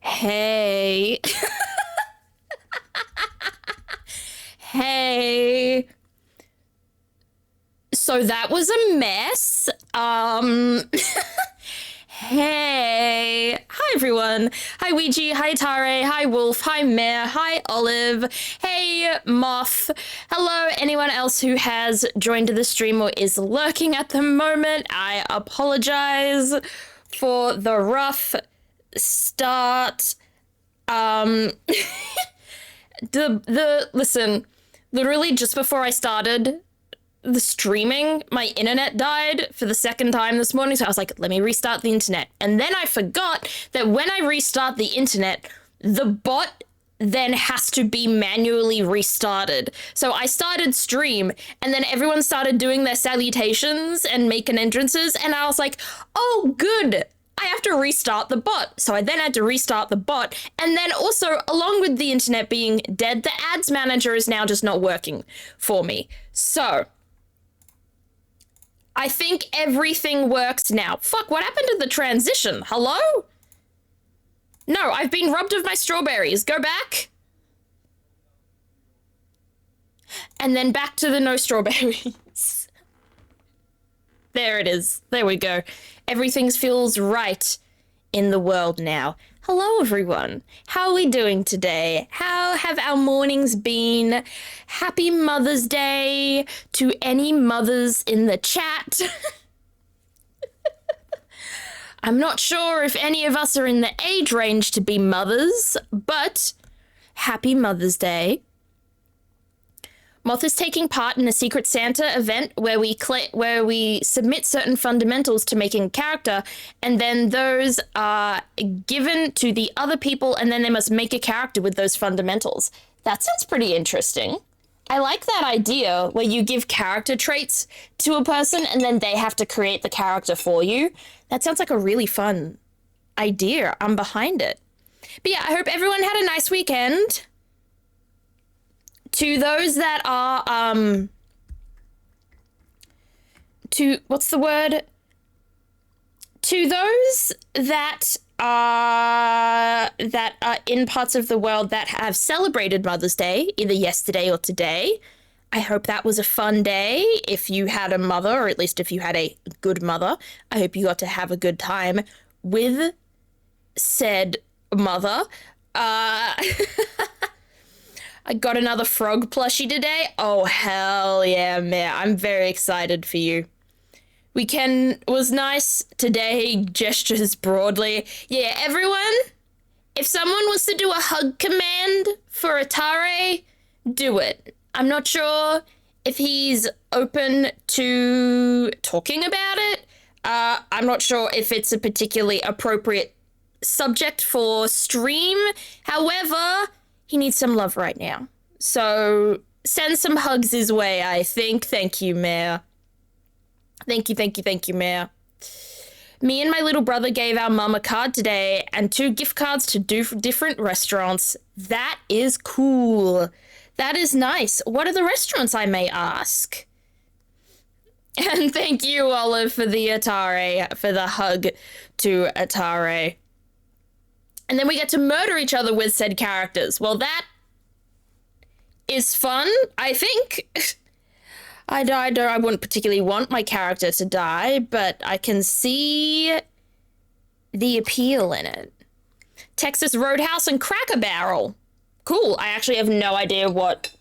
Hey. Hey. So that was a mess. Hey. Hi, everyone. Hi, Ouija. Hi, Tare. Hi, Wolf. Hi, Mare. Hi, Olive. Hey, Moth. Hello, anyone else who has joined the stream or is lurking at the moment. I apologize for the rough start. Listen, literally just before I started the streaming, my internet died for the second time this morning, so I was like, let me restart the internet. And then I forgot that when I restart the internet, the bot then has to be manually restarted. So I started stream, and then everyone started doing their salutations and making entrances, and I was like, oh, good. I have to restart the bot. So I then had to restart the bot. And then also, along with the internet being dead, the ads manager is now just not working for me. So I think everything works now. Fuck, what happened to the transition? Hello? No, I've been robbed of my strawberries. Go back. And then back to the no strawberries. There it is. There we go. Everything feels right in the world now. Hello, everyone. How are we doing today? How have our mornings been? Happy Mother's Day to any mothers in the chat. I'm not sure if any of us are in the age range to be mothers, but happy Mother's Day. Moth is taking part in a Secret Santa event where we submit certain fundamentals to making a character, and then those are given to the other people, and then they must make a character with those fundamentals. That sounds pretty interesting. I like that idea where you give character traits to a person and then they have to create the character for you. That sounds like a really fun idea. I'm behind it. But yeah, I hope everyone had a nice weekend. To those that are, what's the word? To those that are in parts of the world that have celebrated Mother's Day, either yesterday or today, I hope that was a fun day. If you had a mother, or at least if you had a good mother, I hope you got to have a good time with said mother. I got another frog plushie today. Oh, hell yeah, man. I'm very excited for you. Weekend was nice. Today, gestures broadly. Yeah, everyone, if someone wants to do a hug command for Atare, do it. I'm not sure if he's open to talking about it. I'm not sure if it's a particularly appropriate subject for stream. However, he needs some love right now. So send some hugs his way, I think. Thank you, Mare. Thank you, Mare. Me and my little brother gave our mum a card today and 2 gift cards to different restaurants. That is cool. That is nice. What are the restaurants, I may ask? And thank you, Olive, for the Atare, for the hug to Atare. And then we get to murder each other with said characters. Well, that is fun, I think. I wouldn't particularly want my character to die, but I can see the appeal in it. Texas Roadhouse and Cracker Barrel. Cool. I actually have no idea what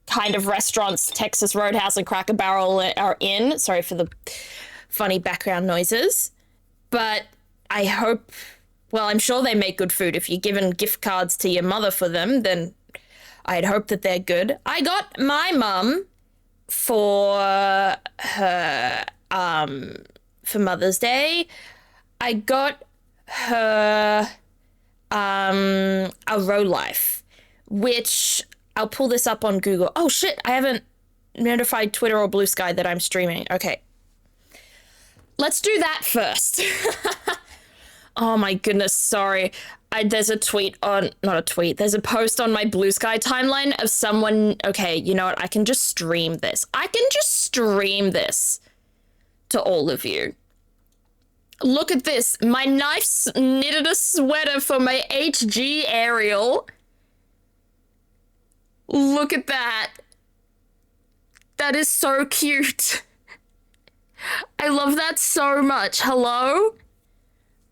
kind of restaurants Texas Roadhouse and Cracker Barrel are in. Sorry for the funny background noises. But I hope... Well, I'm sure they make good food. If you're giving gift cards to your mother for them, then I'd hope that they're good. I got my mum for her, for Mother's Day. I got her, a Row Life, which I'll pull this up on Google. Oh shit, I haven't notified Twitter or Blue Sky that I'm streaming. Okay. Let's do that first. Oh my goodness, sorry. There's a there's a post on my Blue Sky timeline of someone, okay, you know what, I can just stream this. I can just stream this to all of you. Look at this. My knife's knitted a sweater for my HG Ariel. Look at that. That is so cute. I love that so much. Hello?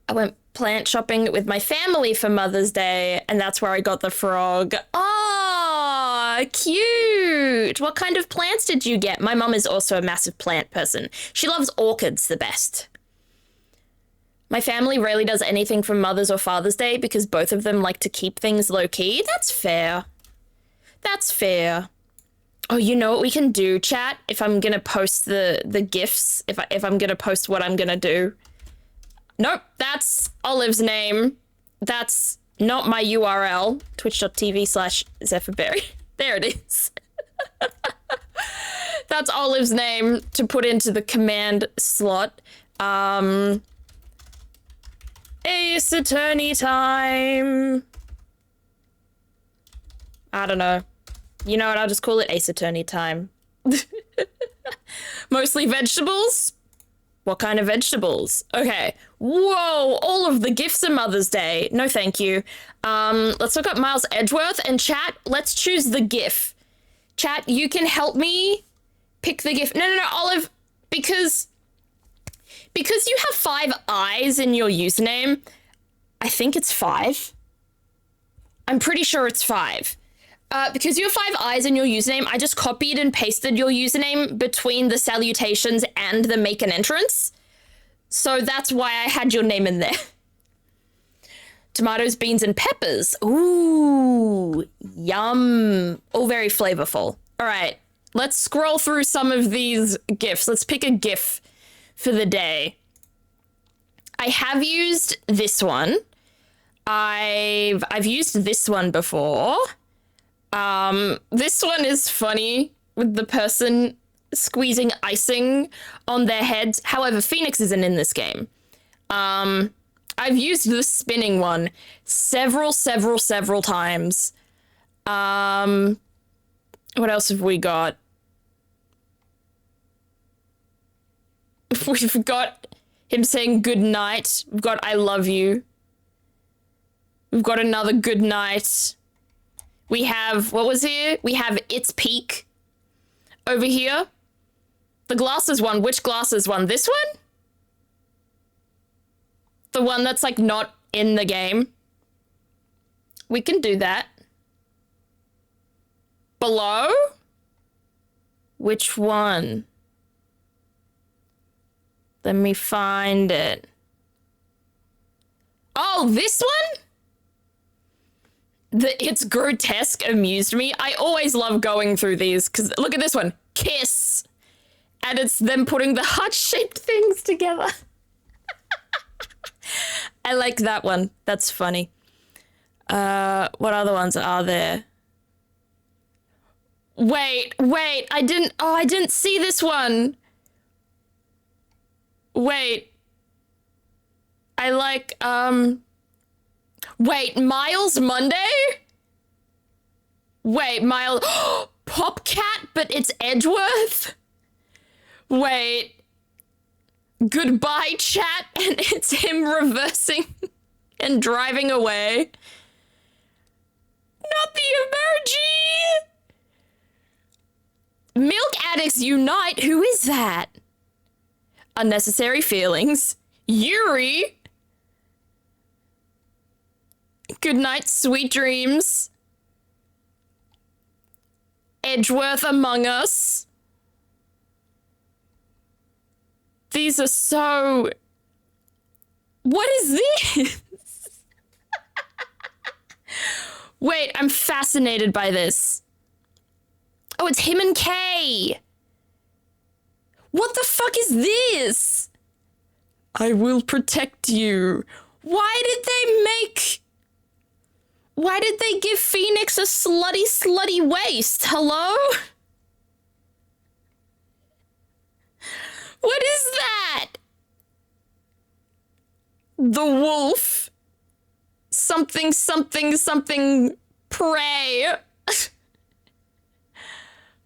I went plant shopping with my family for Mother's Day, and that's where I got the frog. Oh, cute. What kind of plants did you get? My mum is also a massive plant person. She loves orchids the best. My family rarely does anything for Mother's or Father's Day because both of them like to keep things low-key. That's fair. That's fair. Oh, you know what we can do, chat? If I'm gonna post the GIFs, if I'm gonna post what I'm gonna do. Nope, that's Olive's name. That's not my URL. Twitch.tv/Zephyrberry. There it is. That's Olive's name to put into the command slot. Ace Attorney time. I don't know. You know what? I'll just call it Ace Attorney time. Mostly vegetables? What kind of vegetables? Okay. Whoa, all of the gifts of Mother's Day. No, thank you. Let's look up Miles Edgeworth and chat. Let's choose the GIF. Chat, you can help me pick the GIF. No, Olive, because you have 5 eyes in your username, I think it's 5. I'm pretty sure it's 5. Because you have 5 eyes in your username, I just copied and pasted your username between the salutations and the make an entrance. So that's why I had your name in there. Tomatoes, beans, and peppers. Ooh, yum. All very flavorful. All right, let's scroll through some of these GIFs. Let's pick a GIF for the day. I have used this one. I've used this one before. This one is funny with the person squeezing icing on their heads. However, Phoenix isn't in this game. I've used the spinning one several times. What else have we got? We've got him saying good night. We've got I love you. We've got another good night. We have, what was here? We have It's Peak over here. The glasses one. Which glasses one? This one? The one that's like not in the game. We can do that. Below? Which one? Let me find it. Oh, this one? It's grotesque amused me. I always love going through these because look at this one. Kiss. And it's them putting the heart-shaped things together. I like that one. That's funny. What other ones are there? Wait. I didn't see this one. Wait. I like, wait, Miles Monday? Wait, Miles... Popcat, but it's Edgeworth? Wait. Goodbye, chat, and it's him reversing and driving away. Not the emoji! Milk Addicts Unite? Who is that? Unnecessary Feelings. Yuri? Good night, sweet dreams. Edgeworth Among Us. These are so... What is this? Wait, I'm fascinated by this. Oh, it's him and Kay. What the fuck is this? I will protect you. Why did they give Phoenix a slutty waist? Hello? What is that? The wolf. Something prey.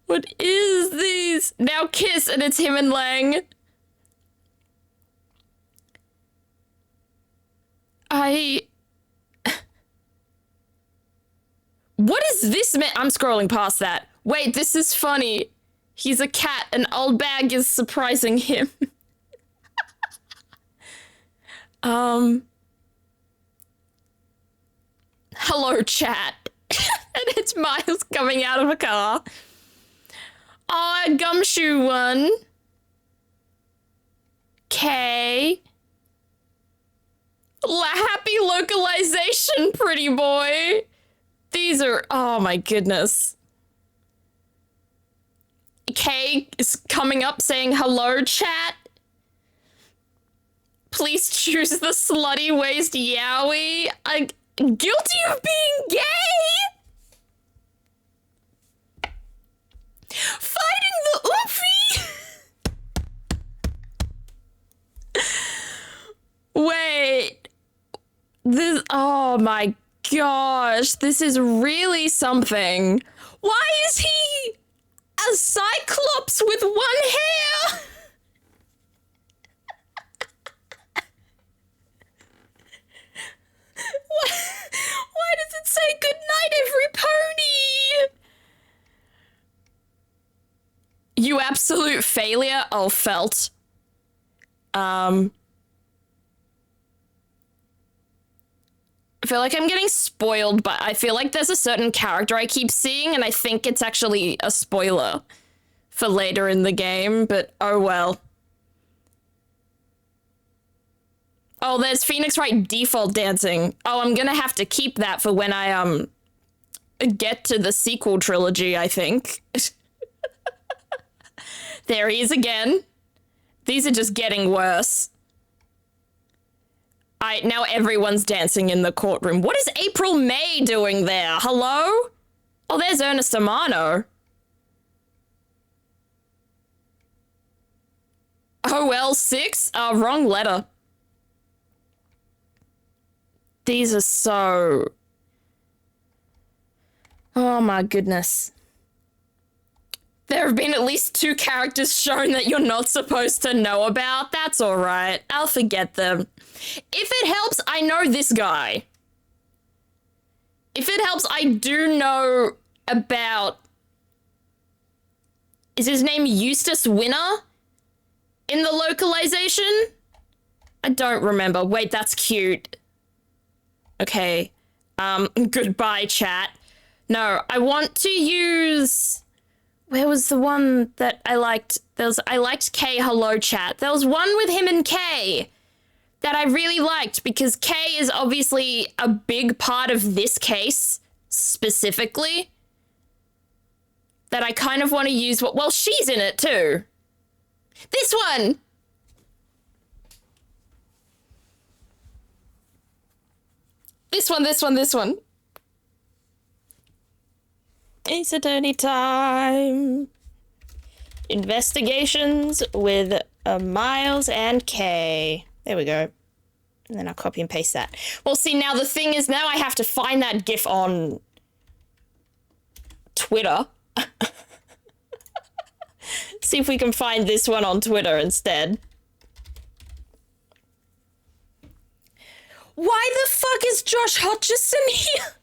What is this? Now kiss and it's him and Lang. What is this man? I'm scrolling past that. Wait, this is funny. He's a cat, and old bag is surprising him. Hello, chat. And it's Miles coming out of a car. Oh, a gumshoe one. K. Happy localization, pretty boy. These are, oh my goodness. K is coming up saying, hello, chat. Please choose the slutty waist yowie. I'm guilty of being gay. Fighting the oofy. Wait. This, oh my gosh, this is really something. Why is he a cyclops with one hair? Why does it say goodnight, every pony? You absolute failure. Oh, felt. I feel like I'm getting spoiled, but I feel like there's a certain character I keep seeing, and I think it's actually a spoiler for later in the game, but oh well. Oh, there's Phoenix Wright default dancing. Oh, I'm gonna have to keep that for when I, get to the sequel trilogy, I think. There he is again. These are just getting worse. Now everyone's dancing in the courtroom. What is April May doing there? Hello? Oh, there's Ernest Amano. OL6? Wrong letter. These are so... Oh my goodness. There have been at least 2 characters shown that you're not supposed to know about. That's all right. I'll forget them. If it helps, I know this guy. If it helps, I do know about... Is his name Eustace Winner in the localization? I don't remember. Wait, that's cute. Okay. Goodbye, chat. No, I want to use... Where was the one that I liked? I liked K Hello Chat. There was one with him and K that I really liked because K is obviously a big part of this case specifically that I kind of want to use. Well, she's in it too. This one. This one. Ace Attorney time. Investigations with Miles and Kay. There we go. And then I'll copy and paste that. Well, see, now the thing is, now I have to find that GIF on Twitter. See if we can find this one on Twitter instead. Why the fuck is Josh Hutcherson here?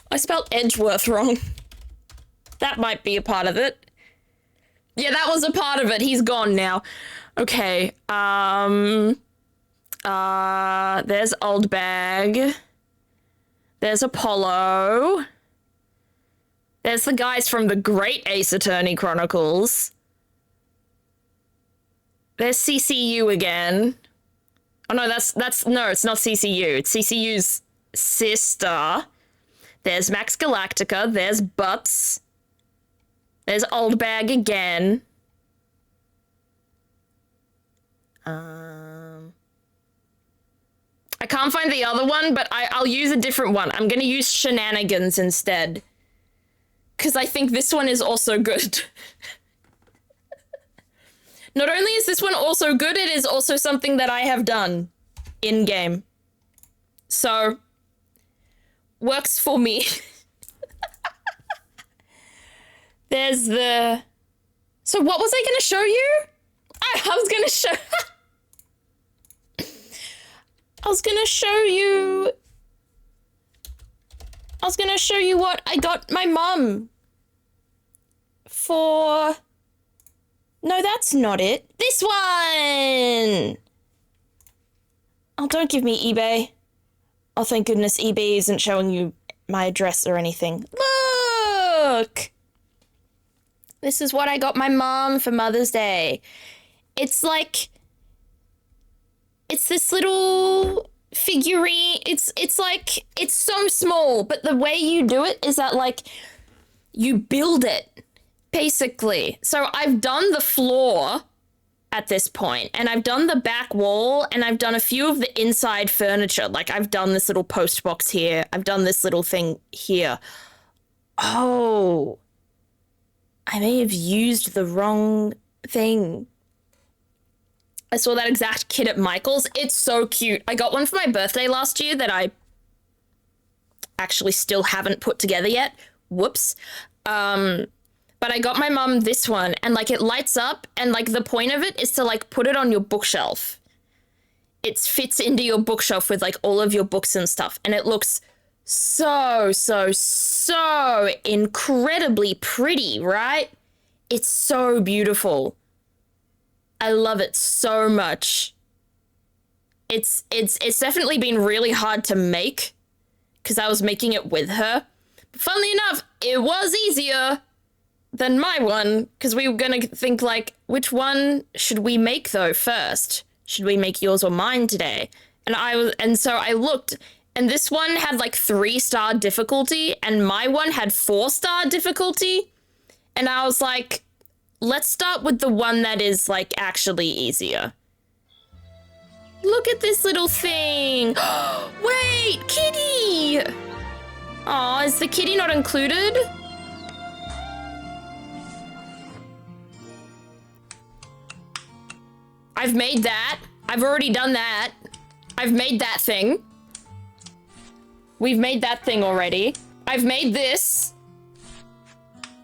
I spelled Edgeworth wrong. That might be a part of it. Yeah, that was a part of it. He's gone now. Okay. There's Old Bag. There's Apollo. There's the guys from the Great Ace Attorney Chronicles. There's CCU again. Oh no, no, it's not CCU. It's CCU's sister. There's Max Galactica. There's Butts. There's Old Bag again. I can't find the other one, but I'll use a different one. I'm gonna use Shenanigans instead. Because I think this one is also good. Not only is this one also good, it is also something that I have done in-game. So, works for me. There's the... So what was I going to show you? I was going to show... I was gonna show you. I was gonna show you what I got my mum for... No, that's not it. This one! Oh, don't give me eBay. Oh, thank goodness eBay isn't showing you my address or anything. Look! This is what I got my mom for Mother's Day. It's like... It's this little figurine. It's like... It's so small, but the way you do it is that, like, you build it, basically. So I've done the floor at this point, and I've done the back wall, and I've done a few of the inside furniture. Like, I've done this little post box here. I've done this little thing here. Oh, I may have used the wrong thing. I saw that exact kit at Michael's. It's so cute. I got one for my birthday last year that I actually still haven't put together yet. Whoops. But I got my mum this one, and, like, it lights up, and, like, the point of it is to, like, put it on your bookshelf. It fits into your bookshelf with, like, all of your books and stuff, and it looks so, so, so incredibly pretty, right? It's so beautiful. I love it so much. It's definitely been really hard to make, because I was making it with her. But funnily enough, it was easier than my one, because we were gonna think, like, which one should we make though first? Should we make yours or mine today? And so I looked, and this one had like 3-star difficulty, and my one had 4-star difficulty. And I was like, let's start with the one that is, like, actually easier. Look at this little thing. Wait, kitty. Aw, is the kitty not included? I've made that. I've already done that. I've made that thing. We've made that thing already. I've made this.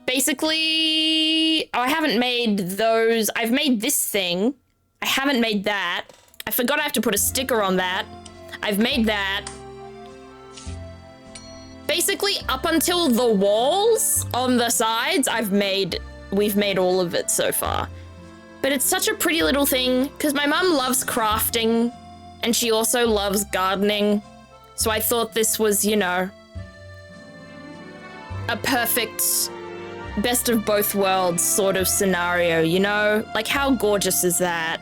Basically, I haven't made those. I've made this thing. I haven't made that. I forgot I have to put a sticker on that. I've made that. Basically, up until the walls on the sides, we've made all of it so far. But it's such a pretty little thing, because my mum loves crafting, and she also loves gardening. So I thought this was, you know, a perfect best of both worlds sort of scenario, you know? Like, how gorgeous is that?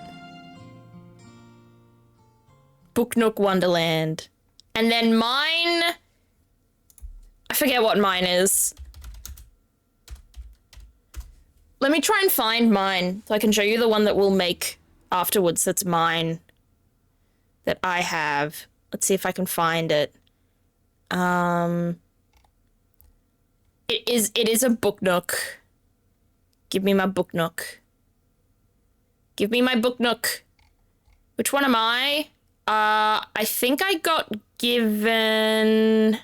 Book Nook Wonderland. And then mine... I forget what mine is. Let me try and find mine so I can show you the one that we'll make afterwards that's mine. That I have. Let's see if I can find it. It is a Book Nook. Give me my Book Nook. Give me my Book Nook. Which one am I? I think I got given...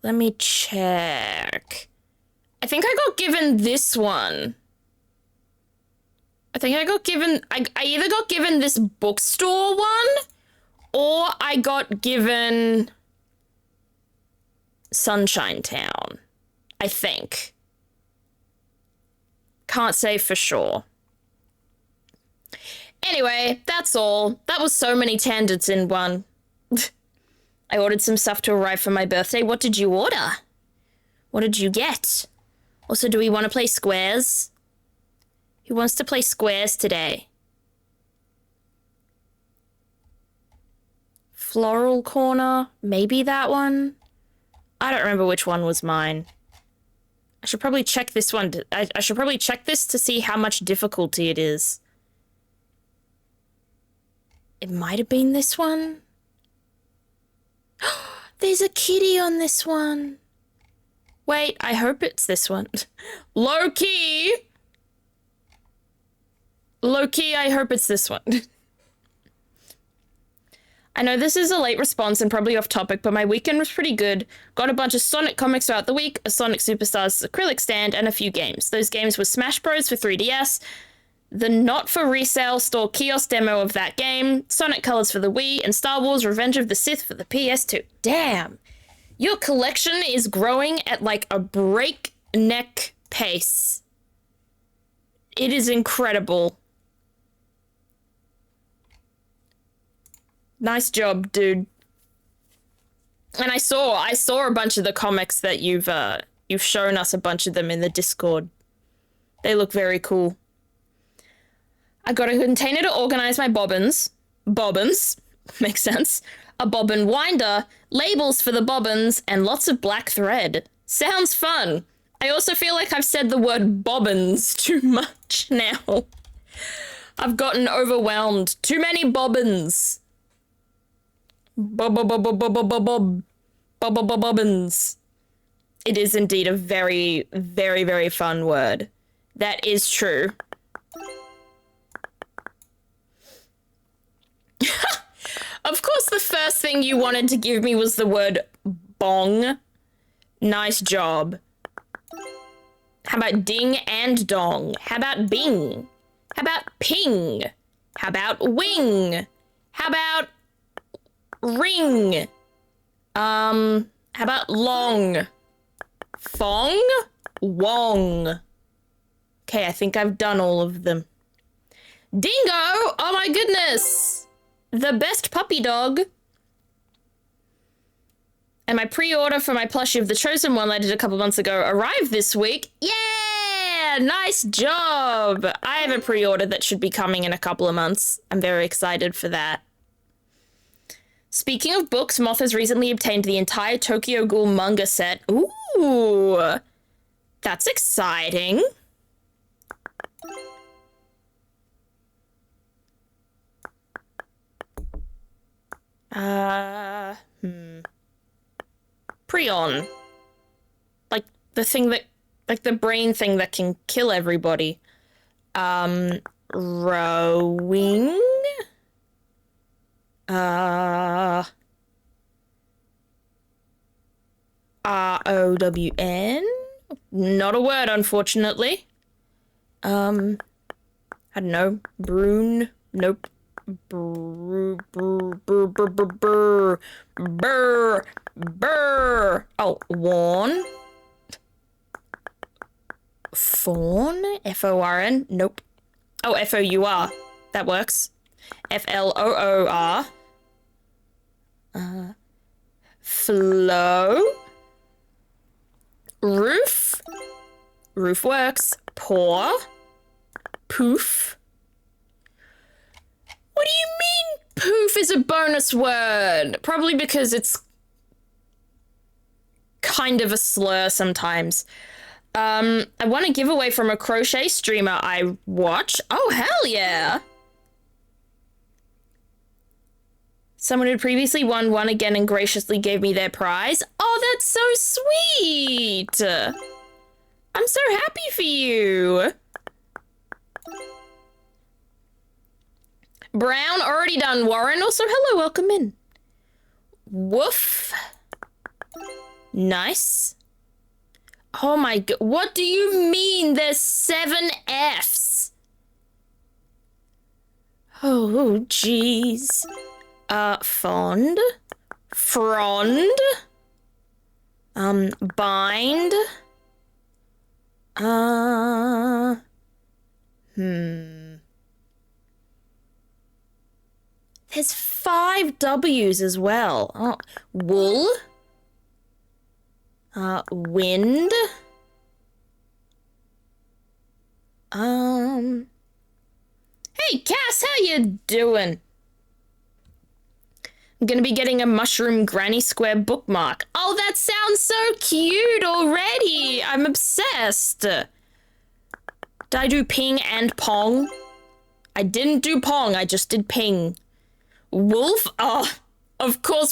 Let me check. I think I got given this one. I think I got given... I either got given this bookstore one, or I got given Sunshine Town, I think. Can't say for sure. Anyway, that's all. That was so many tangents in one. I ordered some stuff to arrive for my birthday. What did you order? What did you get? Also, do we want to play squares? Who wants to play squares today? Floral corner? Maybe that one? I don't remember which one was mine. I should probably check this one. I should probably check this to see how much difficulty it is. It might have been this one. There's a kitty on this one. Wait, I hope it's this one. Low key, I hope it's this one. I know this is a late response and probably off topic, but my weekend was pretty good. Got a bunch of Sonic comics throughout the week, a Sonic Superstars acrylic stand, and a few games. Those games were Smash Bros. For 3DS, the not for resale store kiosk demo of that game, Sonic Colors for the Wii, and Star Wars Revenge of the Sith for the PS2. Damn. Your collection is growing at like a breakneck pace. It is incredible. Nice job, dude. And I saw a bunch of the comics that you've shown us, a bunch of them in the Discord. They look very cool. I got a container to organize my bobbins. Bobbins. Makes sense. A bobbin winder, labels for the bobbins, and lots of black thread. Sounds fun. I also feel like I've said the word bobbins too much now. I've gotten overwhelmed. Too many bobbins. Bobbins. It is indeed a very, very, very fun word. That is true. Of course, the first thing you wanted to give me was the word bong. Nice job. How about ding and dong? How about bing? How about ping? How about wing? How about ring? How about long? Fong? Wong. Okay, I think I've done all of them. Dingo! Oh my goodness! The best puppy dog. And my pre-order for my plushie of the Chosen One that I did a couple months ago arrived this week. Yeah! Nice job! I have a pre-order that should be coming in a couple of months. I'm very excited for that. Speaking of books, Moth has recently obtained the entire Tokyo Ghoul manga set. Ooh! That's exciting. Prion. Like the thing that, like the brain thing that can kill everybody. Rowing. ROWN. Not a word, unfortunately. I don't know. Brune. Nope. Brr. Oh, worn. Fawn? F-O-R-N? Nope. Oh, F-O-U-R. That works. F-L-O-O-R. Flow. Roof. Roof works. Paw. Poof. What do you mean poof is a bonus word? Probably because it's kind of a slur sometimes. I want a giveaway from a crochet streamer I watch. Oh, hell yeah. Someone who previously won again and graciously gave me their prize. Oh, that's so sweet. I'm so happy for you. Brown, already done. Warren, also hello, welcome in. Woof. Nice. Oh my god, what do you mean there's 7 Fs? Oh, jeez. Fond. Frond. Bind. There's 5 W's as well. Oh, wool. Wind. Hey, Cass, how you doing? I'm gonna be getting a mushroom granny square bookmark. Oh, that sounds so cute already. I'm obsessed. Did I do ping and pong? I didn't do pong, I just did ping. Wolf? Oh, of course,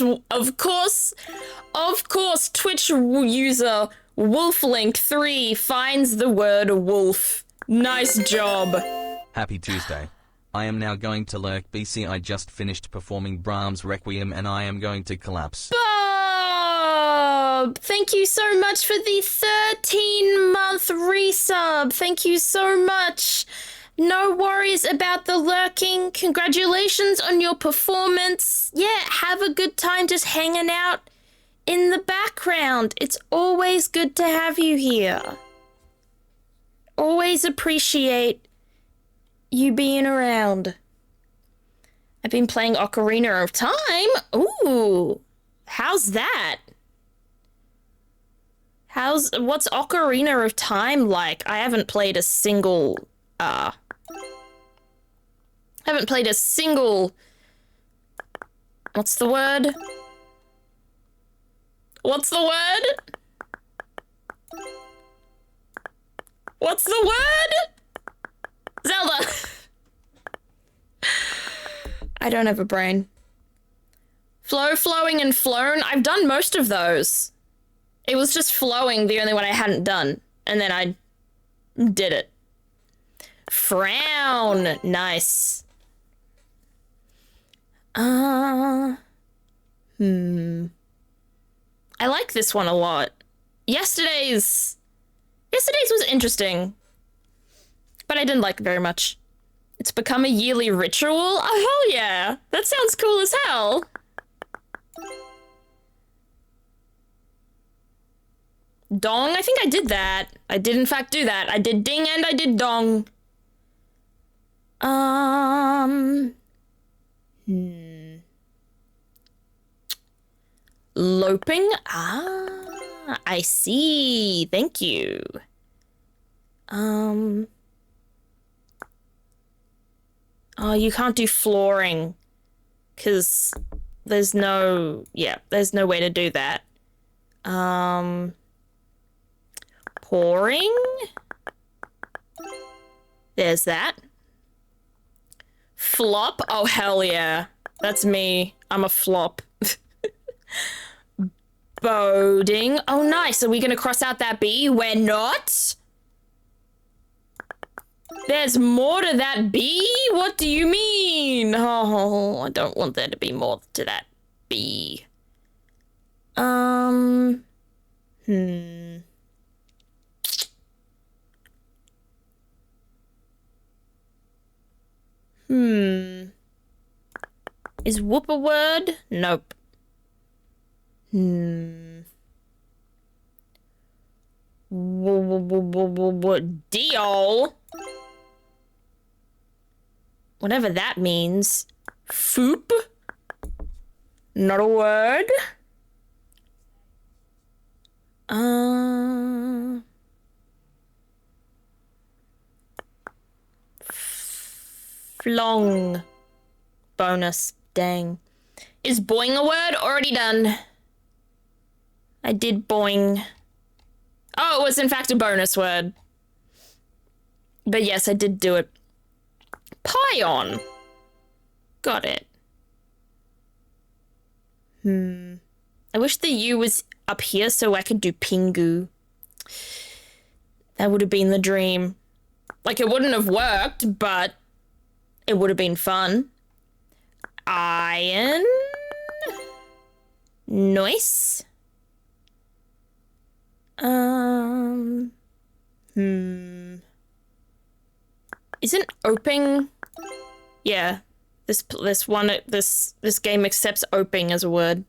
Twitch user Wolflink3 finds the word wolf. Nice job. Happy Tuesday. I am now going to lurk. BC, I just finished performing Brahms' Requiem and I am going to collapse. Bob! Thank you so much for the 13-month resub. Thank you so much. No worries about the lurking. Congratulations on your performance. Yeah, have a good time just hanging out in the background. It's always good to have you here. Always appreciate you being around. I've been playing Ocarina of Time. Ooh, how's that? What's Ocarina of Time like? I haven't played a single, what's the word? What's the word? What's the word? Zelda! I don't have a brain. Flowing, and flown. I've done most of those. It was just flowing, the only one I hadn't done. And then I did it. Frown. Nice. I like this one a lot. Yesterday's was interesting, but I didn't like it very much. It's become a yearly ritual? Oh, hell yeah. That sounds cool as hell. Dong? I think I did that. I did in fact do that. I did ding and I did dong. Loping? Ah, I see. Thank you. Oh, you can't do flooring. 'Cause there's no way to do that. Pouring? There's that. Flop? Oh, hell yeah. That's me. I'm a flop. Boating. Oh, nice. Are we gonna cross out that B? We're not? There's more to that B? What do you mean? Oh, I don't want there to be more to that B. Is whoop a word? Nope. Deal? Whatever that means. Foop? Not a word? Flong. Bonus. Dang. Is boing a word? Already done. I did boing. Oh, it was in fact a bonus word. But yes, I did do it. Pion. Got it. I wish the U was up here so I could do Pingu. That would have been the dream. Like, it wouldn't have worked, but it would have been fun. Iron. Nice. Isn't oping? Yeah. This game accepts oping as a word.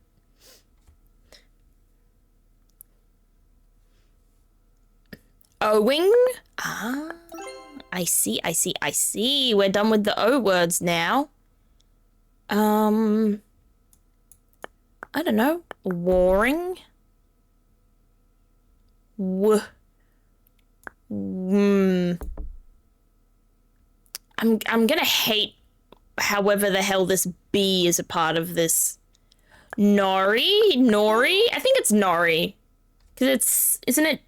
Owing? Ah, I see. We're done with the O words now. I don't know. Warring? I'm gonna hate however the hell this B is a part of this. Nori? I think it's Nori. Because isn't it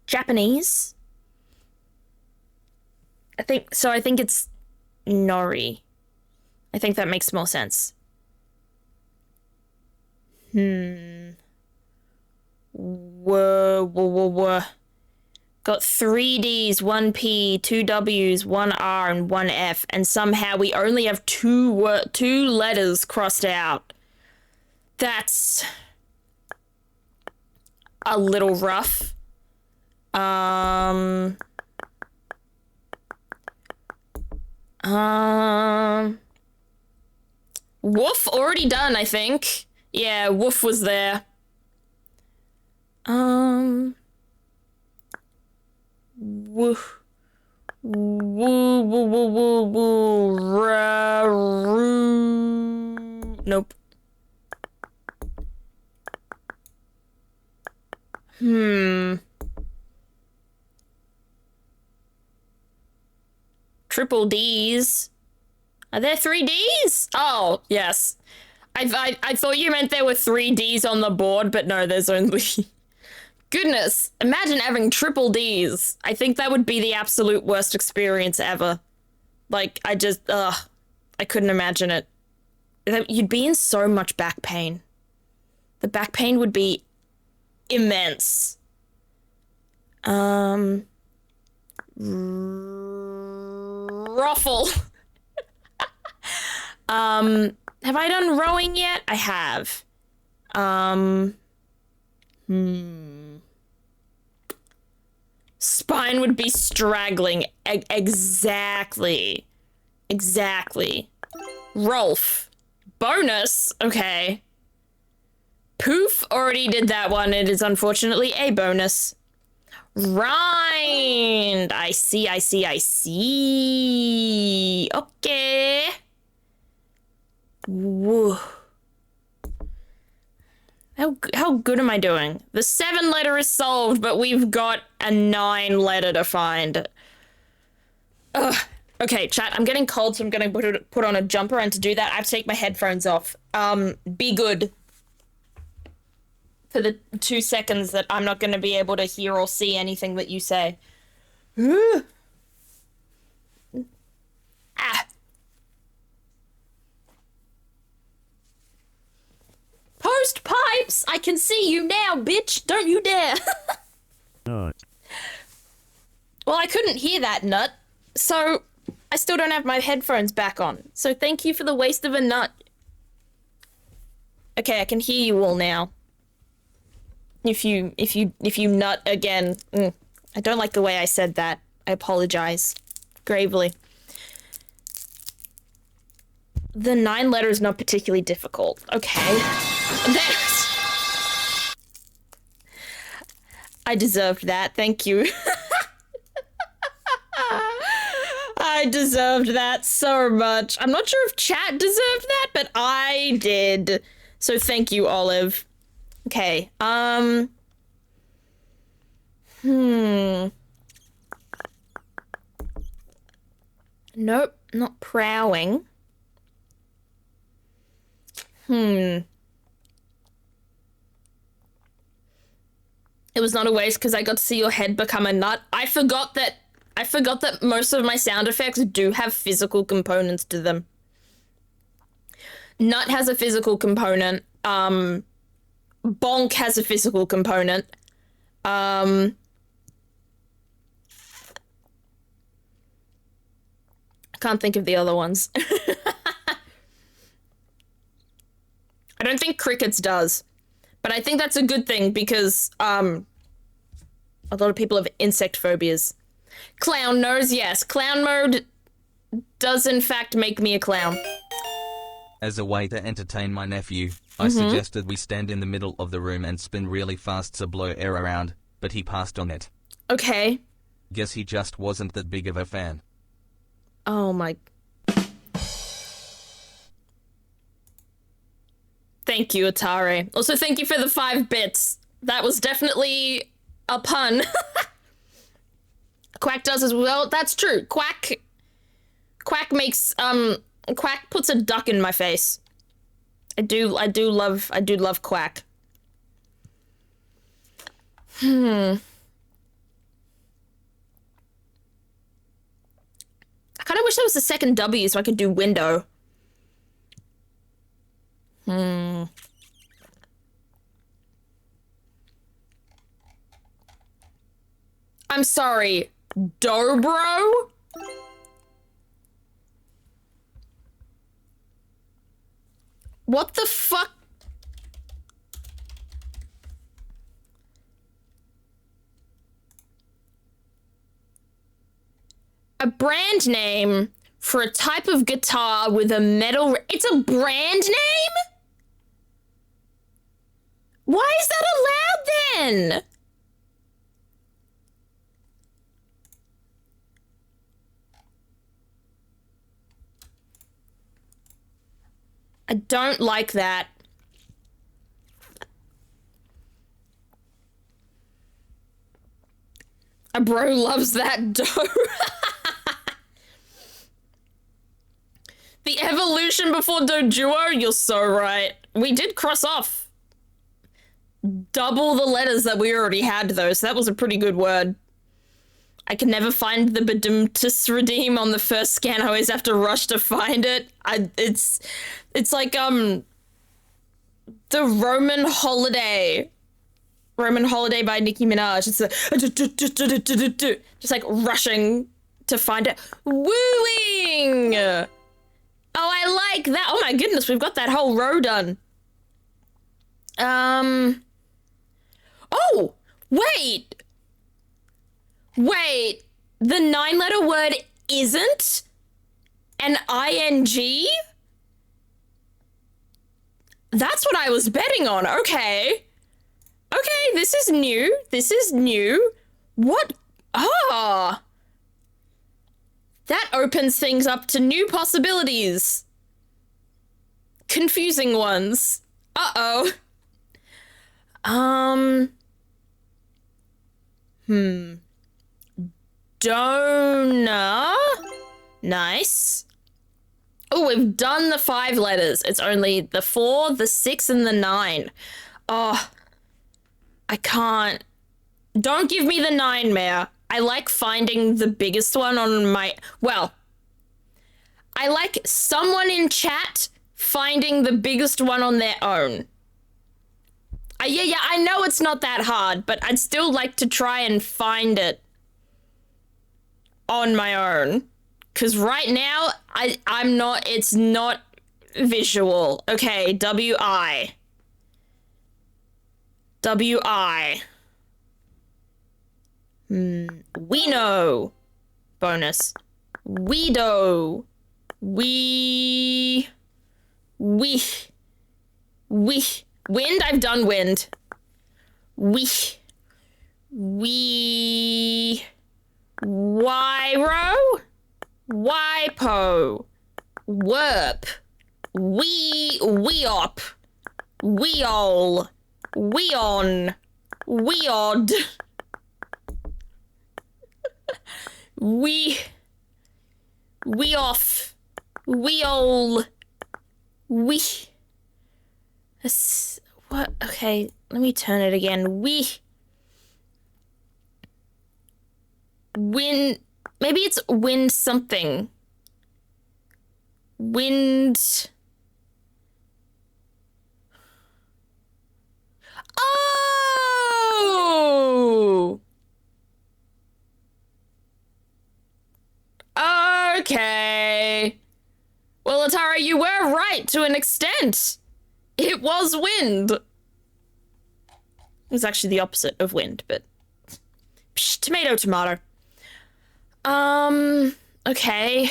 Japanese? I think it's Nori. I think that makes more sense. Whoa. Got 3 Ds, 1 P, 2 Ws, 1 R, and 1 F, and somehow we only have two letters crossed out. That's a little rough. Woof already done, I think. Yeah, Woof was there. Woof. Woo, woo, woo, woo, woo, ra, roo. Nope. Triple D's. Are there 3Ds? Oh, yes. I thought you meant there were 3Ds on the board, but no, there's only... Goodness, imagine having triple Ds. I think that would be the absolute worst experience ever. Like, I couldn't imagine it. You'd be in so much back pain. The back pain would be immense. Ruffle. Have I done rowing yet? I have. Spine would be straggling. Exactly. Rolf. Bonus? Okay. Poof already did that one. It is unfortunately a bonus. Rind. I see. Okay. Woo. How good am I doing? The 7-letter is solved, but we've got a 9-letter to find. Ugh. Okay, chat, I'm getting cold, so I'm gonna put on a jumper, and to do that, I have to take my headphones off. Be good. For the 2 seconds that I'm not gonna be able to hear or see anything that you say. Ah. Post pipes! I can see you now, bitch! Don't you dare! No. Well, I couldn't hear that nut, so I still don't have my headphones back on. So thank you for the waste of a nut. Okay, I can hear you all now. If you nut again, I don't like the way I said that. I apologize gravely. The 9-letter is not particularly difficult. Okay. I deserved that. Thank you. I deserved that so much. I'm not sure if chat deserved that, but I did. So thank you, Olive. Okay. Nope, not prowling. It was not a waste because I got to see your head become a nut. I forgot that most of my sound effects do have physical components to them. Nut has a physical component. Bonk has a physical component. I can't think of the other ones. I don't think crickets does. But I think that's a good thing because a lot of people have insect phobias. Clown nose, yes. Clown mode does in fact make me a clown. As a way to entertain my nephew, I suggested we stand in the middle of the room and spin really fast to blow air around, but he passed on it. Okay. Guess he just wasn't that big of a fan. Oh my... Thank you, Atare. Also, thank you for the 5 bits. That was definitely a pun. Quack does as well. That's true. Quack makes, Quack puts a duck in my face. I do love Quack. I kind of wish there was a second W so I could do window. I'm sorry. Dobro? What the fuck? A brand name for a type of guitar with a metal... It's a brand name? Why is that allowed then? I don't like that. A bro loves that dough. The evolution before dojuo, you're so right. We did cross off double the letters that we already had, though, so that was a pretty good word. I can never find the badumtus redeem on the first scan. I always have to rush to find it. It's like, the Roman Holiday. Roman Holiday by Nicki Minaj. It's just like rushing to find it. Wooing! Oh, I like that. Oh my goodness, we've got that whole row done. Oh, wait. Wait, the 9-letter word isn't an ing? That's what I was betting on. Okay. Okay, this is new. This is new. What? Ah. That opens things up to new possibilities. Confusing ones. Uh-oh. Donor. Nice. Oh, we've done the 5 letters. It's only the 4, the 6, and the 9. Oh, I can't. Don't give me the 9, Mare. I like finding the biggest one on my... Well, I like someone in chat finding the biggest one on their own. Yeah, I know it's not that hard, but I'd still like to try and find it on my own. Because right now, I'm not... It's not visual. Okay, W-I. W-I. We know. Bonus. Weedo. We. Wind? I've done wind. Wiro. Wipo. Werp. Weop. Weol. Weon. Weod. Weoff. Weol. What? Okay, let me turn it again. Wind. Maybe it's wind something. Wind. Oh! Okay. Well, Atara, you were right to an extent. It was wind. It was actually the opposite of wind, but... Psh, tomato, tomato. Okay.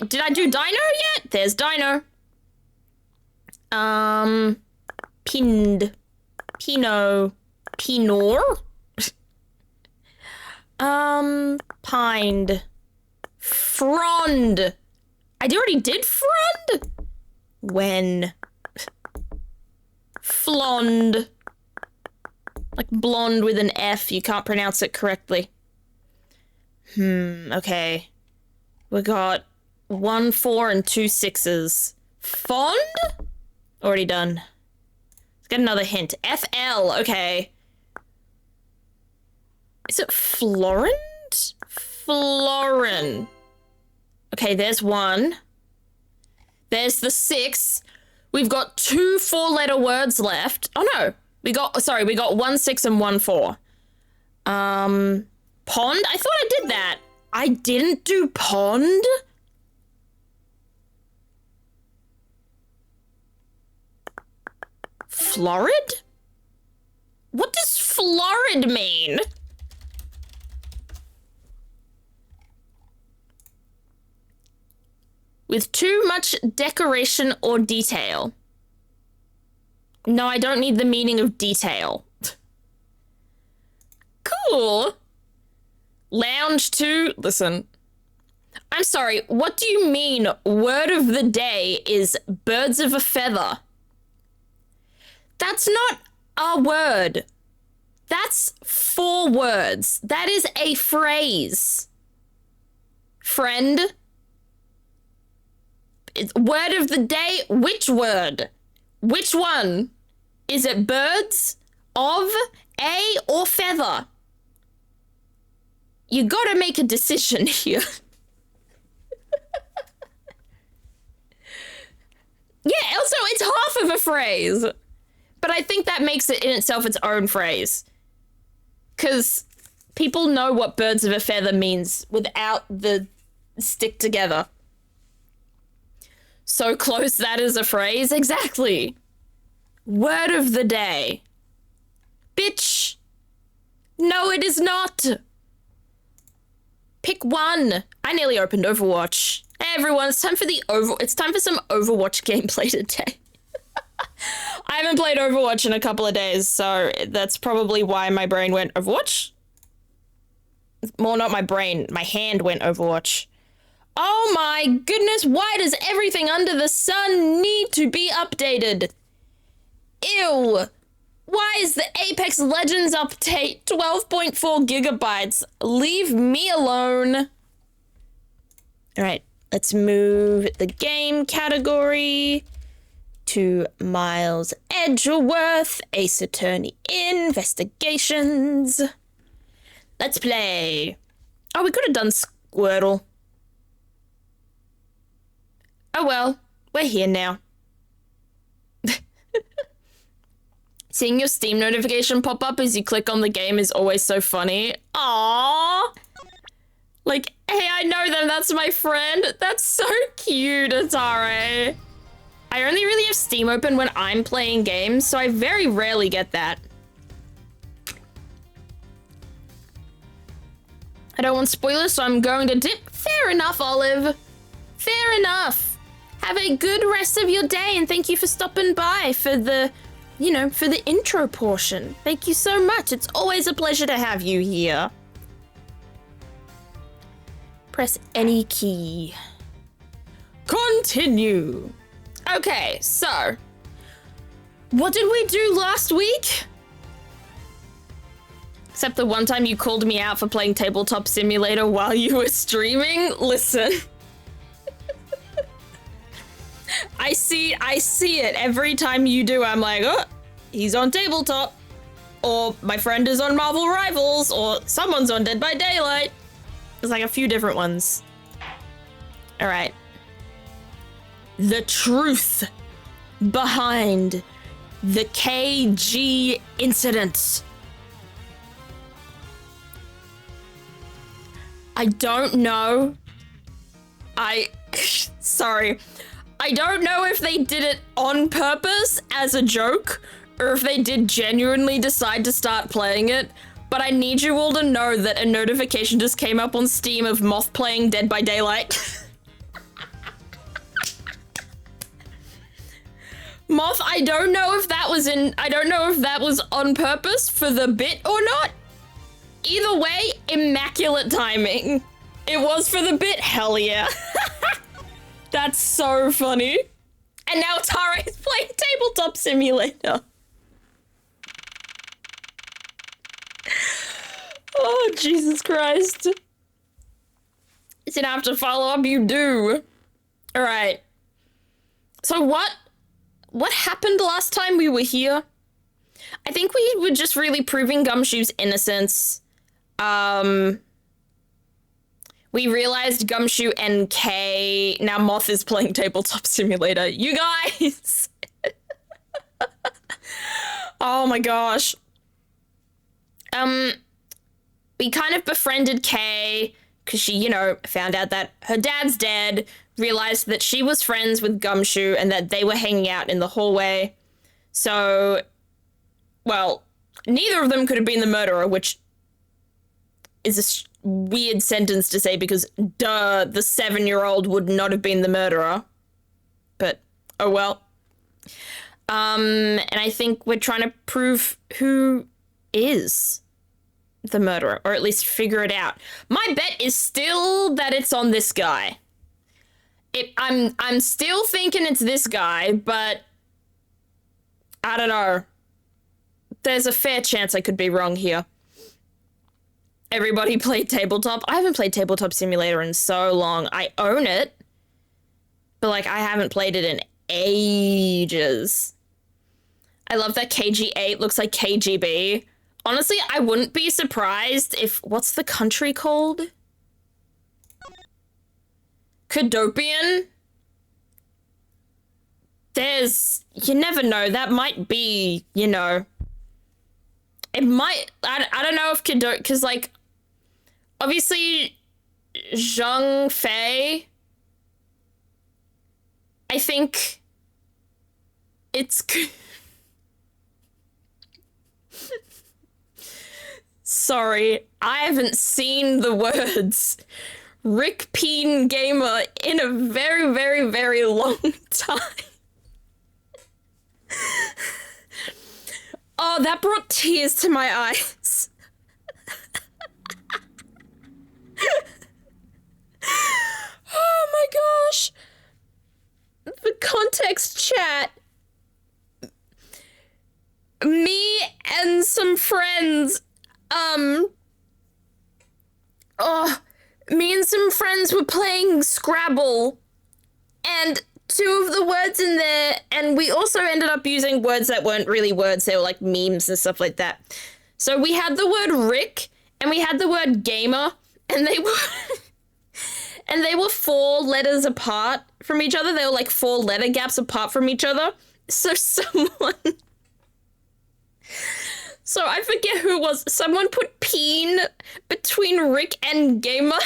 Did I do dino yet? There's dino. Pinned. Pino. Pinor? Pined. Frond. I already did frond? When? Flond. Like blonde with an F, you can't pronounce it correctly. Okay. We got 1 4 and 2 6s. Fond? Already done. Let's get another hint. FL, okay. Is it Florent? Florin. Okay, there's 1. There's the 6. We've got 2 4-letter words left. Oh no, we got 1 6 and 1 4. Pond? I thought I did that. I didn't do pond? Florid? What does florid mean? with too much decoration or detail. No, I don't need the meaning of detail. Cool. Lounge 2. Listen. I'm sorry, what do you mean word of the day is birds of a feather? That's not a word. That's 4 words. That is a phrase. Friend. It's word of the day. Which word? Which one? Is it birds, of, a, or feather? You gotta make a decision here. Yeah, also, it's half of a phrase. But I think that makes it in itself its own phrase. Because people know what birds of a feather means without the stick together. So close that is a phrase. Exactly. Word of the day. Bitch. No, it is not. Pick one. I nearly opened Overwatch. Hey everyone, it's time for some Overwatch gameplay today. I haven't played Overwatch in a couple of days, so that's probably why my brain went Overwatch. Well, not my brain, my hand went Overwatch. Oh my goodness, why does everything under the sun need to be updated? Ew. Why is the Apex Legends update 12.4 gigabytes? Leave me alone. All right, let's move the game category to Miles Edgeworth, Ace Attorney Investigations. Let's play. Oh, we could have done Squirtle. Oh well, we're here now. Seeing your Steam notification pop up as you click on the game is always so funny. Aww. Like, hey, I know them, that's my friend. That's so cute, Atare. I only really have Steam open when I'm playing games, so I very rarely get that. I don't want spoilers, so I'm going to dip. Fair enough, Olive. Fair enough. Have a good rest of your day, and thank you for stopping by for the, for the intro portion. Thank you so much. It's always a pleasure to have you here. Press any key. Continue. Okay, so what did we do last week? Except the one time you called me out for playing Tabletop Simulator while you were streaming. Listen. I see it every time you do. I'm like, oh, he's on Tabletop. Or my friend is on Marvel Rivals. Or someone's on Dead by Daylight. There's like a few different ones. All right. The truth behind the KG incident. I don't know. Sorry. I don't know if they did it on purpose as a joke or if they did genuinely decide to start playing it, but I need you all to know that a notification just came up on Steam of Moth playing Dead by Daylight. Moth, I don't know if that was on purpose for the bit or not. Either way, immaculate timing. It was for the bit, hell yeah. That's so funny. And now Tara is playing Tabletop Simulator. Oh, Jesus Christ. Didn't have to follow up, you do. All right. So what happened last time we were here? I think we were just really proving Gumshoe's innocence. We realized Gumshoe and Kay. Now Moth is playing Tabletop Simulator. You guys! Oh my gosh. We kind of befriended Kay because she, found out that her dad's dead, realized that she was friends with Gumshoe and that they were hanging out in the hallway. So, well, neither of them could have been the murderer, which weird sentence to say because, duh, the 7-year-old would not have been the murderer. But, oh well. And I think we're trying to prove who is the murderer, or at least figure it out. My bet is still that it's on this guy. I'm still thinking it's this guy, but I don't know. There's a fair chance I could be wrong here. Everybody played Tabletop. I haven't played Tabletop Simulator in so long. I own it, but like I haven't played it in ages. I love that KG8 looks like KGB. Honestly, I wouldn't be surprised if... What's the country called? Cadopian? There's... You never know. That might be, you know... It might... I don't know if because, like... Obviously, Zhang Fei... I think... It's... Sorry, I haven't seen the words Rick Peen Gamer in a very, very, very long time. Oh, that brought tears to my eyes. Oh my gosh. The context chat. Me and some friends, me and some friends were playing Scrabble, and 2 of the words in there, and we also ended up using words that weren't really words, they were like memes and stuff like that. So we had the word Rick, and we had the word gamer, and they were, and they were 4 letters apart from each other. They were like 4 letter gaps apart from each other. So So I forget who it was. Someone put peen between Rick and gamer.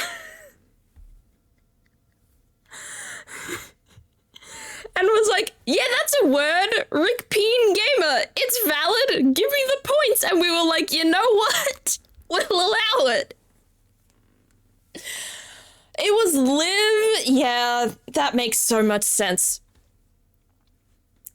And was like, yeah, that's a word. Rick Peen Gamer. It's valid. Give me the points. And we were like, you know what? We'll allow it. It was Liv. Yeah, that makes so much sense.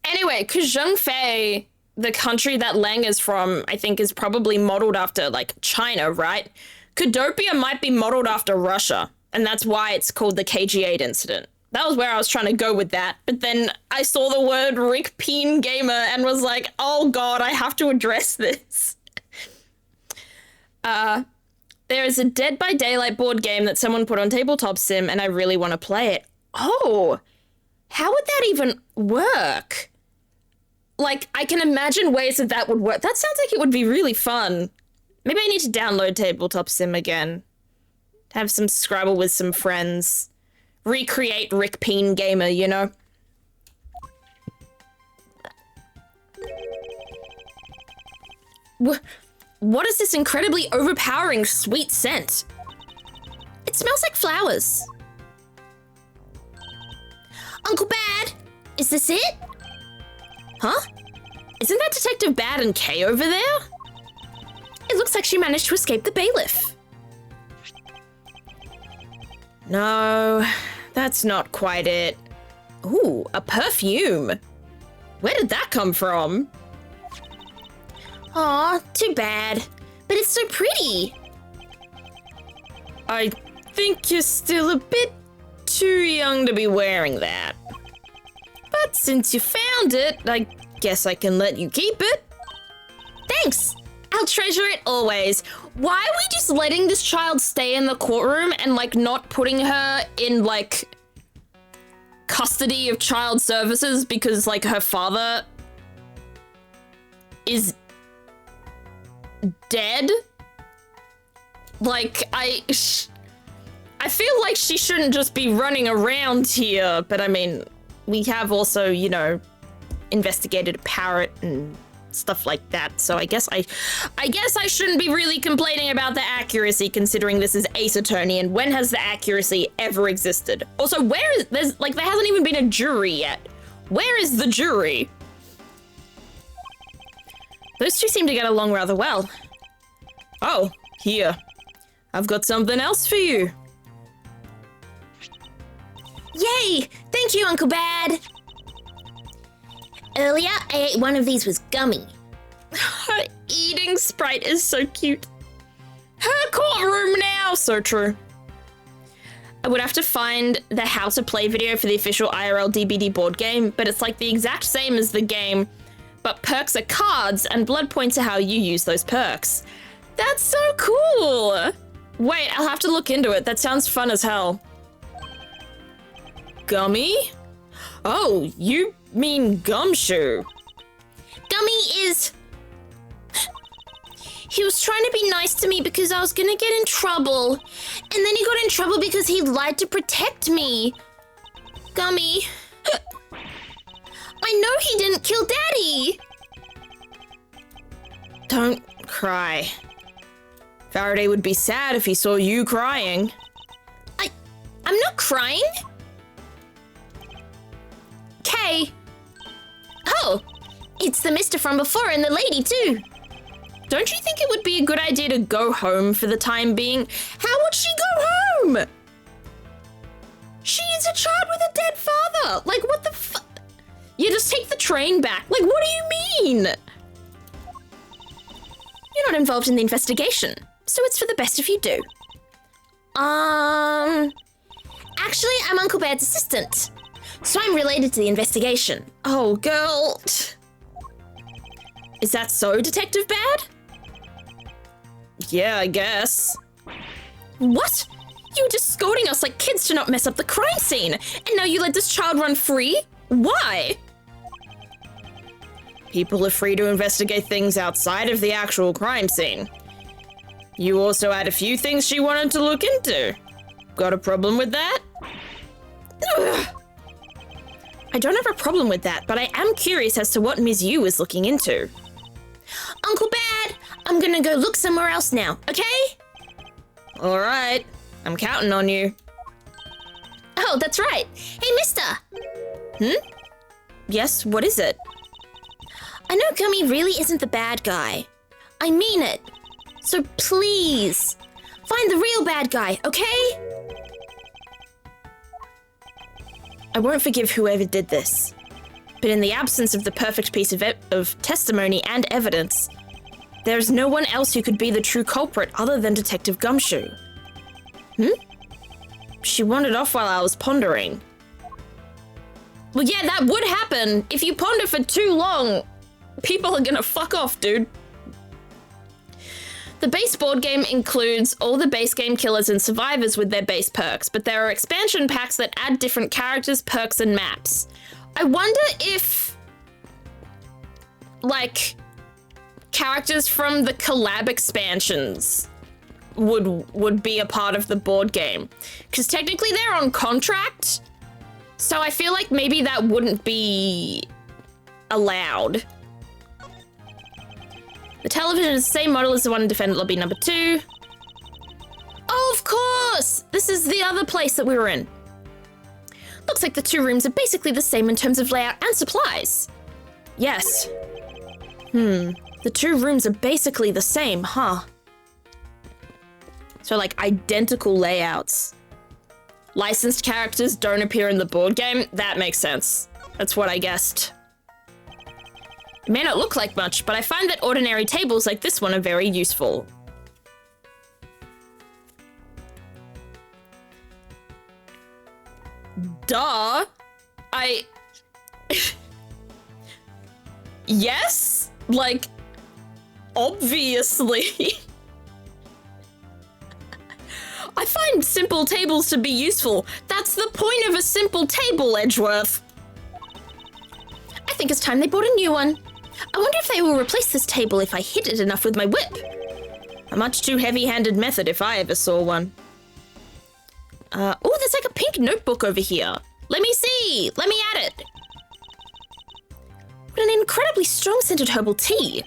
Anyway, because Zhang Fei, the country that Lang is from, I think is probably modeled after, like, China, right? Cadopia might be modeled after Russia, and that's why it's called the KG8 incident. That was where I was trying to go with that, but then I saw the word Rick Peen Gamer and was like, oh god, I have to address this. There is a Dead by Daylight board game that someone put on Tabletop Sim, and I really want to play it. Oh, how would that even work? Like, I can imagine ways that would work. That sounds like it would be really fun. Maybe I need to download Tabletop Sim again. Have some Scrabble with some friends. Recreate Rick Peen Gamer, you know? What is this incredibly overpowering sweet scent? It smells like flowers. Uncle Bad, is this it? Huh? Isn't that Detective Bad and Kay over there? It looks like she managed to escape the bailiff. No, that's not quite it. Ooh, a perfume. Where did that come from? Aw, too bad. But it's so pretty. I think you're still a bit too young to be wearing that. But since you found it, I guess I can let you keep it. Thanks. I'll treasure it always. Why are we just letting this child stay in the courtroom and, like, not putting her in, like, custody of child services because, like, her father is dead? Like, I feel like she shouldn't just be running around here, but I mean, we have also, you know, investigated a parrot and stuff like that, so I guess I shouldn't be really complaining about the accuracy considering this is Ace Attorney, and when has the accuracy ever existed? Also, there hasn't even been a jury yet. Where is the jury? Those two seem to get along rather well. Oh, here. I've got something else for you. Yay! Thank you, Uncle Bad. Earlier, I ate one of these with gummy. Her eating sprite is so cute. Her courtroom now! So true. I would have to find the how to play video for the official IRL DBD board game, but it's like the exact same as the game, but perks are cards and blood points are how you use those perks. That's so cool! Wait, I'll have to look into it. That sounds fun as hell. Gummy? Oh, you mean gumshoe. Gummy is... He was trying to be nice to me because I was gonna get in trouble. And then he got in trouble because he lied to protect me. Gummy. I know he didn't kill Daddy. Don't cry. Faraday would be sad if he saw you crying. I'm not crying. Kay. Oh, it's the mister from before and the lady too. Don't you think it would be a good idea to go home for the time being? How would she go home? She is a child with a dead father. Like, what the fuck? You just take the train back. Like, what do you mean? You're not involved in the investigation, so it's for the best if you do. Actually, I'm Uncle Bad's assistant, so I'm related to the investigation. Oh, girl. Is that so, Detective Bad? Yeah, I guess. What? You were just scolding us like kids to not mess up the crime scene, and now you let this child run free? Why? People are free to investigate things outside of the actual crime scene. You also had a few things she wanted to look into. Got a problem with that? Ugh. I don't have a problem with that, but I am curious as to what Ms. Yu is looking into. Uncle Bad, I'm gonna go look somewhere else now, okay? All right, I'm counting on you. Oh, that's right. Hey, mister. Yes, what is it? I know Gummy really isn't the bad guy. I mean it. So please, find the real bad guy, okay? I won't forgive whoever did this. But in the absence of the perfect piece of testimony and evidence, there's no one else who could be the true culprit other than Detective Gumshoe. She wandered off while I was pondering. Well, yeah, that would happen. If you ponder for too long, people are gonna fuck off, dude. The base board game includes all the base game killers and survivors with their base perks, but there are expansion packs that add different characters, perks, and maps. I wonder if, like, characters from the collab expansions would be a part of the board game. Because technically they're on contract, so I feel like maybe that wouldn't be allowed. The television is the same model as the one in Defendant Lobby number 2. Oh, of course! This is the other place that we were in. Looks like the two rooms are basically the same in terms of layout and supplies. Yes. The two rooms are basically the same, huh? So, like, identical layouts. Licensed characters don't appear in the board game? That makes sense. That's what I guessed. It may not look like much, but I find that ordinary tables like this one are very useful. Duh. Yes? Like, obviously. I find simple tables to be useful. That's the point of a simple table, Edgeworth. I think it's time they bought a new one. I wonder if they will replace this table if I hit it enough with my whip. A much too heavy-handed method if I ever saw one. Oh, there's like a pink notebook over here. Let me see. Let me add it. What an incredibly strong-scented herbal tea.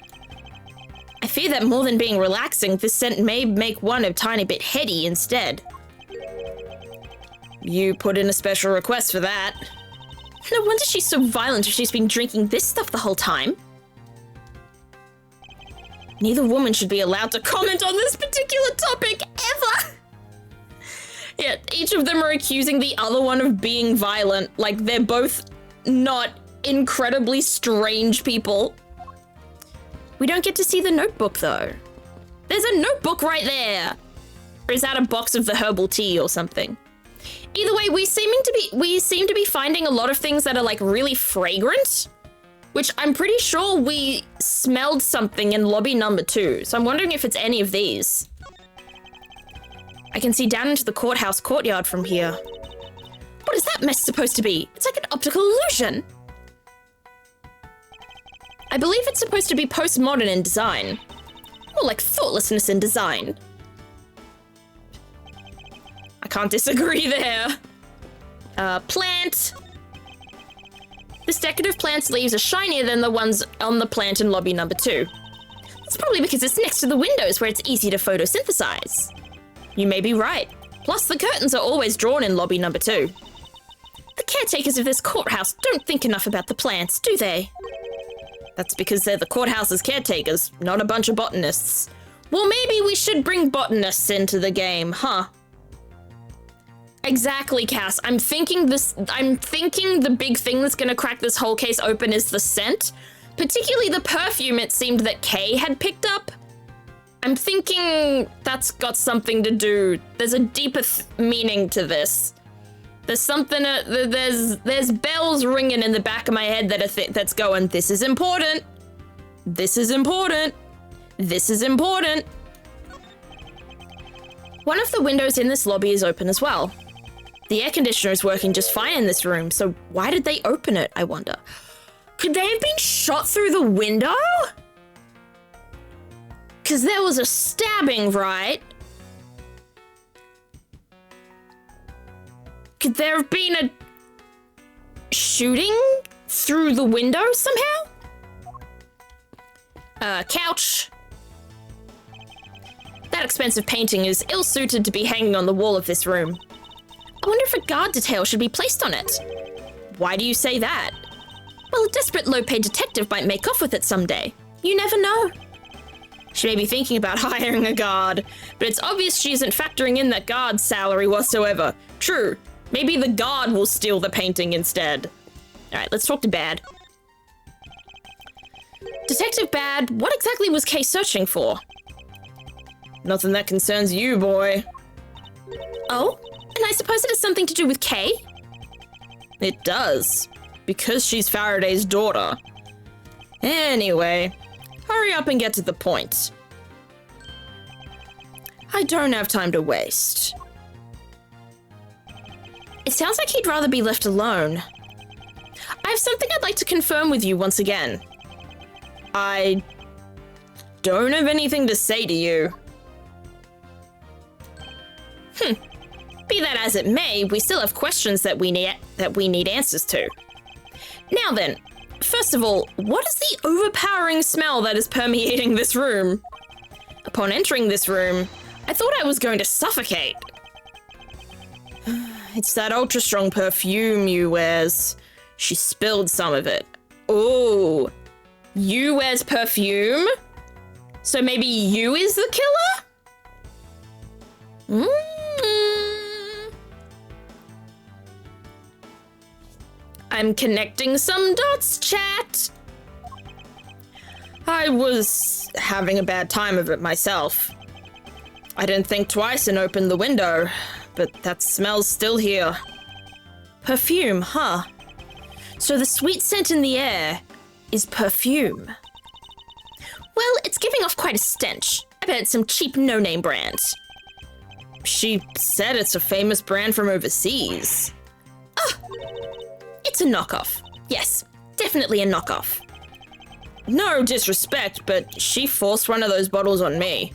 I fear that more than being relaxing, this scent may make one a tiny bit heady instead. You put in a special request for that. No wonder she's so violent if she's been drinking this stuff the whole time. Neither woman should be allowed to comment on this particular topic ever. Yeah, each of them are accusing the other one of being violent. Like, they're both not incredibly strange people. We don't get to see the notebook, though. There's a notebook right there. Or is that a box of the herbal tea or something? Either way, we seem to be finding a lot of things that are, like, really fragrant. Which I'm pretty sure we smelled something in lobby number 2. So I'm wondering if it's any of these. I can see down into the courthouse courtyard from here. What is that mess supposed to be? It's like an optical illusion. I believe it's supposed to be postmodern in design. More like thoughtlessness in design. I can't disagree there. Plant. This decorative plant's leaves are shinier than the ones on the plant in lobby number 2. That's probably because it's next to the windows where it's easy to photosynthesize. You may be right. Plus, the curtains are always drawn in lobby number 2. The caretakers of this courthouse don't think enough about the plants, do they? That's because they're the courthouse's caretakers, not a bunch of botanists. Well, maybe we should bring botanists into the game, huh? Exactly, Cass. I'm thinking the big thing that's gonna crack this whole case open is the scent. Particularly the perfume it seemed that Kay had picked up. I'm thinking that's got something to do. There's a deeper meaning to this. There's something, there's bells ringing in the back of my head that that's going, this is important. This is important. This is important. One of the windows in this lobby is open as well. The air conditioner is working just fine in this room, so why did they open it, I wonder? Could they have been shot through the window? Because there was a stabbing, right? Could there have been a shooting through the window somehow? Couch. That expensive painting is ill-suited to be hanging on the wall of this room. I wonder if a guard detail should be placed on it. Why do you say that? Well, a desperate low-paid detective might make off with it someday. You never know. She may be thinking about hiring a guard, but it's obvious she isn't factoring in that guard's salary whatsoever. True, maybe the guard will steal the painting instead. Alright, let's talk to BADD. Detective BADD, what exactly was Kay searching for? Nothing that concerns you, boy. Oh? And I suppose it has something to do with Kay? It does. Because she's Faraday's daughter. Anyway, hurry up and get to the point. I don't have time to waste. It sounds like he'd rather be left alone. I have something I'd like to confirm with you once again. I don't have anything to say to you. Be that as it may, we still have questions that we need answers to. Now then, first of all, what is the overpowering smell that is permeating this room? Upon entering this room, I thought I was going to suffocate. It's that ultra-strong perfume you wears. She spilled some of it. Oh, you wears perfume? So maybe you is the killer? I'm connecting some dots, chat. I was having a bad time of it myself. I didn't think twice and opened the window, but that smell's still here. Perfume, huh? So the sweet scent in the air is perfume. Well, it's giving off quite a stench. I bet it's some cheap no-name brand. She said it's a famous brand from overseas. Oh, it's a knockoff. Yes, definitely a knockoff. No disrespect, but she forced one of those bottles on me.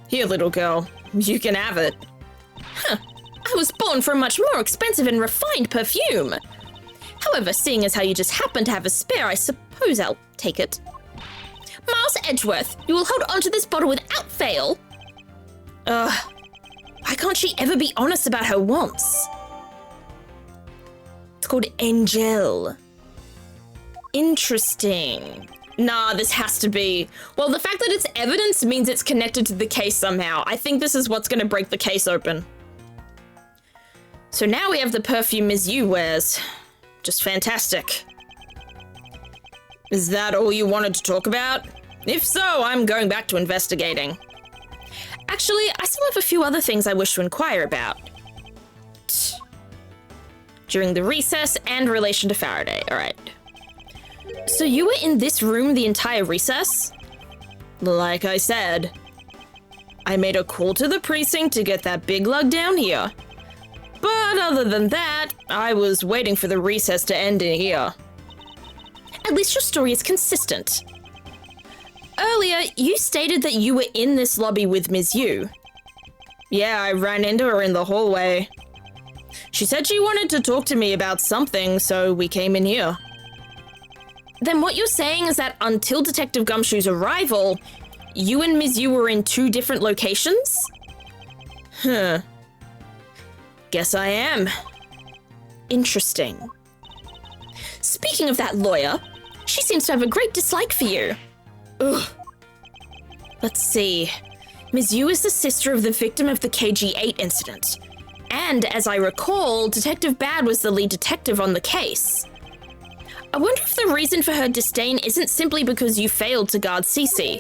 Here, little girl, you can have it. Huh, I was born for a much more expensive and refined perfume. However, seeing as how you just happen to have a spare, I suppose I'll take it. Miles Edgeworth, you will hold onto this bottle without fail. Why can't she ever be honest about her wants? It's called Angel. Interesting. Nah, this has to be. Well, the fact that it's evidence means it's connected to the case somehow. I think this is what's gonna break the case open. So now we have the perfume Ms. Yu wears. Just fantastic. Is that all you wanted to talk about? If so, I'm going back to investigating. Actually, I still have a few other things I wish to inquire about. During the recess and relation to Faraday, alright. So you were in this room the entire recess? Like I said, I made a call to the precinct to get that big lug down here. But other than that, I was waiting for the recess to end in here. At least your story is consistent. Earlier, you stated that you were in this lobby with Ms. Yu. Yeah, I ran into her in the hallway. She said she wanted to talk to me about something, so we came in here. Then what you're saying is that until Detective Gumshoe's arrival, you and Ms. Yu were in 2 different locations? Huh. Guess I am. Interesting. Speaking of that lawyer, she seems to have a great dislike for you. Ugh. Let's see. Ms. Yu is the sister of the victim of the KG-8 incident. And as I recall, Detective BADD was the lead detective on the case. I wonder if the reason for her disdain isn't simply because you failed to guard Cece,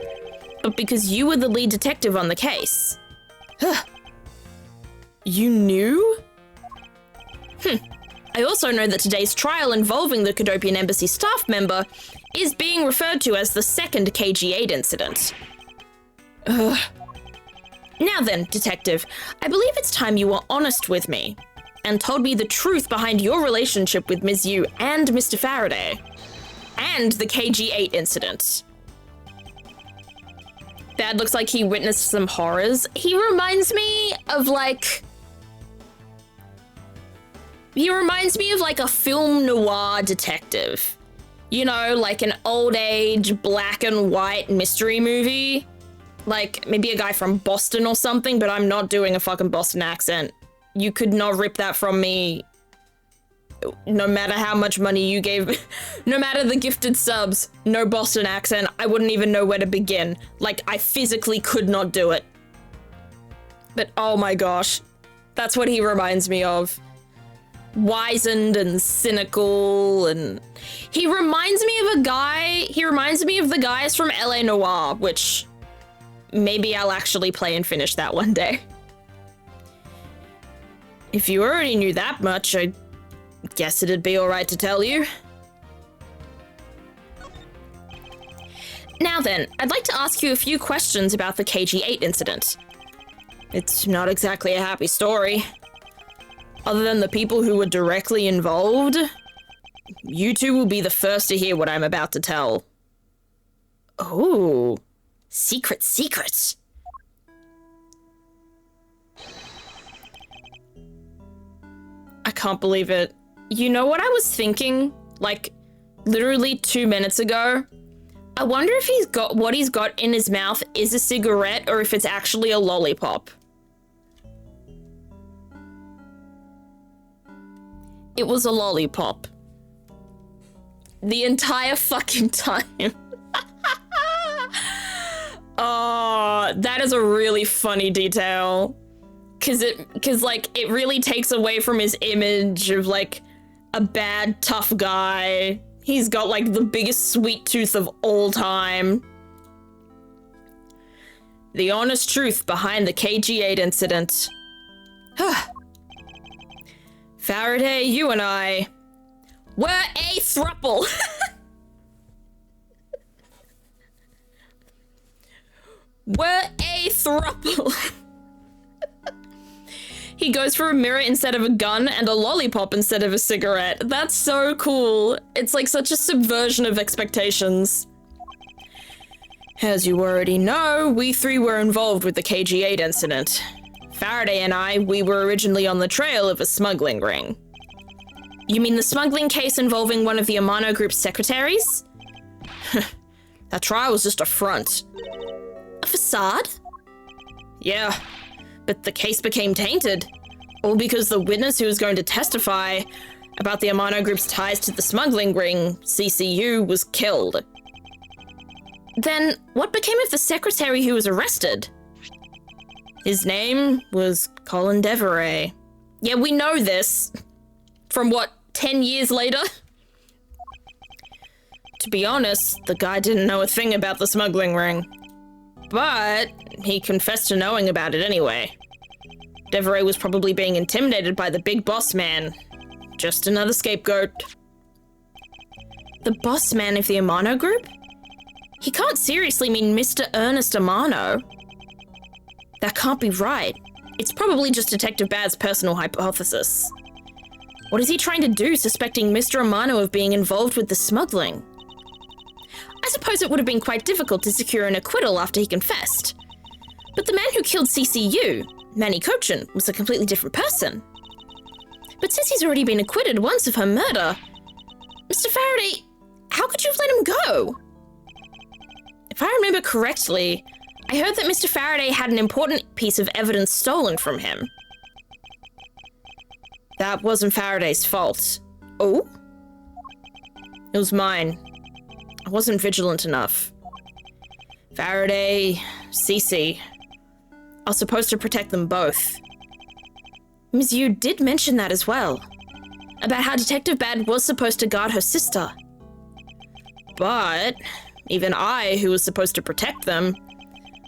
but because you were the lead detective on the case. Huh. You knew? I also know that today's trial involving the Cadopian Embassy staff member is being referred to as the second KG-8 incident. Ugh. Now then, Detective, I believe it's time you were honest with me and told me the truth behind your relationship with Ms. Yu and Mr. Faraday, and the KG-8 incident. That looks like he witnessed some horrors. He reminds me of like a film noir detective. You know, like an old age black and white mystery movie. Like maybe a guy from Boston or something, but I'm not doing a fucking Boston accent. You could not rip that from me, no matter how much money you gave, no matter the gifted subs, no Boston accent, I wouldn't even know where to begin. Like, I physically could not do it. But oh my gosh, that's what he reminds me of. Wizened and cynical, and he reminds me of the guys from LA Noire, which maybe I'll actually play and finish that one day. If you already knew that much, I guess it'd be alright to tell you. Now then, I'd like to ask you a few questions about the KG-8 incident. It's not exactly a happy story. Other than the people who were directly involved, you two will be the first to hear what I'm about to tell. Oh, secret. I can't believe it. You know what I was thinking? Like, literally 2 minutes ago? I wonder if what he's got in his mouth is a cigarette or if it's actually a lollipop. It was a lollipop. The entire fucking time. Oh, that is a really funny detail. Cause like it really takes away from his image of like a bad, tough guy. He's got like the biggest sweet tooth of all time. The honest truth behind the KG-8 incident. Faraday, you and I were a throuple. We're a throuple. He goes for a mirror instead of a gun and a lollipop instead of a cigarette. That's so cool. It's like such a subversion of expectations. As you already know, we 3 were involved with the KG-8 incident. Faraday and I, we were originally on the trail of a smuggling ring. You mean the smuggling case involving one of the Amano Group's secretaries? That trial was just a front. A facade? Yeah, but the case became tainted. All because the witness who was going to testify about the Amano Group's ties to the smuggling ring, CCU, was killed. Then what became of the secretary who was arrested? His name was Colin Deveray. Yeah, we know this. From what, 10 years later? To be honest, the guy didn't know a thing about the smuggling ring. But he confessed to knowing about it anyway. Deveray was probably being intimidated by the big boss man. Just another scapegoat. The boss man of the Amano group? He can't seriously mean Mr. Ernest Amano. That can't be right. It's probably just Detective Bad's personal hypothesis. What is he trying to do, suspecting Mr. Amano of being involved with the smuggling? I suppose it would have been quite difficult to secure an acquittal after he confessed. But the man who killed CCU, Manny Cochin, was a completely different person. But since he's already been acquitted once of her murder, Mr. Faraday, how could you have let him go? If I remember correctly, I heard that Mr. Faraday had an important piece of evidence stolen from him. That wasn't Faraday's fault. Oh? It was mine. I wasn't vigilant enough. Faraday, Cece. I was supposed to protect them both. Ms. Yu did mention that as well. About how Detective Bad was supposed to guard her sister. But even I, who was supposed to protect them,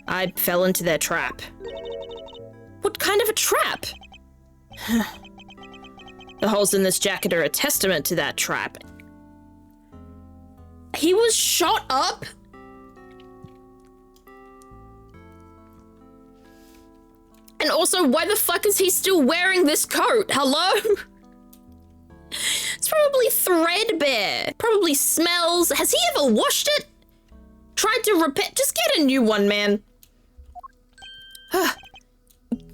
I fell into their trap. What kind of a trap? The holes in this jacket are a testament to that trap. He was shot up? And also, why the fuck is he still wearing this coat? Hello? It's probably threadbare. Probably smells. Has he ever washed it? Tried to repair? Just get a new one, man.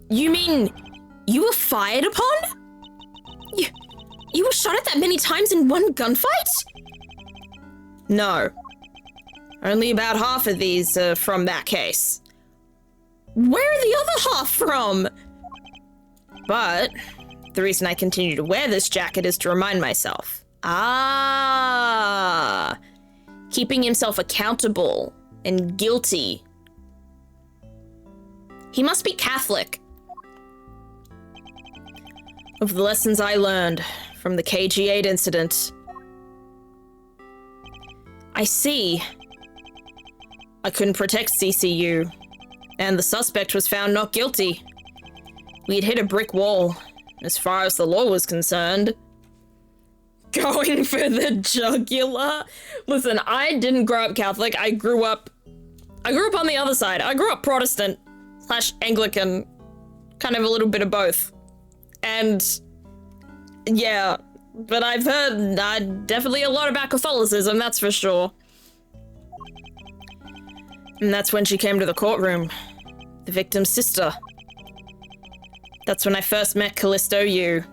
You mean you were fired upon? You were shot at that many times in one gunfight? No. Only about half of these are from that case. Where are the other half from? But the reason I continue to wear this jacket is to remind myself. Keeping himself accountable and guilty. He must be Catholic. Of the lessons I learned from the KG8 incident, I see. I couldn't protect CCU, and the suspect was found not guilty. We had hit a brick wall, as far as the law was concerned. Going for the jugular? Listen, I didn't grow up Catholic. I grew up on the other side. I grew up Protestant / Anglican, kind of a little bit of both. And yeah, but I've heard definitely a lot about Catholicism, that's for sure. And that's when she came to the courtroom, the victim's sister. That's when I first met Callisto Yu.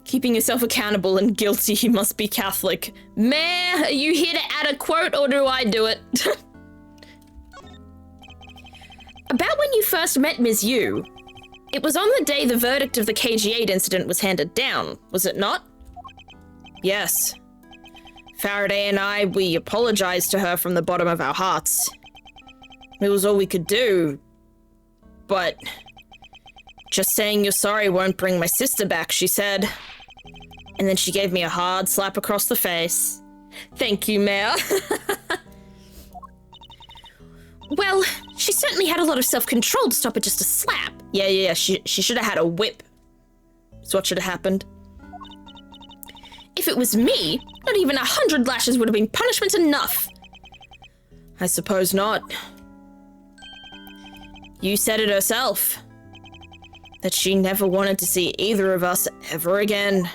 Keeping yourself accountable and guilty, you must be Catholic. Meh, are you here to add a quote or do I do it? About when you first met Ms. Yu, it was on the day the verdict of the KG8 incident was handed down, was it not? Yes. Faraday and we apologized to her from the bottom of our hearts. It was all we could do. But just saying you're sorry won't bring my sister back, she said. And then she gave me a hard slap across the face. Thank you, Mayor. Well, she certainly had a lot of self-control to stop at just a slap. Yeah, she should have had a whip. That's what should have happened. If it was me, not even 100 lashes would have been punishment enough. I suppose not. You said it herself. That she never wanted to see either of us ever again.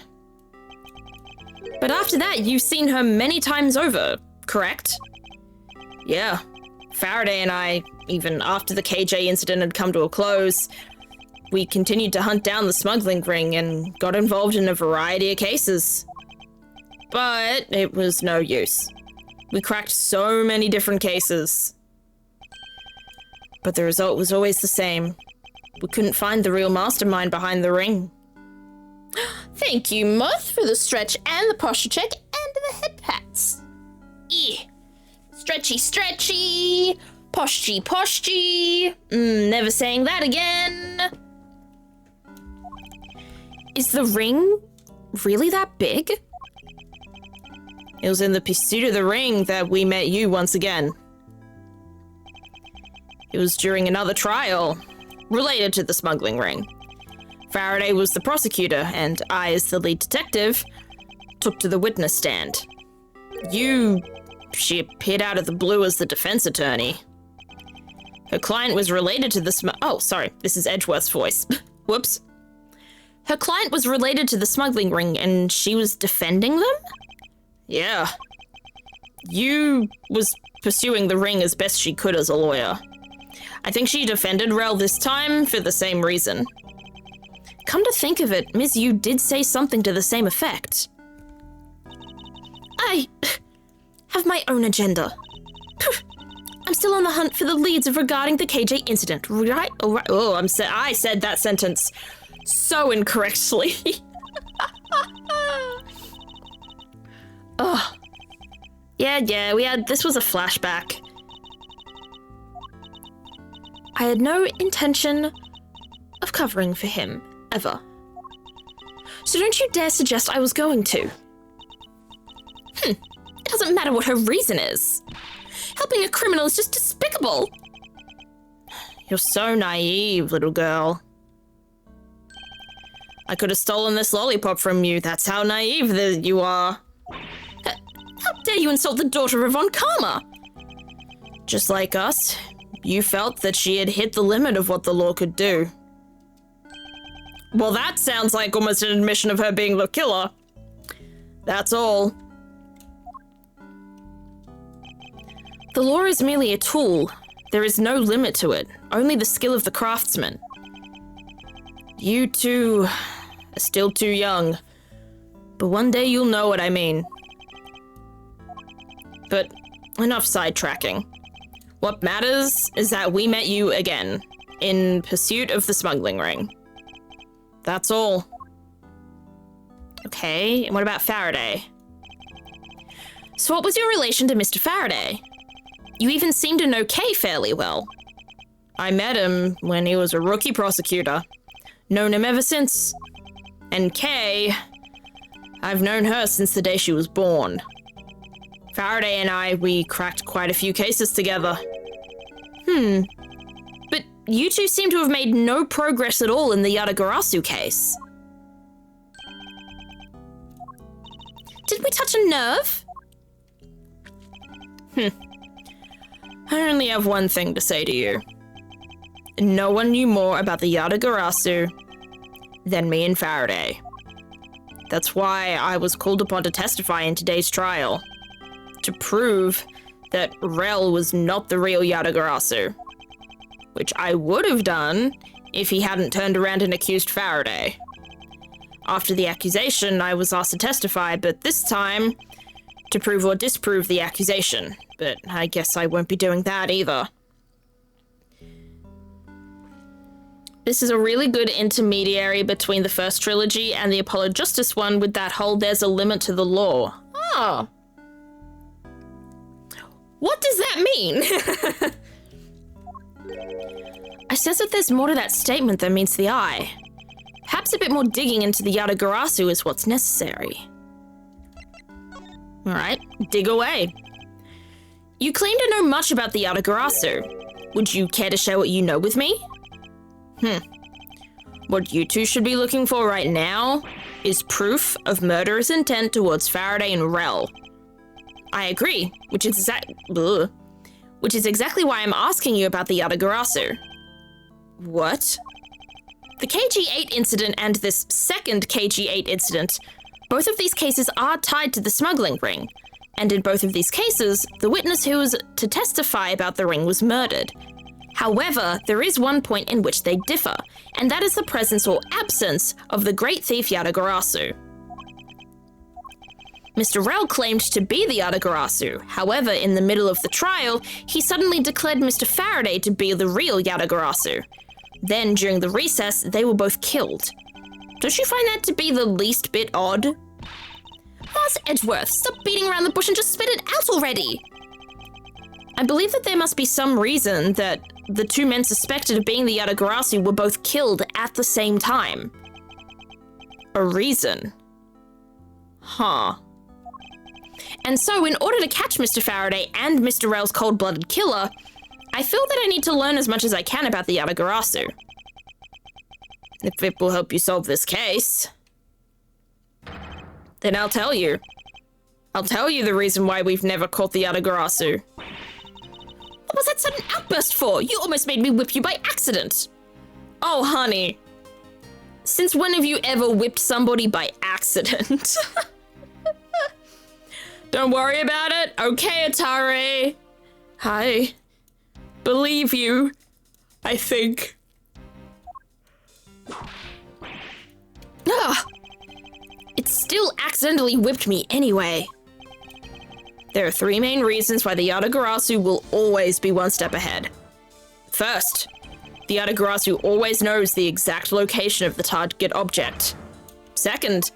But after that, you've seen her many times over, correct? Yeah. Faraday and I, even after the KJ incident had come to a close, we continued to hunt down the smuggling ring and got involved in a variety of cases. But it was no use. We cracked so many different cases. But the result was always the same. We couldn't find the real mastermind behind the ring. Thank you, Moth, for the stretch and the posture check and the head pats. Stretchy, stretchy. Poshy, poshy. Never saying that again. Is the ring really that big? It was in the pursuit of the ring that we met you once again. It was during another trial related to the smuggling ring. Faraday was the prosecutor, and I, as the lead detective, took to the witness stand. She appeared out of the blue as the defense attorney. Her client was related to the oh, sorry, this is Edgeworth's voice. Whoops. Her client was related to the smuggling ring, and she was defending them? Yeah. You was pursuing the ring as best she could as a lawyer. I think she defended Rel this time for the same reason. Come to think of it, Ms. Yu did say something to the same effect. I have my own agenda. I'm still on the hunt for the leads regarding the KJ incident, right? Oh, I said that sentence so incorrectly. Oh. Yeah, this was a flashback. I had no intention of covering for him, ever. So don't you dare suggest I was going to. It doesn't matter what her reason is. Helping a criminal is just despicable. You're so naive, little girl. I could have stolen this lollipop from you. That's how naive that you are. How dare you insult the daughter of Von Karma? Just like us, you felt that she had hit the limit of what the law could do. Well, that sounds like almost an admission of her being the killer. That's all. The law is merely a tool. There is no limit to it, only the skill of the craftsman. You two are still too young, but one day you'll know what I mean. But enough sidetracking. What matters is that we met you again, in pursuit of the smuggling ring. That's all. Okay, and what about Faraday? So what was your relation to Mr. Faraday? You even seem to know Kay fairly well. I met him when he was a rookie prosecutor. Known him ever since. And Kay, I've known her since the day she was born. Faraday and we cracked quite a few cases together. But you two seem to have made no progress at all in the Yatagarasu case. Did we touch a nerve? I only have one thing to say to you. No one knew more about the Yatagarasu than me and Faraday. That's why I was called upon to testify in today's trial. To prove that Rel was not the real Yatagarasu. Which I would have done if he hadn't turned around and accused Faraday. After the accusation, I was asked to testify, but this time, to prove or disprove the accusation. But I guess I won't be doing that either. This is a really good intermediary between the first trilogy and the Apollo Justice one with that whole there's a limit to the law. Oh. What does that mean? I sense that there's more to that statement than meets the eye. Perhaps a bit more digging into the Yatagarasu is what's necessary. Alright, dig away. You claim to know much about the Yatagarasu. Would you care to share what you know with me? What you two should be looking for right now is proof of murderous intent towards Faraday and Rel. I agree, which is exactly why I'm asking you about the Yatagarasu. What? The KG-8 incident and this second KG-8 incident, both of these cases are tied to the smuggling ring, and in both of these cases, the witness who was to testify about the ring was murdered. However, there is one point in which they differ, and that is the presence or absence of the great thief Yatagarasu. Mr. Rel claimed to be the Yatagarasu. However, in the middle of the trial, he suddenly declared Mr. Faraday to be the real Yatagarasu. Then, during the recess, they were both killed. Don't you find that to be the least bit odd? Mars Edgeworth, stop beating around the bush and just spit it out already! I believe that there must be some reason that the two men suspected of being the Yatagarasu were both killed at the same time. A reason. Huh. And so, in order to catch Mr. Faraday and Mr. Rail's cold-blooded killer, I feel that I need to learn as much as I can about the Yatagarasu. If it will help you solve this case, then I'll tell you. I'll tell you the reason why we've never caught the Yatagarasu. What was that sudden outburst for? You almost made me whip you by accident. Oh, honey. Since when have you ever whipped somebody by accident? Don't worry about it. Okay, Atari. I believe you, I think. Ah, it still accidentally whipped me anyway. There are three main reasons why the Yatagarasu will always be one step ahead. First, the Yatagarasu always knows the exact location of the target object. Second,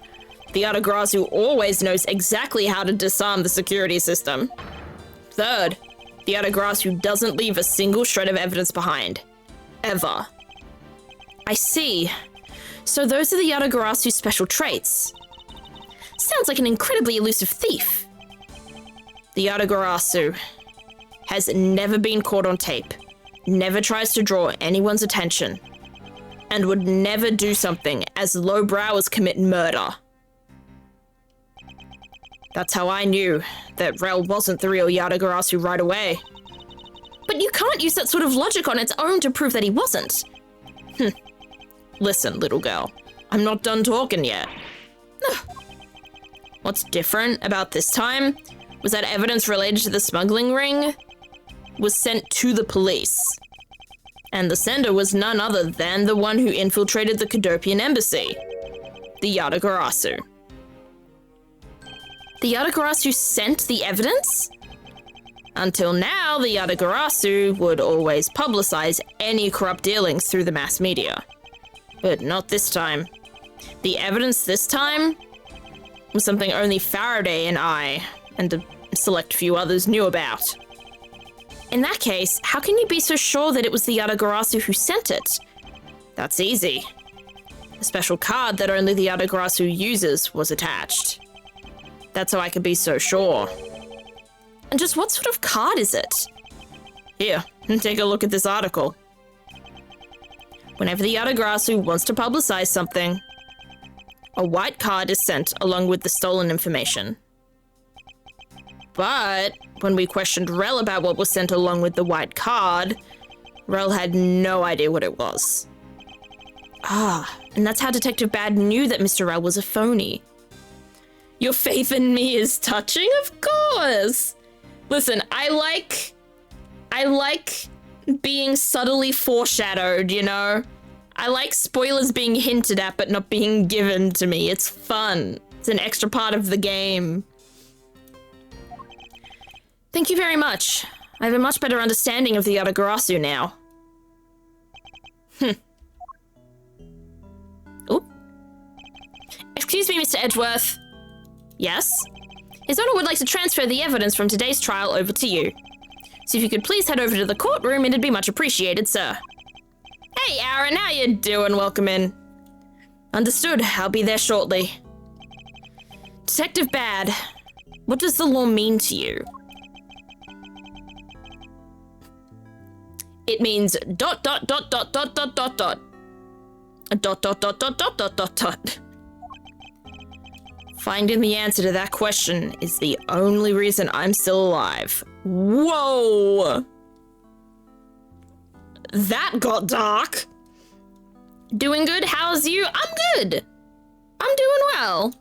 the Yatagarasu always knows exactly how to disarm the security system. Third, the Yatagarasu doesn't leave a single shred of evidence behind. Ever. I see. So those are the Yatagarasu's special traits. Sounds like an incredibly elusive thief. The Yatagarasu has never been caught on tape, never tries to draw anyone's attention, and would never do something as lowbrow as commit murder. That's how I knew that Rel wasn't the real Yatagarasu right away. But you can't use that sort of logic on its own to prove that he wasn't. Listen, little girl, I'm not done talking yet. What's different about this time was that evidence related to the smuggling ring was sent to the police. And the sender was none other than the one who infiltrated the Cadopian embassy, the Yatagarasu. The Yatagarasu sent the evidence? Until now, the Yatagarasu would always publicize any corrupt dealings through the mass media. But not this time. The evidence this time was something only Faraday and I, and a select few others, knew about. In that case, how can you be so sure that it was the Yatagarasu who sent it? That's easy. A special card that only the Yatagarasu uses was attached. That's how I can be so sure. And just what sort of card is it? Here, take a look at this article. Whenever the Yatagarasu wants to publicize something, a white card is sent along with the stolen information. But when we questioned Rel about what was sent along with the white card, Rel had no idea what it was. Ah, and that's how Detective BADD knew that Mr. Rel was a phony. Your faith in me is touching, of course. Listen, I like being subtly foreshadowed, you know? I like spoilers being hinted at but not being given to me. It's fun. It's an extra part of the game. Thank you very much. I have a much better understanding of the Yatagarasu now. Oop. Excuse me, Mr. Edgeworth. Yes? His Honor would like to transfer the evidence from today's trial over to you. So if you could please head over to the courtroom, it'd be much appreciated, sir. Hey, Aaron, how you doing? Welcome in. Understood. I'll be there shortly. Detective BADD, what does the law mean to you? It means ... Finding the answer to that question is the only reason I'm still alive. Whoa! That got dark. Doing good? How's you? I'm good. I'm doing well.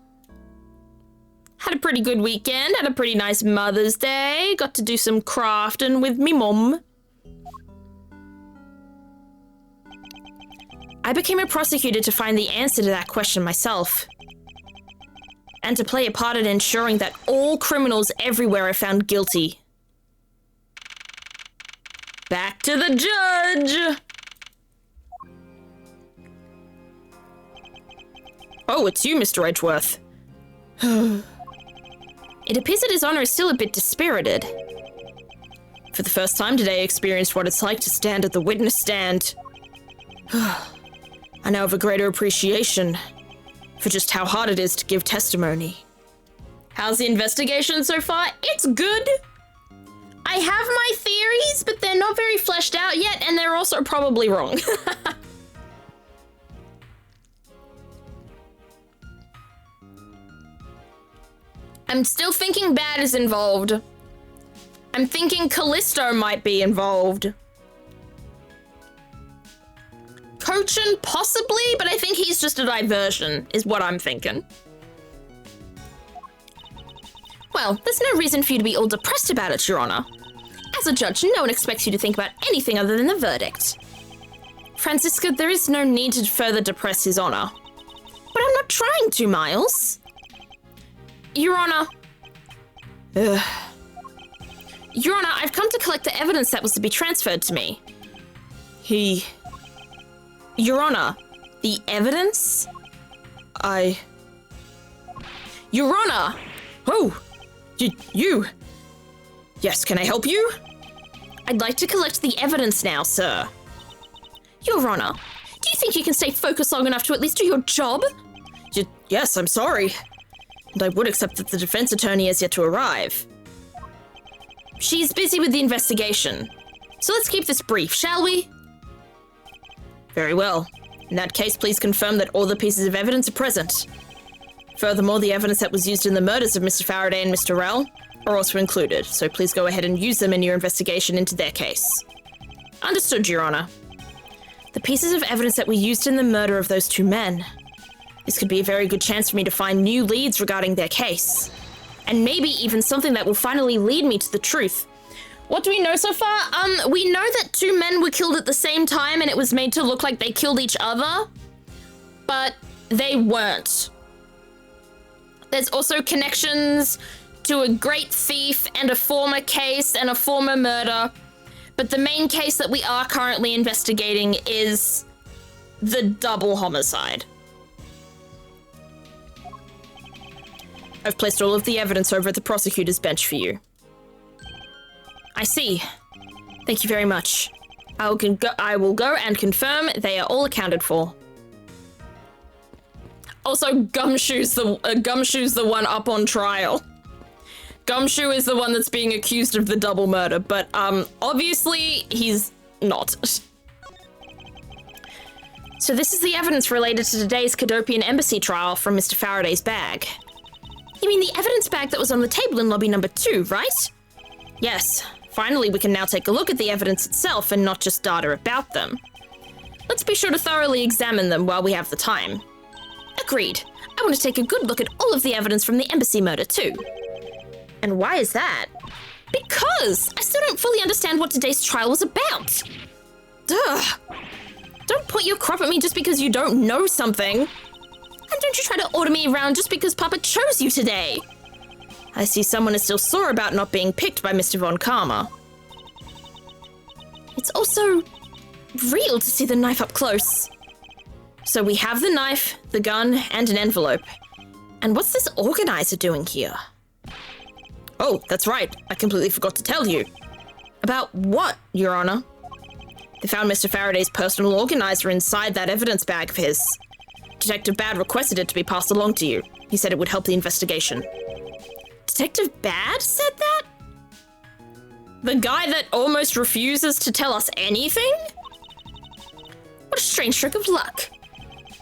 Had a pretty good weekend. Had a pretty nice Mother's Day. Got to do some crafting with me mum. I became a prosecutor to find the answer to that question myself. And to play a part in ensuring that all criminals everywhere are found guilty. Back to the judge! Oh, it's you, Mr. Edgeworth. It appears that His Honor is still a bit dispirited. For the first time today, I experienced what it's like to stand at the witness stand. I now have a greater appreciation for just how hard it is to give testimony. How's the investigation so far? It's good. I have my theories, but they're not very fleshed out yet, and they're also probably wrong. I'm still thinking BADD is involved. I'm thinking Callisto might be involved. Cochin, possibly, but I think he's just a diversion, is what I'm thinking. Well, there's no reason for you to be all depressed about it, Your Honor. As a judge, no one expects you to think about anything other than the verdict. Francisca, there is no need to further depress His Honor. But I'm not trying to, Miles. Your Honor. Ugh. Your Honor, I've come to collect the evidence that was to be transferred to me. Your Honor, the evidence? Your Honor! Oh! You! Yes, can I help you? I'd like to collect the evidence now, sir. Your Honor, do you think you can stay focused long enough to at least do your job? Yes, I'm sorry. And I would accept that the defense attorney has yet to arrive. She's busy with the investigation. So let's keep this brief, shall we? Very well. In that case, please confirm that all the pieces of evidence are present. Furthermore, the evidence that was used in the murders of Mr. Faraday and Mr. Rell are also included, so please go ahead and use them in your investigation into their case. Understood, Your Honor. The pieces of evidence that were used in the murder of those two men. This could be a very good chance for me to find new leads regarding their case. And maybe even something that will finally lead me to the truth. What do we know so far? We know that two men were killed at the same time and it was made to look like they killed each other. But they weren't. There's also connections to a great thief and a former case and a former murder. But the main case that we are currently investigating is the double homicide. I've placed all of the evidence over at the prosecutor's bench for you. I see. Thank you very much. I will go and confirm they are all accounted for. Also, Gumshoe's the one up on trial. Gumshoe is the one that's being accused of the double murder, but obviously he's not. So this is the evidence related to today's Cadopian Embassy trial from Mr. Faraday's bag. You mean the evidence bag that was on the table in lobby number 2, right? Yes. Finally, we can now take a look at the evidence itself and not just data about them. Let's be sure to thoroughly examine them while we have the time. Agreed. I want to take a good look at all of the evidence from the embassy murder too. And why is that? Because I still don't fully understand what today's trial was about. Duh. Don't point your crop at me just because you don't know something. And don't you try to order me around just because Papa chose you today. I see someone is still sore about not being picked by Mr. Von Karma. It's also real to see the knife up close. So we have the knife, the gun, and an envelope. And what's this organizer doing here? Oh, that's right. I completely forgot to tell you. About what, Your Honor? They found Mr. Faraday's personal organizer inside that evidence bag of his. Detective BADD requested it to be passed along to you. He said it would help the investigation. Detective BADD said that? The guy that almost refuses to tell us anything? What a strange stroke of luck.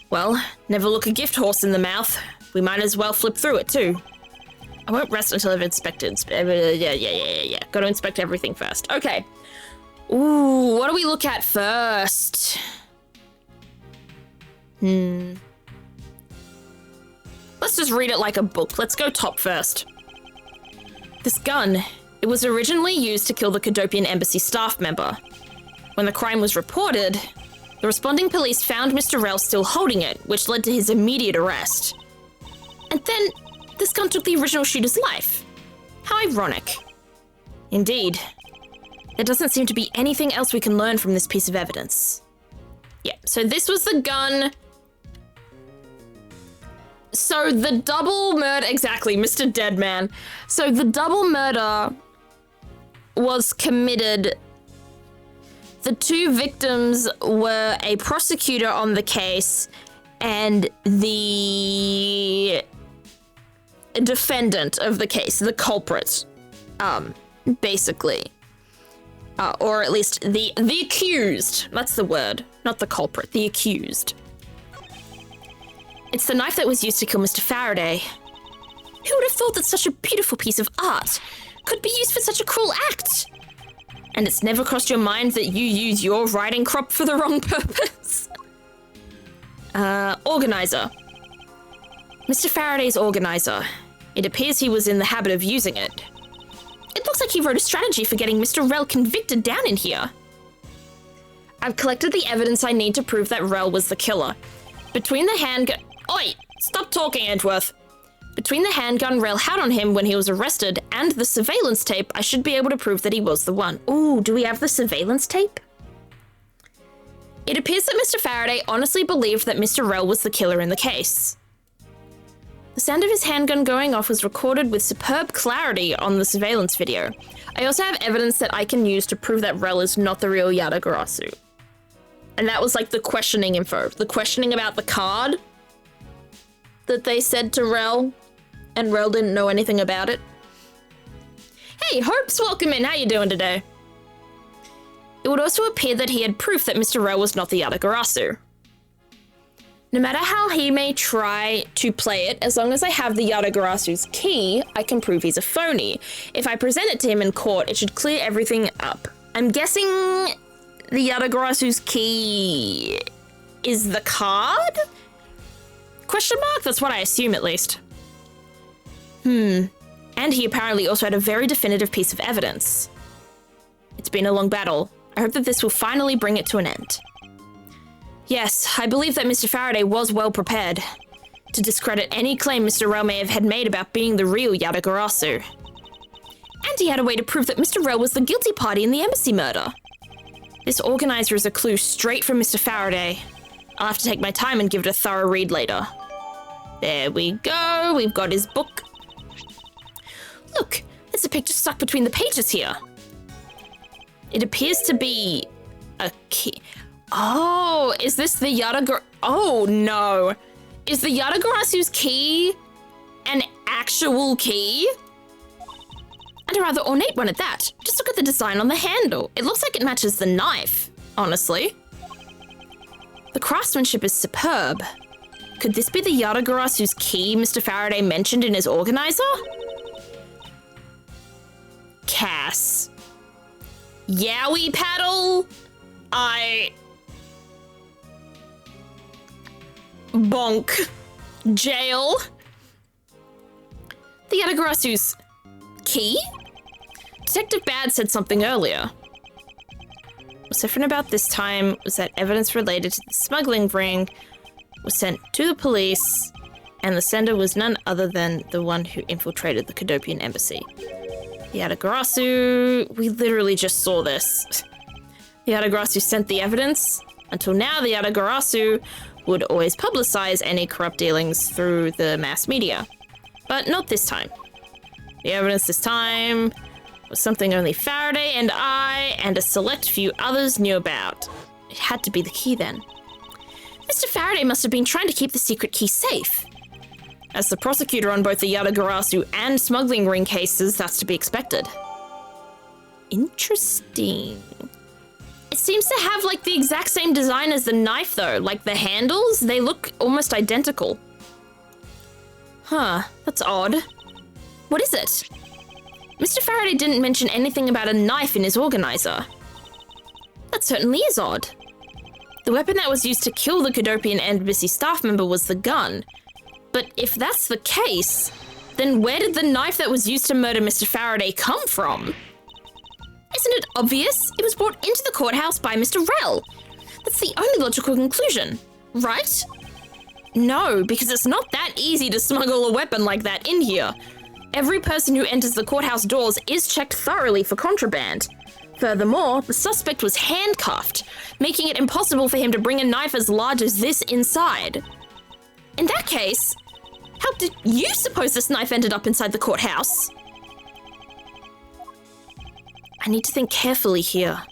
Well, never look a gift horse in the mouth. We might as well flip through it too. I won't rest until I've inspected. Yeah. Gotta inspect everything first. Okay. Ooh, what do we look at first? Let's just read it like a book. Let's go top first. This gun, it was originally used to kill the Cadopian Embassy staff member. When the crime was reported, the responding police found Mr. Rell still holding it, which led to his immediate arrest. And then, this gun took the original shooter's life. How ironic. Indeed. There doesn't seem to be anything else we can learn from this piece of evidence. Yeah, so this was the gun. So the double murder, exactly, Mr. Deadman. So the double murder was committed. The two victims were a prosecutor on the case and the defendant of the case, the culprit, basically. Or at least the accused. That's the word, not the culprit, the accused. It's the knife that was used to kill Mr. Faraday. Who would have thought that such a beautiful piece of art could be used for such a cruel act? And it's never crossed your mind that you use your riding crop for the wrong purpose? Organizer. Mr. Faraday's organizer. It appears he was in the habit of using it. It looks like he wrote a strategy for getting Mr. Rel convicted down in here. I've collected the evidence I need to prove that Rel was the killer. Between the handgun... Oi! Stop talking, Edgeworth! Between the handgun Rel had on him when he was arrested and the surveillance tape, I should be able to prove that he was the one. Ooh, do we have the surveillance tape? It appears that Mr. Faraday honestly believed that Mr. Rel was the killer in the case. The sound of his handgun going off was recorded with superb clarity on the surveillance video. I also have evidence that I can use to prove that Rel is not the real Yatagarasu. And that was like the questioning info. The questioning about the card that they said to Rel, and Rel didn't know anything about it. Hey, Hope's welcome in. How you doing today? It would also appear that he had proof that Mr. Rel was not the Yatagarasu. No matter how he may try to play it, as long as I have the Yatagarasu's key, I can prove he's a phony. If I present it to him in court, it should clear everything up. I'm guessing the Yatagarasu's key is the card? Question mark? That's what I assume, at least. And he apparently also had a very definitive piece of evidence. It's been a long battle. I hope that this will finally bring it to an end. Yes, I believe that Mr. Faraday was well prepared to discredit any claim Mr. Rel may have had made about being the real Yatagarasu. And he had a way to prove that Mr. Rel was the guilty party in the embassy murder. This organizer is a clue straight from Mr. Faraday. I'll have to take my time and give it a thorough read later. There we go, we've got his book. Look, there's a picture stuck between the pages here. It appears to be a key. Oh, is this the Yatagarasu? Oh, no. Is the Yatagarasu's key an actual key? And a rather ornate one at that. Just look at the design on the handle. It looks like it matches the knife, honestly. The craftsmanship is superb. Could this be the Yatagarasu's key Mr. Faraday mentioned in his organizer? Cass. Yowie paddle? Bonk. Jail. The Yatagarasu's key? Detective BADD said something earlier. What's different about this time was that evidence related to the smuggling ring was sent to the police, and the sender was none other than the one who infiltrated the Cadopian embassy. The Yatagarasu, we literally just saw this. The Yatagarasu sent the evidence. Until now, the Yatagarasu would always publicize any corrupt dealings through the mass media. But not this time. The evidence this time was something only Faraday and I and a select few others knew about. It had to be the key then. Mr. Faraday must have been trying to keep the secret key safe. As the prosecutor on both the Yatagarasu and smuggling ring cases, that's to be expected. Interesting. It seems to have like the exact same design as the knife though, like the handles, they look almost identical. Huh, that's odd. What is it? Mr. Faraday didn't mention anything about a knife in his organizer. That certainly is odd. The weapon that was used to kill the Cadopian embassy staff member was the gun. But if that's the case, then where did the knife that was used to murder Mr. Faraday come from? Isn't it obvious? It was brought into the courthouse by Mr. Rel. That's the only logical conclusion, right? No, because it's not that easy to smuggle a weapon like that in here. Every person who enters the courthouse doors is checked thoroughly for contraband. Furthermore, the suspect was handcuffed, making it impossible for him to bring a knife as large as this inside. In that case, how did you suppose this knife ended up inside the courthouse? I need to think carefully here.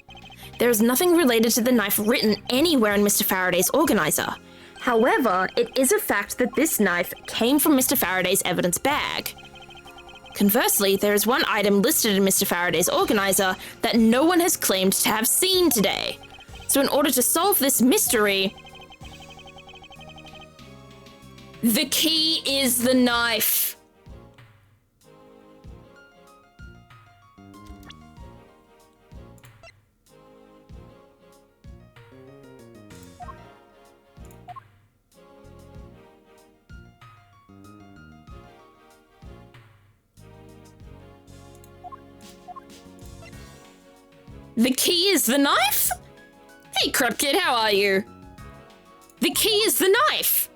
There is nothing related to the knife written anywhere in Mr. Faraday's organizer. However, it is a fact that this knife came from Mr. Faraday's evidence bag. Conversely, there is one item listed in Mr. Faraday's organizer that no one has claimed to have seen today. So in order to solve this mystery, The key is the knife. The key is the knife? Hey, Crap Kid, how are you? The key is the knife.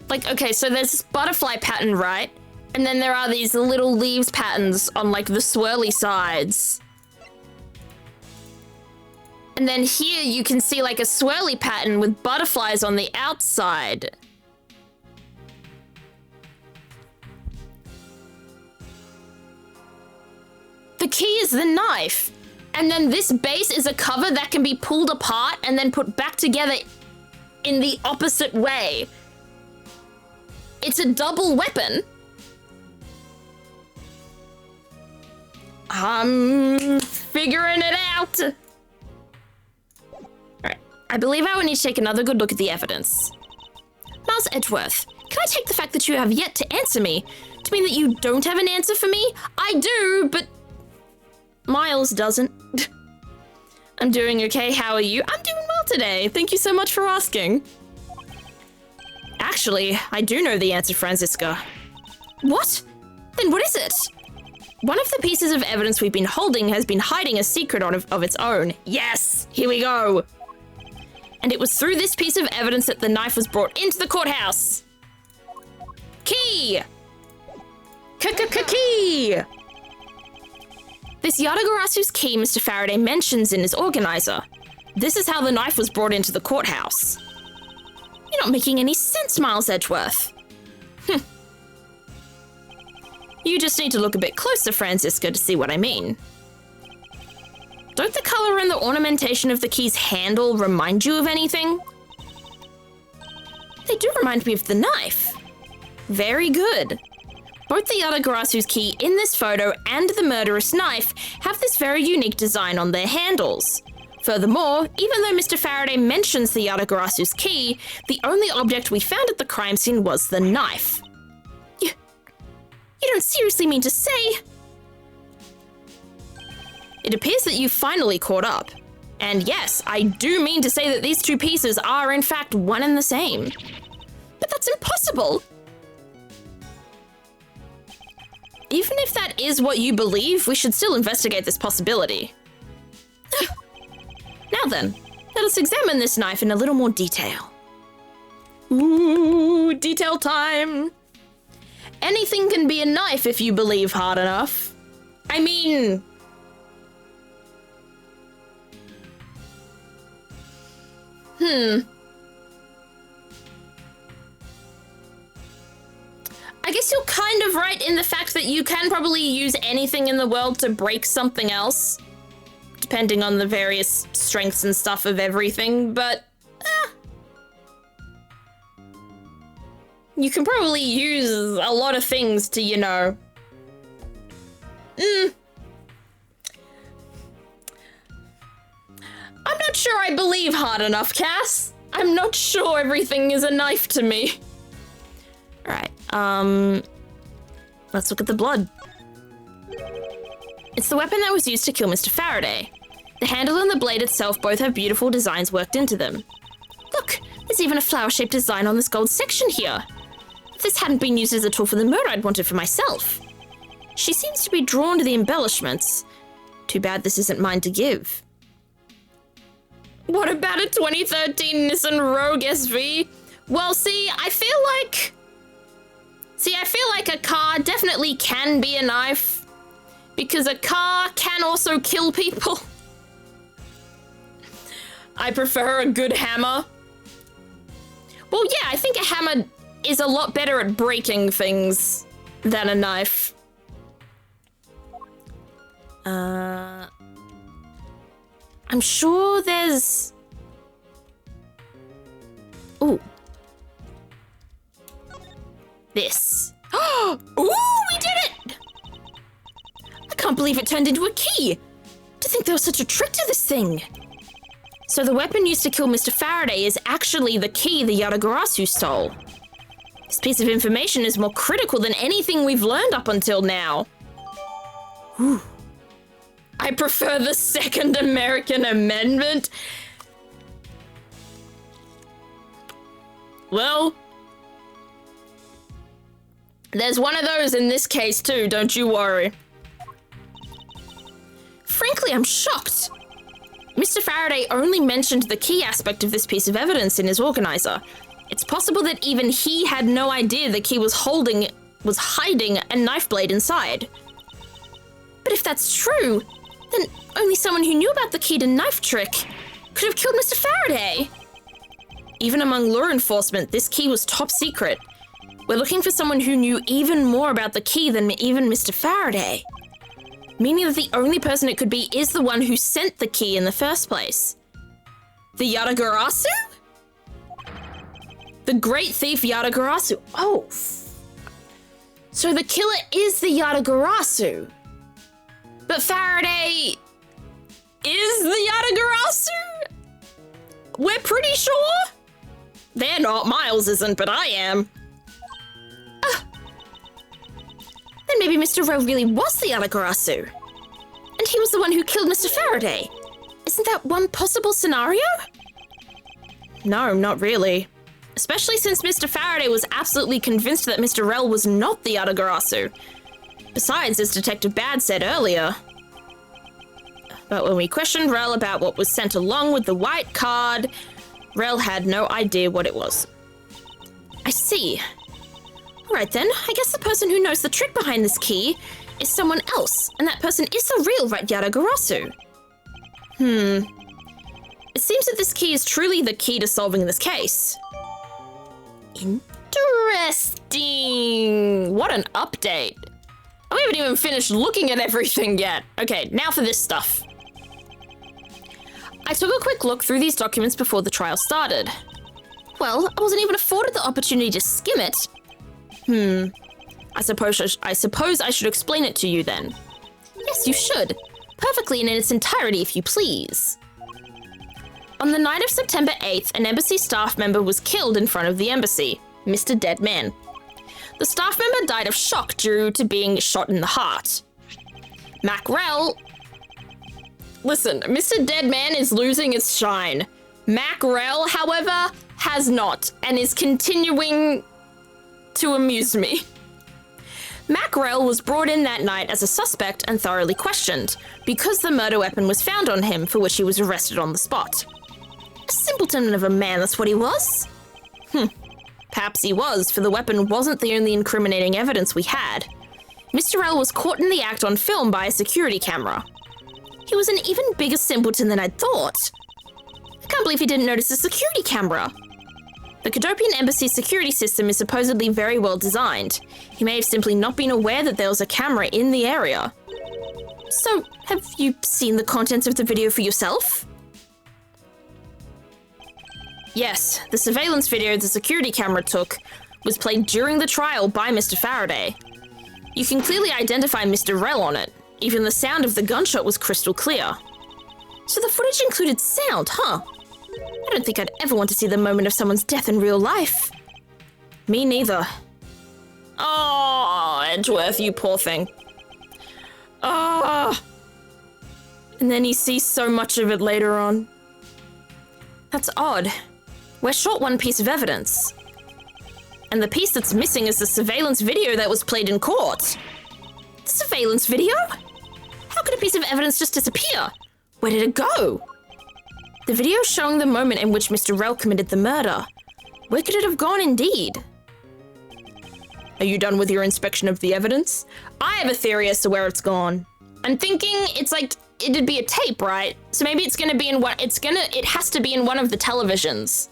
Like, okay, so there's this butterfly pattern, right? And then there are these little leaves patterns on, like, the swirly sides. And then here you can see, like, a swirly pattern with butterflies on the outside. The key is the knife. And then this base is a cover that can be pulled apart and then put back together in the opposite way. It's a double weapon. I'm figuring it out. Alright, I believe I will need to take another good look at the evidence. Miles Edgeworth, can I take the fact that you have yet to answer me to mean that you don't have an answer for me? I do, but Miles doesn't. I'm doing okay, how are you? I'm doing well today, thank you so much for asking. Actually, I do know the answer, Franziska. What? Then what is it? One of the pieces of evidence we've been holding has been hiding a secret of its own. Yes, here we go. And it was through this piece of evidence that the knife was brought into the courthouse. Key! Key! This Yadagarasu's key Mr. Faraday mentions in his organizer. This is how the knife was brought into the courthouse. You're not making any sense, Miles Edgeworth. You just need to look a bit closer, Franziska, to see what I mean. Don't the color and the ornamentation of the key's handle remind you of anything? They do remind me of the knife. Very good. Both the Yadagarasu's key in this photo and the murderous knife have this very unique design on their handles. Furthermore, even though Mr. Faraday mentions the Yadagarasu's key, the only object we found at the crime scene was the knife. You don't seriously mean to say? It appears that you've finally caught up. And yes, I do mean to say that these two pieces are in fact one and the same. But that's impossible! Even if that is what you believe, we should still investigate this possibility. Now then, let us examine this knife in a little more detail. Ooh, detail time! Anything can be a knife if you believe hard enough. I mean... I guess you're kind of right in the fact that you can probably use anything in the world to break something else, depending on the various strengths and stuff of everything, but you can probably use a lot of things to, you know, I'm not sure I believe hard enough, Cass. I'm not sure everything is a knife to me. All right, let's look at the blood. It's the weapon that was used to kill Mr. Faraday. The handle and the blade itself both have beautiful designs worked into them. Look, there's even a flower-shaped design on this gold section here. If this hadn't been used as a tool for the murder I'd wanted for myself. She seems to be drawn to the embellishments. Too bad this isn't mine to give. What about a 2013 Nissan Rogue SV? Well, see, I feel like a car definitely can be a knife, because a car can also kill people. I prefer a good hammer. Well, yeah, I think a hammer is a lot better at breaking things than a knife. I'm sure there's... Ooh. This. Ooh, we did it! I can't believe it turned into a key. To think there was such a trick to this thing. So the weapon used to kill Mr. Faraday is actually the key the Yatagarasu stole. This piece of information is more critical than anything we've learned up until now. Whew. I prefer the Second American Amendment. Well, there's one of those in this case too, don't you worry. Frankly, I'm shocked. Mr. Faraday only mentioned the key aspect of this piece of evidence in his organizer. It's possible that even he had no idea the key was hiding a knife blade inside. But if that's true, then only someone who knew about the key to knife trick could have killed Mr. Faraday. Even among law enforcement, this key was top secret. We're looking for someone who knew even more about the key than even Mr. Faraday. Meaning that the only person it could be is the one who sent the key in the first place. The Yatagarasu? The great thief Yatagarasu. Oh. So the killer is the Yatagarasu. But Faraday is the Yatagarasu? We're pretty sure? They're not. Miles isn't, but I am. Then maybe Mr. Rowe really was the Yatagarasu. And he was the one who killed Mr. Faraday. Isn't that one possible scenario? No, not really. Especially since Mr. Faraday was absolutely convinced that Mr. Rell was not the Yatagarasu. Besides, as Detective BADD said earlier. But when we questioned Rell about what was sent along with the white card, Rell had no idea what it was. I see. Alright then, I guess the person who knows the trick behind this key is someone else, and that person is the real right Yatagarasu. It seems that this key is truly the key to solving this case. Interesting. What an update. We haven't even finished looking at everything yet. Okay, now for this stuff. I took a quick look through these documents before the trial started. Well, I wasn't even afforded the opportunity to skim it. I suppose I should explain it to you then. Yes, you should. Perfectly and in its entirety, if you please. On the night of September 8th, an embassy staff member was killed in front of the embassy, Mr. Deadman. The staff member died of shock due to being shot in the heart. Macrel. Listen, Mr. Deadman is losing its shine. Macrel, however, has not, and is continuing to amuse me. Macrel was brought in that night as a suspect and thoroughly questioned, because the murder weapon was found on him, for which he was arrested on the spot. A simpleton of a man, that's what he was. Perhaps he was, for the weapon wasn't the only incriminating evidence we had. Mr. L was caught in the act on film by a security camera. He was an even bigger simpleton than I'd thought. I can't believe he didn't notice the security camera. The Cadopian Embassy security system is supposedly very well designed. He may have simply not been aware that there was a camera in the area. So, have you seen the contents of the video for yourself? Yes, the surveillance video the security camera took was played during the trial by Mr. Faraday. You can clearly identify Mr. Rell on it. Even the sound of the gunshot was crystal clear. So the footage included sound, huh? I don't think I'd ever want to see the moment of someone's death in real life. Me neither. Oh, Edgeworth, you poor thing. Ah! And then he sees so much of it later on. That's odd. We're short one piece of evidence. And the piece that's missing is the surveillance video that was played in court. The surveillance video? How could a piece of evidence just disappear? Where did it go? The video showing the moment in which Mr. Rell committed the murder. Where could it have gone indeed? Are you done with your inspection of the evidence? I have a theory as to where it's gone. I'm thinking it's like, it'd be a tape, right? So maybe it's gonna be in one, it has to be in one of the televisions.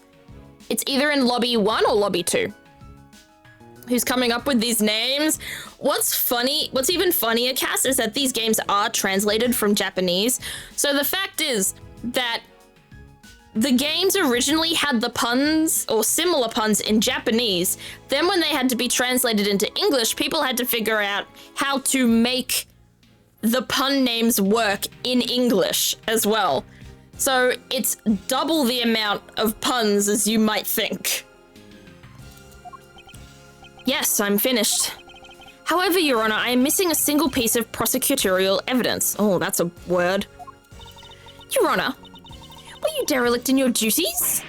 It's either in lobby 1 or lobby 2. who's coming up with these names. What's even funnier, Cass, is that these games are translated from Japanese. So the fact is that the games originally had the puns or similar puns in Japanese. Then when they had to be translated into English, people had to figure out how to make the pun names work in English as well. So it's double the amount of puns as you might think. Yes, I'm finished. However, Your Honor, I am missing a single piece of prosecutorial evidence. Oh, that's a word. Your Honor, were you derelict in your duties?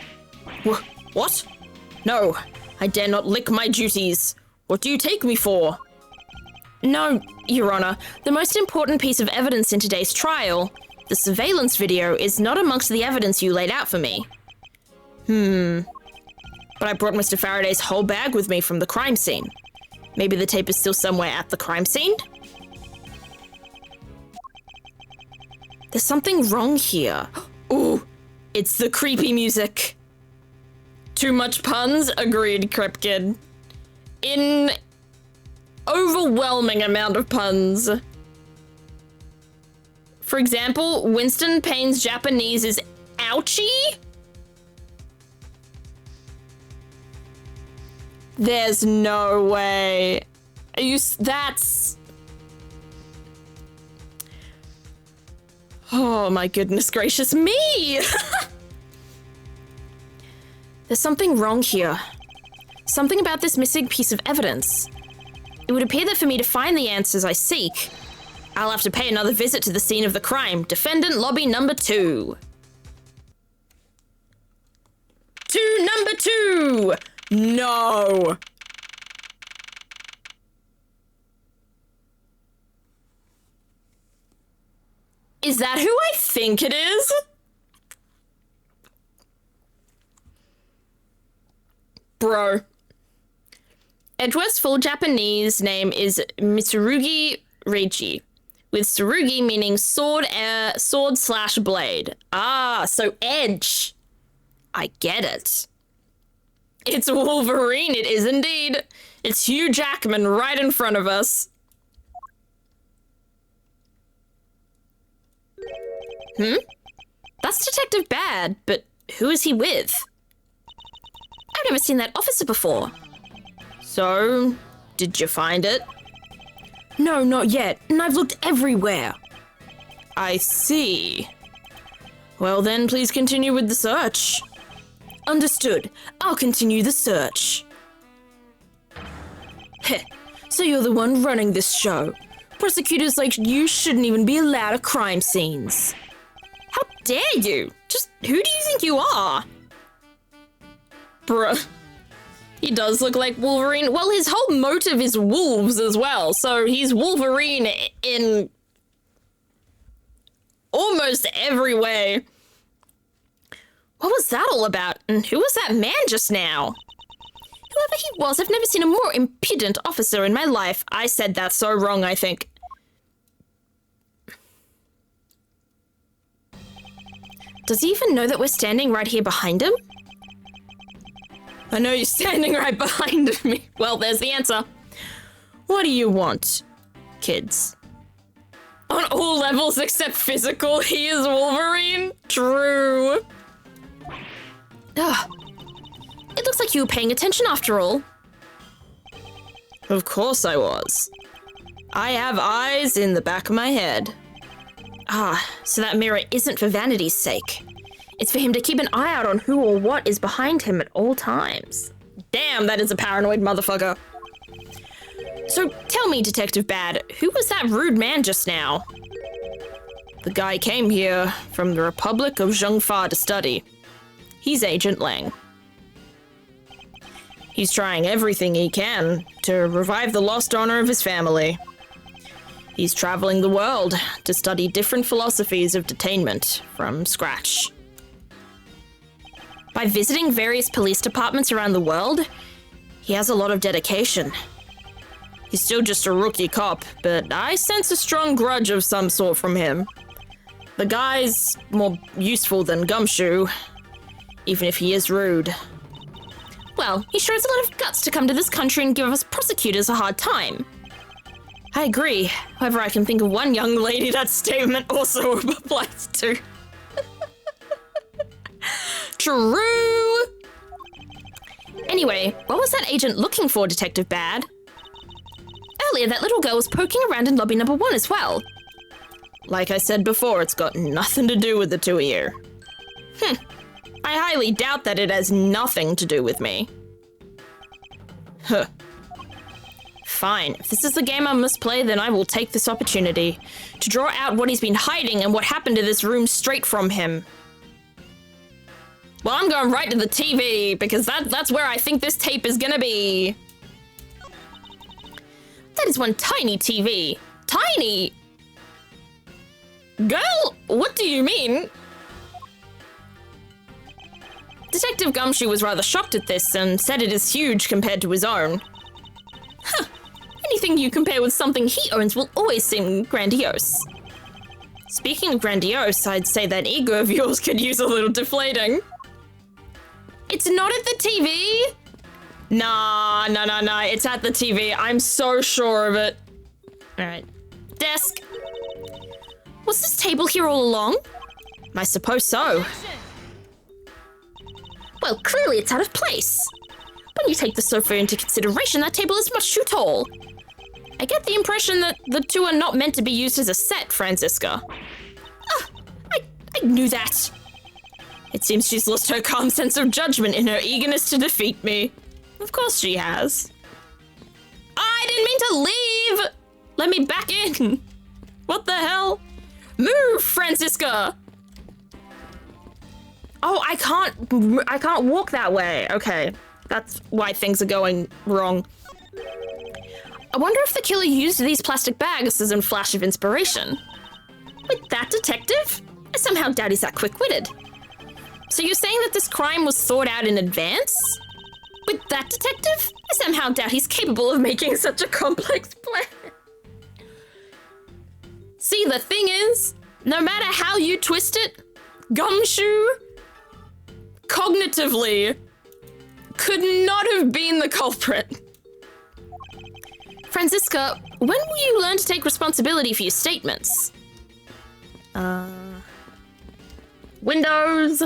What? No, I dare not lick my duties. What do you take me for? No, Your Honor, the most important piece of evidence in today's trial, the surveillance video, is not amongst the evidence you laid out for me. But I brought Mr. Faraday's whole bag with me from the crime scene. Maybe the tape is still somewhere at the crime scene? There's something wrong here. Ooh, it's the creepy music. Too much puns? Agreed, Kripkid. In overwhelming amount of puns. For example, Winston Payne's Japanese is ouchie? There's no way. That's... Oh my goodness gracious me! There's something wrong here. Something about this missing piece of evidence. It would appear that for me to find the answers I seek, I'll have to pay another visit to the scene of the crime. Defendant lobby number 2. To number 2! No! Is that who I think it is? Bro. Edgeworth's full Japanese name is Mitsurugi Reichi, with Tsurugi meaning sword/blade. Ah, so Edge. I get it. It's Wolverine, it is indeed. It's Hugh Jackman right in front of us. That's Detective Bad, but who is he with? I've never seen that officer before. So, did you find it? No, not yet, and I've looked everywhere. I see. Well then, please continue with the search. Understood. I'll continue the search. Heh, so you're the one running this show. Prosecutors like you shouldn't even be allowed at crime scenes. How dare you? Just who do you think you are? Bruh. He does look like Wolverine. Well, his whole motive is wolves as well, so he's Wolverine in almost every way. What was that all about? And who was that man just now? Whoever he was, I've never seen a more impudent officer in my life. I said that so wrong, I think. Does he even know that we're standing right here behind him? I know you're standing right behind me. Well, there's the answer. What do you want, kids? On all levels except physical, he is Wolverine? True. Ugh. It looks like you were paying attention after all. Of course I was. I have eyes in the back of my head. Ah, so that mirror isn't for vanity's sake. It's for him to keep an eye out on who or what is behind him at all times. Damn, that is a paranoid motherfucker. So tell me, Detective Bad, who was that rude man just now? The guy came here from the Republic of Zhengfa to study. He's Agent Lang. He's trying everything he can to revive the lost honor of his family. He's traveling the world to study different philosophies of detainment from scratch. By visiting various police departments around the world, he has a lot of dedication. He's still just a rookie cop, but I sense a strong grudge of some sort from him. The guy's more useful than Gumshoe, even if he is rude. Well, he sure has a lot of guts to come to this country and give us prosecutors a hard time. I agree. However, I can think of one young lady that statement also applies to. True! Anyway, what was that agent looking for, Detective Bad? Earlier, that little girl was poking around in lobby number 1 as well. Like I said before, it's got nothing to do with the two of you. I highly doubt that it has nothing to do with me. Huh. Fine, if this is the game I must play, then I will take this opportunity to draw out what he's been hiding and what happened to this room straight from him. Well, I'm going right to the TV, because that's where I think this tape is gonna be. That is one tiny TV. Tiny! Girl, what do you mean? Detective Gumshoe was rather shocked at this and said it is huge compared to his own. Huh. Anything you compare with something he owns will always seem grandiose. Speaking of grandiose, I'd say that ego of yours could use a little deflating. It's not at the TV? Nah, it's at the TV. I'm so sure of it. Alright. Desk. Was this table here all along? I suppose so. Well, clearly it's out of place. When you take the sofa into consideration, that table is much too tall. I get the impression that the two are not meant to be used as a set, Franziska. I knew that. It seems she's lost her calm sense of judgment in her eagerness to defeat me. Of course she has. I didn't mean to leave! Let me back in! What the hell? Move, Franziska! Oh, I can't walk that way. Okay, that's why things are going wrong. I wonder if the killer used these plastic bags as a flash of inspiration. With that detective? I somehow doubt he's that quick-witted. So you're saying that this crime was thought out in advance? With that detective? I somehow doubt he's capable of making such a complex plan. See, the thing is, no matter how you twist it, Gumshoe, cognitively, could not have been the culprit. Franziska, when will you learn to take responsibility for your statements? Windows.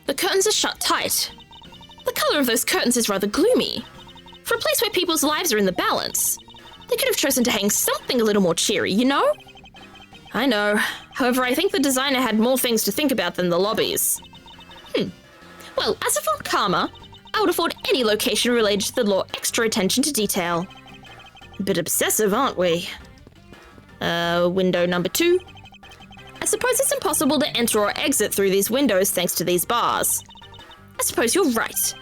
The curtains are shut tight. The color of those curtains is rather gloomy. For a place where people's lives are in the balance, they could have chosen to hang something a little more cheery, you know? I know. However, I think the designer had more things to think about than the lobbies. Well, as a Von Karma, I would afford any location related to the law extra attention to detail. A bit obsessive, aren't we? Window number 2. I suppose it's impossible to enter or exit through these windows thanks to these bars. I suppose you're right.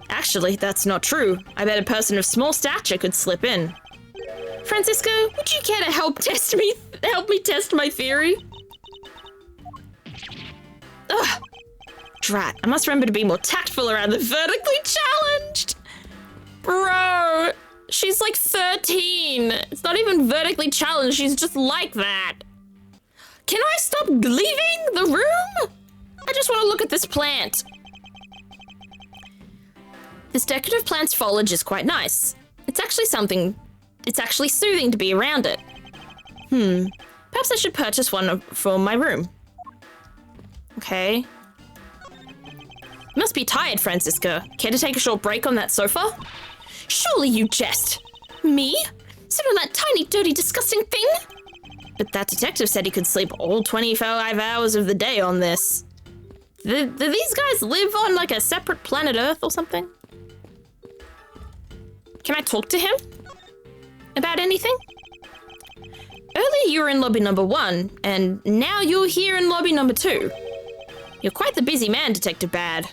Actually, that's not true. I bet a person of small stature could slip in. Franziska, would you care to help me test my theory? Ugh. Drat, I must remember to be more tactful around the vertically challenged. Bro, she's like 13. It's not even vertically challenged, she's just like that. Can I stop leaving the room? I just want to look at this plant. This decorative plant's foliage is quite nice. It's actually soothing to be around it. Perhaps I should purchase one for my room. Okay. You must be tired, Franziska. Care to take a short break on that sofa? Surely you jest. Me? Sit on that tiny, dirty, disgusting thing? But that detective said he could sleep all 25 hours of the day on this. Do these guys live on like a separate planet Earth or something? Can I talk to him? About anything? Earlier you were in lobby number 1, and now you're here in lobby number 2. You're quite the busy man, Detective Bad.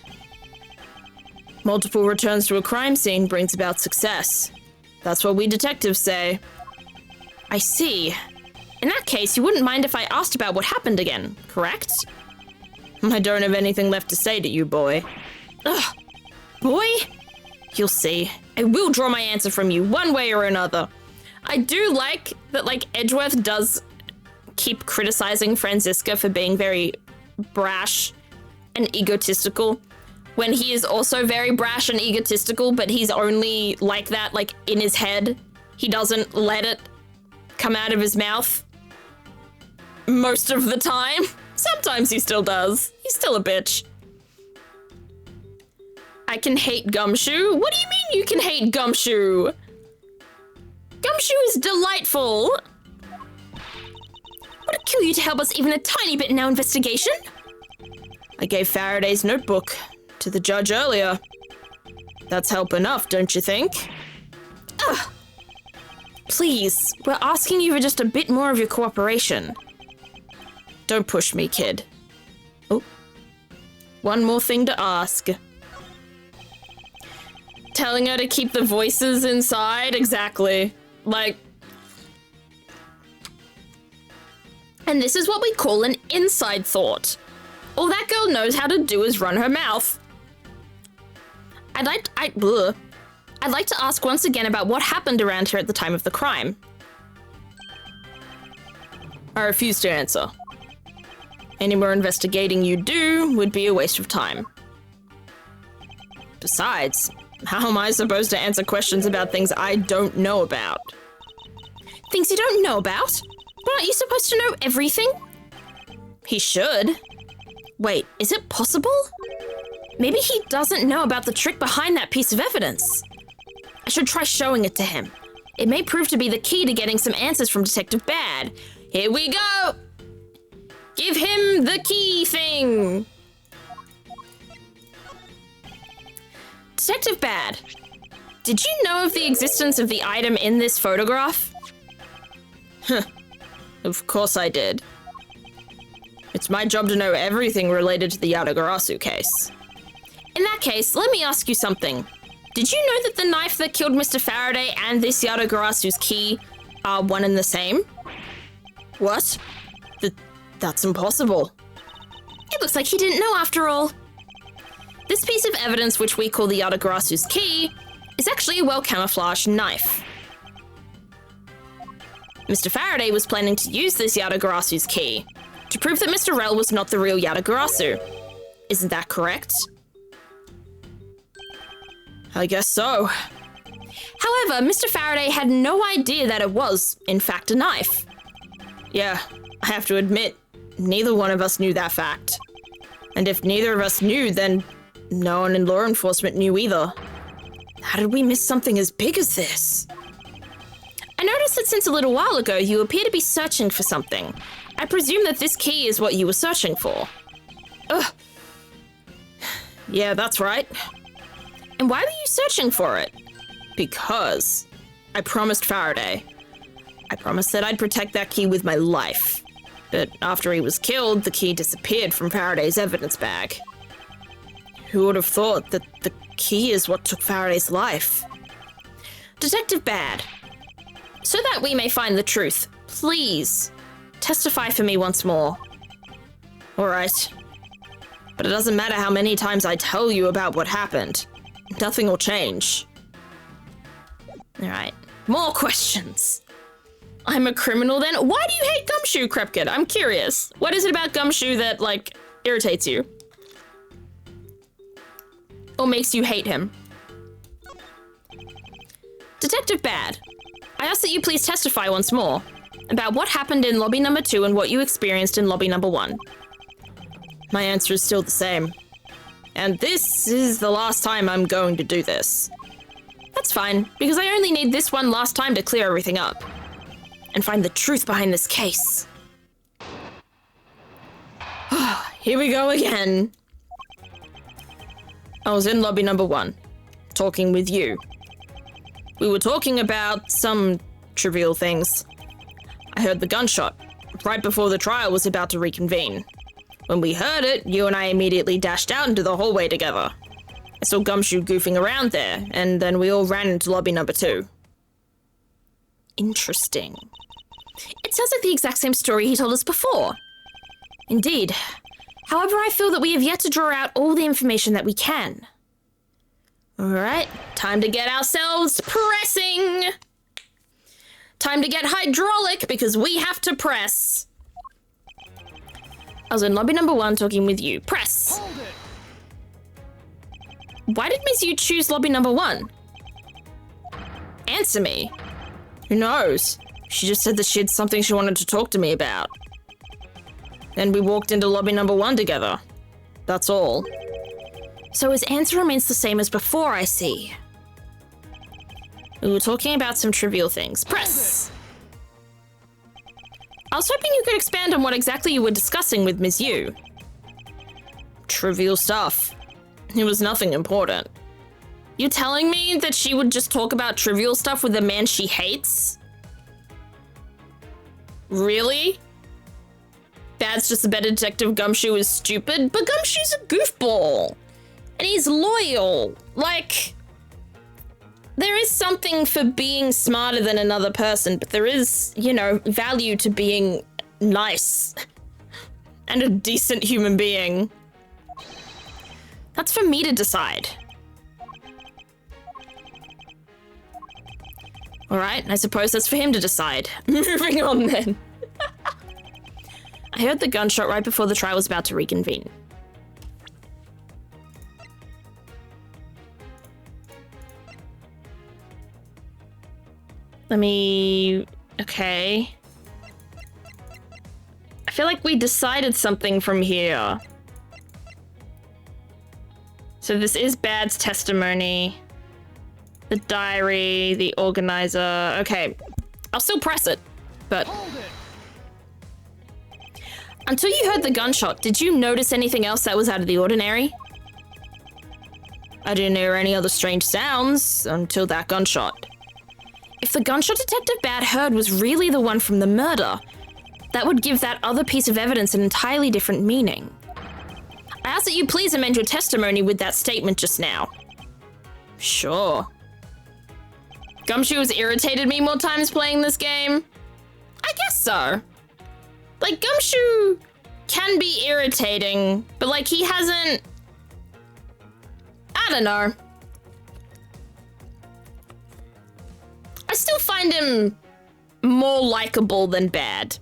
Multiple returns to a crime scene brings about success. That's what we detectives say. I see. In that case, you wouldn't mind if I asked about what happened again, correct? I don't have anything left to say to you, boy. Ugh. Boy? You'll see. I will draw my answer from you, one way or another. I do like that, Edgeworth does keep criticizing Franziska for being very brash and egotistical. when he is also very brash and egotistical, but he's only like that, like, in his head. He doesn't let it come out of his mouth most of the time. Sometimes he still does. He's still a bitch. I can hate Gumshoe? What do you mean you can hate Gumshoe? Gumshoe is delightful. Would it kill you to help us even a tiny bit in our investigation? I gave Faraday's notebook to the judge earlier. That's help enough, don't you think? Ugh. Please, we're asking you for just a bit more of your cooperation. Don't push me, kid. Oh. One more thing to ask. Telling her to keep the voices inside? Exactly. Like... And this is what we call an inside thought. All that girl knows how to do is run her mouth. I'd like to ask once again about what happened around here at the time of the crime. I refuse to answer. Any more investigating you do would be a waste of time. Besides, how am I supposed to answer questions about things I don't know about? Things you don't know about? But aren't you supposed to know everything? He should. Wait, is it possible? Maybe he doesn't know about the trick behind that piece of evidence. I should try showing it to him. It may prove to be the key to getting some answers from Detective Bad. Here we go! Give him the key thing! Detective Bad, did you know of the existence of the item in this photograph? Huh. Of course I did. It's my job to know everything related to the Yatagarasu case. In that case, let me ask you something. Did you know that the knife that killed Mr. Faraday and this Yatagarasu's key are one and the same? What? That's impossible. It looks like he didn't know after all. This piece of evidence, which we call the Yatagarasu's key, is actually a well-camouflaged knife. Mr. Faraday was planning to use this Yatagarasu's key to prove that Mr. Rel was not the real Yatagarasu. Isn't that correct? I guess so. However, Mr. Faraday had no idea that it was, in fact, a knife. Yeah, I have to admit, neither one of us knew that fact. And if neither of us knew, then no one in law enforcement knew either. How did we miss something as big as this? I noticed that since a little while ago, you appear to be searching for something. I presume that this key is what you were searching for. Ugh. Yeah, that's right. And why were you searching for it? Because I promised Faraday. I promised that I'd protect that key with my life. But after he was killed, the key disappeared from Faraday's evidence bag. Who would have thought that the key is what took Faraday's life? Detective Bad, so that we may find the truth, please testify for me once more. All right. But it doesn't matter how many times I tell you about what happened. Nothing will change. All right. More questions. I'm a criminal then? Why do you hate Gumshoe, Krepkid? I'm curious. What is it about Gumshoe that, like, irritates you? Or makes you hate him? Detective Bad, I ask that you please testify once more about what happened in lobby number 2 and what you experienced in lobby number 1. My answer is still the same. And this is the last time I'm going to do this. That's fine, because I only need this one last time to clear everything up and find the truth behind this case. Here we go again. I was in lobby number 1, talking with you. We were talking about some trivial things. I heard the gunshot, right before the trial was about to reconvene. When we heard it, you and I immediately dashed out into the hallway together. I saw Gumshoe goofing around there, and then we all ran into lobby number 2. Interesting. It sounds like the exact same story he told us before. Indeed. However, I feel that we have yet to draw out all the information that we can. Alright, time to get ourselves pressing! Time to get hydraulic, because we have to press. I was in lobby number 1 talking with you. Press! Why did Ms. Yu choose lobby number 1? Answer me. Who knows? She just said that she had something she wanted to talk to me about. Then we walked into lobby number 1 together. That's all. So his answer remains the same as before, I see. We were talking about some trivial things. Press! I was hoping you could expand on what exactly you were discussing with Ms. Yu. Trivial stuff. It was nothing important. You're telling me that she would just talk about trivial stuff with a man she hates? Really? Dad's just a better detective. Gumshoe is stupid, but Gumshoe's a goofball. And he's loyal. Like, there is something for being smarter than another person, but there is, you know, value to being nice and a decent human being. That's for me to decide. All right, I suppose that's for him to decide. Moving on then. I heard the gunshot right before the trial was about to reconvene. Okay. I feel like we decided something from here. So this is Bad's testimony. The diary, the organizer. Okay, I'll still press it, but... Until you heard the gunshot, did you notice anything else that was out of the ordinary? I didn't hear any other strange sounds until that gunshot. If the gunshot Detective Bad heard was really the one from the murder, that would give that other piece of evidence an entirely different meaning. I ask that you please amend your testimony with that statement just now. Sure. Gumshoe has irritated me more times playing this game. I guess so. Like, Gumshoe can be irritating, but like he hasn't... I don't know. I still find him more likable than Bad.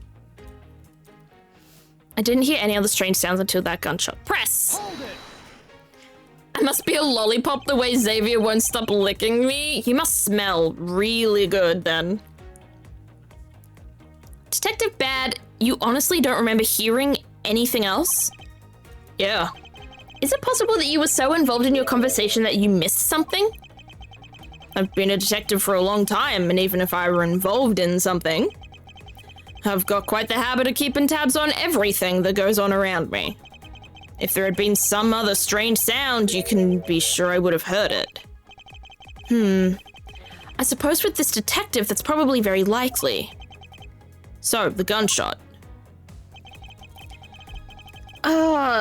I didn't hear any other strange sounds until that gunshot. Press! I must be a lollipop the way Xavier won't stop licking me. He must smell really good then. Detective Bad, you honestly don't remember hearing anything else? Yeah. Is it possible that you were so involved in your conversation that you missed something? I've been a detective for a long time, and even if I were involved in something, I've got quite the habit of keeping tabs on everything that goes on around me. If there had been some other strange sound, you can be sure I would have heard it. I suppose with this detective, that's probably very likely. So, the gunshot.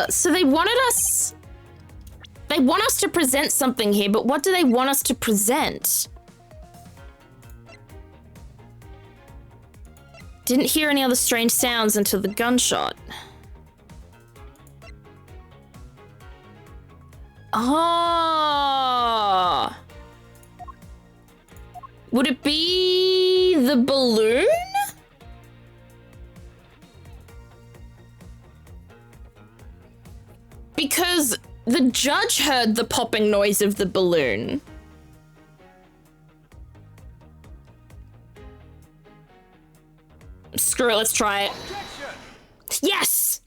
So they wanted us... They want us to present something here, but what do they want us to present? Didn't hear any other strange sounds until the gunshot. Ah. Would it be the balloon? Because the judge heard the popping noise of the balloon. Screw it, let's try it. Yes!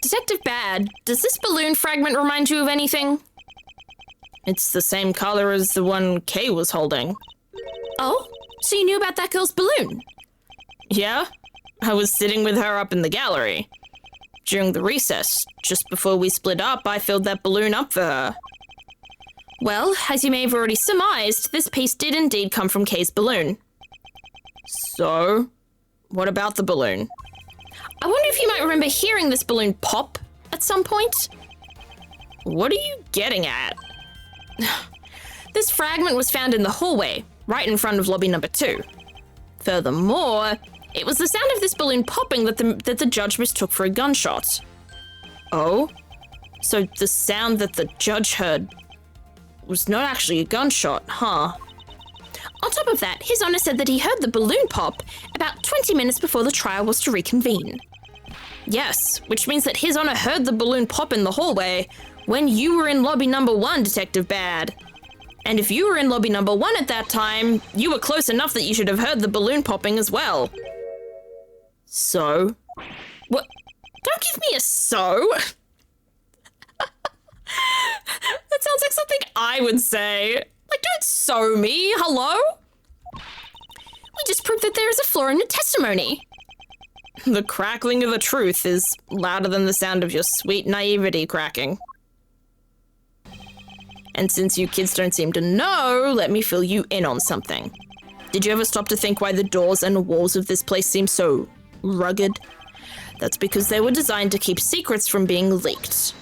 Detective Bad, does this balloon fragment remind you of anything? It's the same color as the one Kay was holding. Oh? So you knew about that girl's balloon? Yeah, I was sitting with her up in the gallery. During the recess, just before we split up, I filled that balloon up for her. Well, as you may have already surmised, this piece did indeed come from Kay's balloon. So, what about the balloon? I wonder if you might remember hearing this balloon pop at some point? What are you getting at? This fragment was found in the hallway, right in front of lobby number 2. Furthermore, it was the sound of this balloon popping that the judge mistook for a gunshot. Oh? So the sound that the judge heard was not actually a gunshot, huh? On top of that, His Honor said that he heard the balloon pop about 20 minutes before the trial was to reconvene. Yes, which means that His Honor heard the balloon pop in the hallway when you were in lobby number 1, Detective Bad. And if you were in lobby number 1 at that time, you were close enough that you should have heard the balloon popping as well. So? What? Don't give me a so. That sounds like something I would say. Like, don't so me, hello? We just proved that there is a flaw in your testimony. The crackling of the truth is louder than the sound of your sweet naivety cracking. And since you kids don't seem to know, let me fill you in on something. Did you ever stop to think why the doors and walls of this place seem so rugged? That's because they were designed to keep secrets from being leaked.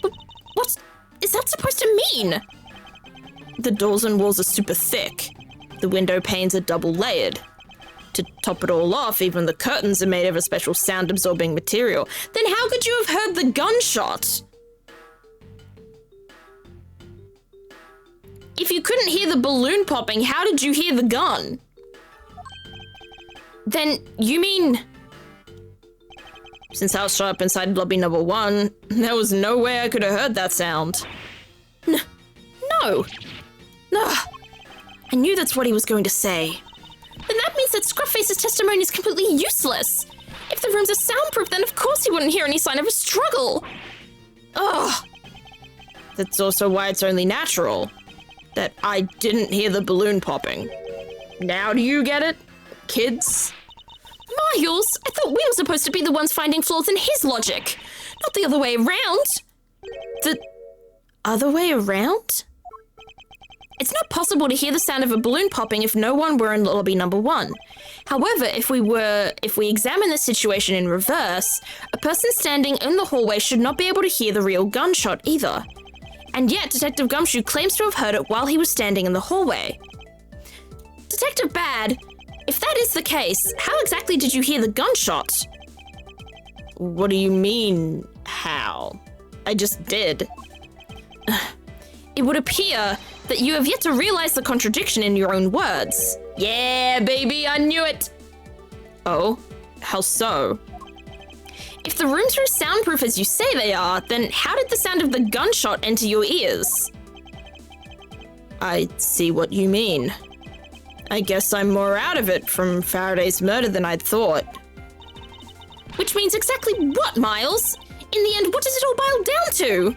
But what is that supposed to mean? The doors and walls are super thick. The window panes are double layered. To top it all off, even the curtains are made of a special sound-absorbing material. Then how could you have heard the gunshot? If you couldn't hear the balloon popping, how did you hear the gun? Then you mean... Since I was shut up inside lobby number 1, there was no way I could have heard that sound. No. Ugh. I knew that's what he was going to say. Then that means that Scruffface's testimony is completely useless. If the rooms are soundproof, then of course he wouldn't hear any sign of a struggle. Ugh. That's also why it's only natural that I didn't hear the balloon popping. Now do you get it, kids? Miles, I thought we were supposed to be the ones finding flaws in his logic, not the other way around. The other way around? It's not possible to hear the sound of a balloon popping if no one were in lobby number 1. However, if we examine the situation in reverse, a person standing in the hallway should not be able to hear the real gunshot either. And yet, Detective Gumshoe claims to have heard it while he was standing in the hallway. Detective Bad, if that is the case, how exactly did you hear the gunshot? What do you mean, how? I just did. It would appear that you have yet to realize the contradiction in your own words. Yeah, baby, I knew it. Oh, how so? If the rooms are as soundproof as you say they are, then how did the sound of the gunshot enter your ears? I see what you mean. I guess I'm more out of it from Faraday's murder than I'd thought. Which means exactly what, Miles? In the end, what does it all boil down to?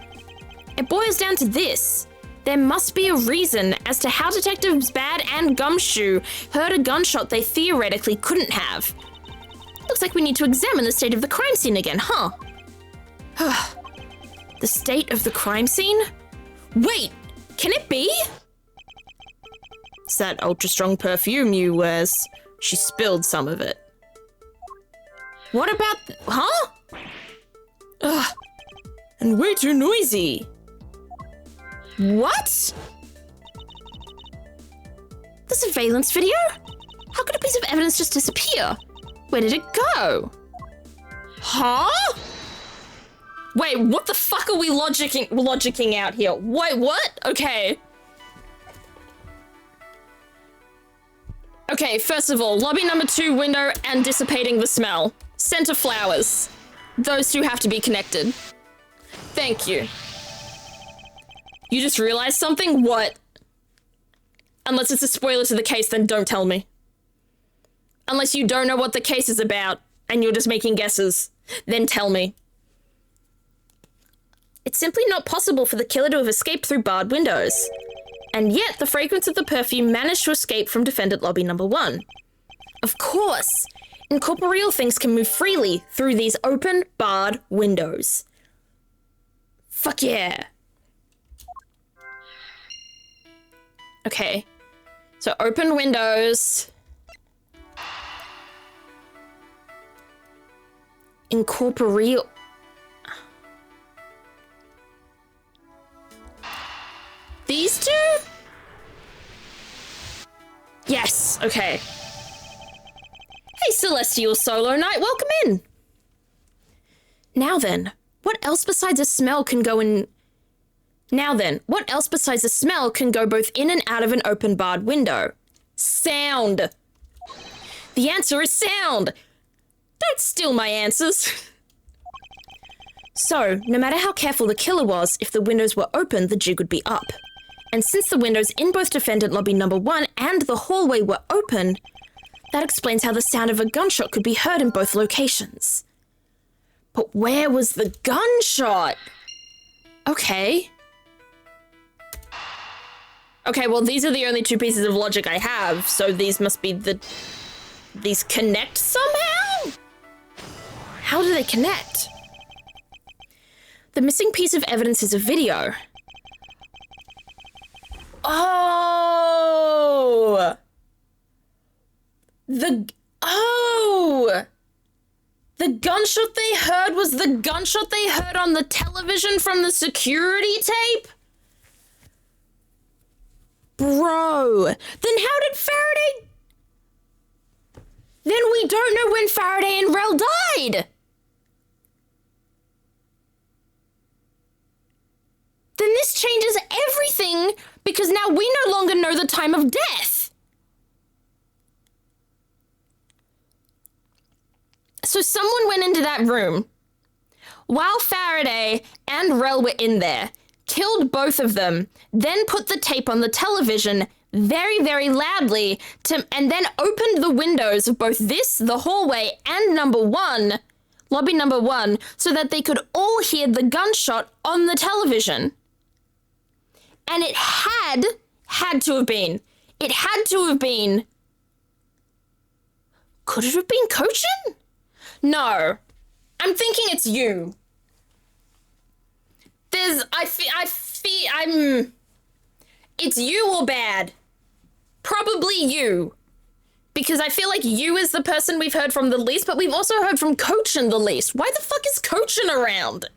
It boils down to this. There must be a reason as to how Detectives Bad and Gumshoe heard a gunshot they theoretically couldn't have. Looks like we need to examine the state of the crime scene again, huh? The state of the crime scene? Wait, can it be? It's that ultra-strong perfume you wears. She spilled some of it. What about... Huh? Ugh. And way too noisy. What? The surveillance video? How could a piece of evidence just disappear? Where did it go? Huh? Wait, what the fuck are we logicking out here? Wait, what? Okay. Okay, first of all, lobby number 2 window and dissipating the smell. Center flowers. Those two have to be connected. Thank you. You just realized something? What? Unless it's a spoiler to the case, then don't tell me. Unless you don't know what the case is about and you're just making guesses, then tell me. It's simply not possible for the killer to have escaped through barred windows. And yet, the fragrance of the perfume managed to escape from defendant lobby number 1. Of course! Incorporeal things can move freely through these open, barred windows. Fuck yeah. Okay. So open windows. Incorporeal. These two? Yes, okay. Hey, Celestial Solo Knight, welcome in. Now then, what else besides a smell can go in... Now then, what else besides a smell can go both in and out of an open barred window? Sound. The answer is sound. Don't steal my answers. So, no matter how careful the killer was, if the windows were open, the jig would be up. And since the windows in both defendant lobby number 1 and the hallway were open, that explains how the sound of a gunshot could be heard in both locations. But where was the gunshot? Okay. Okay, well, these are the only 2 pieces of logic I have, so these must be these connect somehow? How do they connect? The missing piece of evidence is a video. Oh! The gunshot they heard was the gunshot they heard on the television from the security tape? Bro, then how did Faraday... Then we don't know when Faraday and Rel died! Then this changes everything, because now we no longer know the time of death. So someone went into that room while Faraday and Rel were in there, killed both of them, then put the tape on the television very, very loudly, and then opened the windows of both the hallway, and lobby number 1, so that they could all hear the gunshot on the television. And it had to have been. It had to have been. Could it have been Cochin? No. I'm thinking it's you. It's you or Bad. Probably you. Because I feel like you is the person we've heard from the least, but we've also heard from Cochin the least. Why the fuck is Cochin around?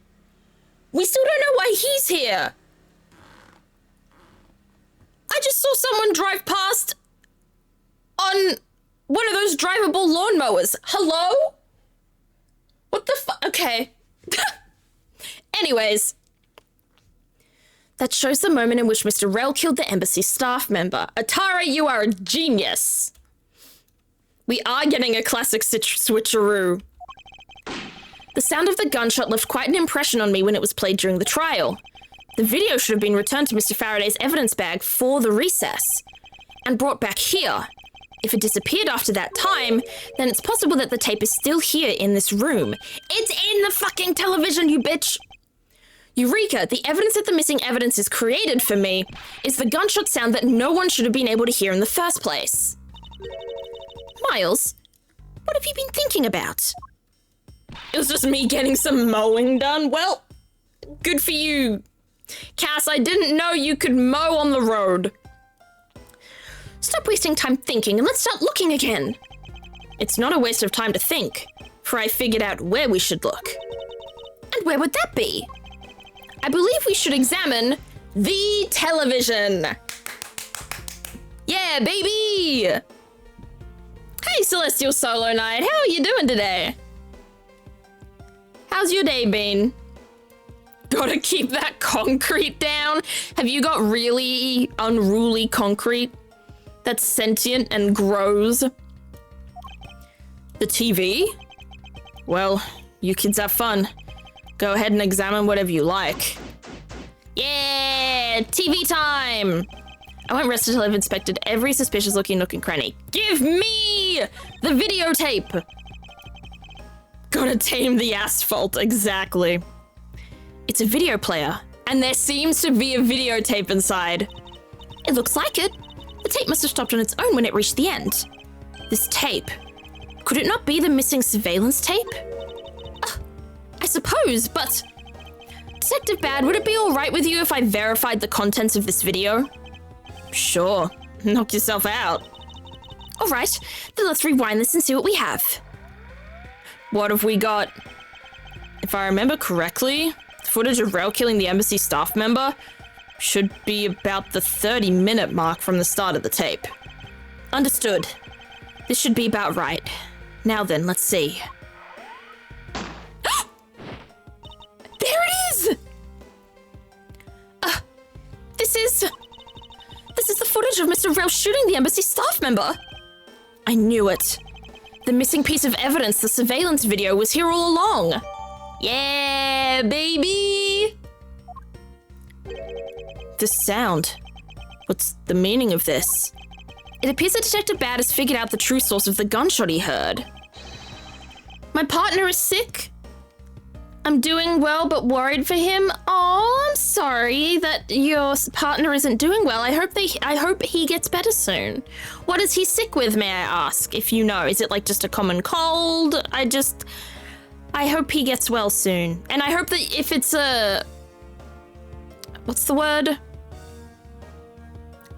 We still don't know why he's here. I just saw someone drive past on one of those drivable lawnmowers. Hello? What the fuck? Okay. Anyways. That shows the moment in which Mr. Rel killed the embassy staff member. Atara, you are a genius. We are getting a classic switcheroo. The sound of the gunshot left quite an impression on me when it was played during the trial. The video should have been returned to Mr. Faraday's evidence bag for the recess and brought back here. If it disappeared after that time, then it's possible that the tape is still here in this room. It's in the fucking television, you bitch! Eureka! The evidence that the missing evidence is created for me is the gunshot sound that no one should have been able to hear in the first place. Miles, what have you been thinking about? It was just me getting some mowing done. Well, good for you. Cass, I didn't know you could mow on the road. Stop wasting time thinking and let's start looking again. It's not a waste of time to think, for I figured out where we should look. And where would that be? I believe we should examine the television. Yeah, baby! Hey, Celestial Solo Knight, how are you doing today? How's your day been? Gotta keep that concrete down. Have you got really unruly concrete that's sentient and grows? The TV? Well, you kids have fun. Go ahead and examine whatever you like. Yeah, TV time! I won't rest until I've inspected every suspicious looking nook and cranny. Give me the videotape! Gotta tame the asphalt, exactly. It's a video player. And there seems to be a videotape inside. It looks like it. The tape must have stopped on its own when it reached the end. This tape. Could it not be the missing surveillance tape? I suppose, but... Detective Bad, would it be alright with you if I verified the contents of this video? Sure. Knock yourself out. Alright, then let's rewind this and see what we have. What have we got? If I remember correctly, footage of Rel killing the embassy staff member should be about the 30-minute mark from the start of the tape. Understood. This should be about right. Now then, let's see. There it is! This is the footage of Mr. Rel shooting the embassy staff member. I knew it. The missing piece of evidence, the surveillance video, was here all along. Yeah, baby! This sound. What's the meaning of this? It appears that Detective BADD has figured out the true source of the gunshot he heard. My partner is sick. I'm doing well, but worried for him. Oh, I'm sorry that your partner isn't doing well. I hope he gets better soon. What is he sick with, may I ask, if you know? Is it like just a common cold? I hope he gets well soon. And I hope that if it's what's the word?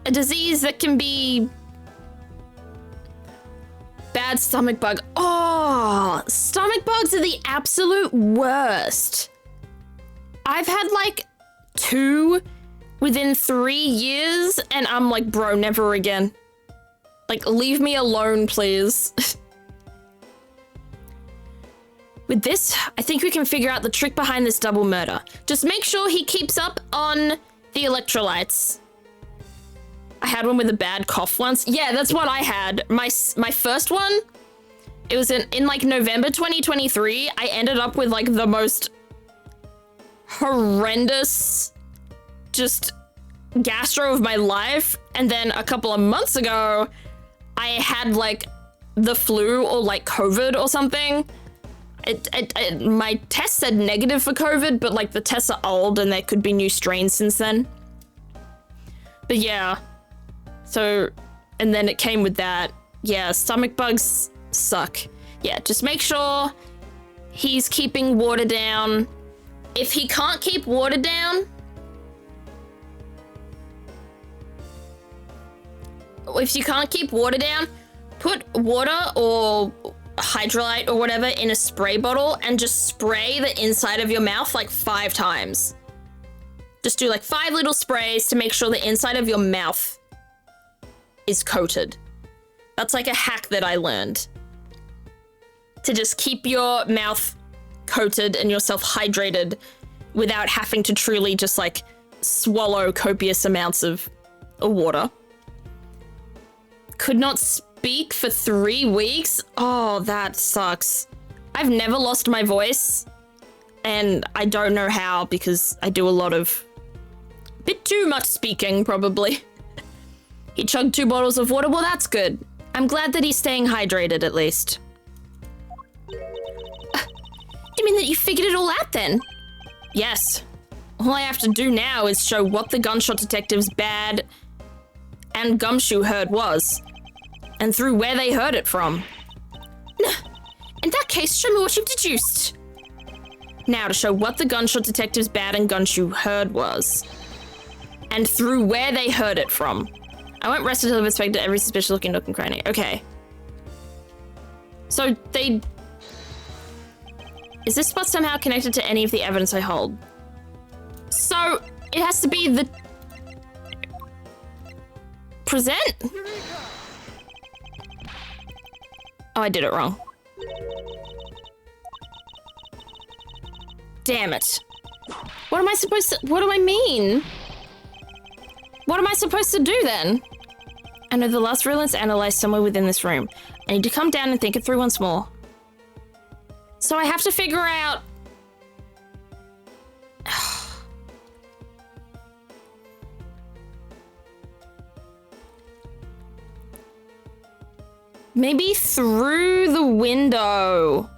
A disease that can be bad stomach bug. Oh, stomach bugs are the absolute worst. I've had like 2 within 3 years and I'm like, bro, never again. Like, leave me alone, please. With this, I think we can figure out the trick behind this double murder. Just make sure he keeps up on the electrolytes. I had one with a bad cough once. Yeah, that's what I had. My first one, it was in like November 2023. I ended up with like the most horrendous just gastro of my life. And then a couple of months ago, I had like the flu or like COVID or something. My test said negative for COVID, but like the tests are old and there could be new strains since then. But yeah. So, and then it came with that. Yeah, stomach bugs suck. Yeah, just make sure he's keeping water down. If he can't keep water down, put water or hydrolyte or whatever in a spray bottle and just spray the inside of your mouth like 5 times. Just do like 5 little sprays to make sure the inside of your mouth is coated. That's like a hack that I learned. To just keep your mouth coated and yourself hydrated without having to truly just like swallow copious amounts of water. Could not speak for 3 weeks? Oh, that sucks. I've never lost my voice and I don't know how because I do a lot of bit too much speaking probably. He chugged 2 bottles of water. Well, that's good. I'm glad that he's staying hydrated at least. You mean that you figured it all out then? Yes. All I have to do now is show what the gunshot detectives BADD and Gumshoe heard was, and through where they heard it from. In that case, show me what you've deduced. Now to show what the gunshot detectives BADD and Gumshoe heard was, and through where they heard it from. I won't rest until I've inspected every suspicious looking nook and cranny. Okay. So they... Is this spot somehow connected to any of the evidence I hold? So it has to be the... Present? Oh, I did it wrong. Damn it. What am I supposed to... What do I mean? What am I supposed to do then? I know the last virulence analyzed somewhere within this room. I need to come down and think it through once more. So I have to figure out... Maybe through the window.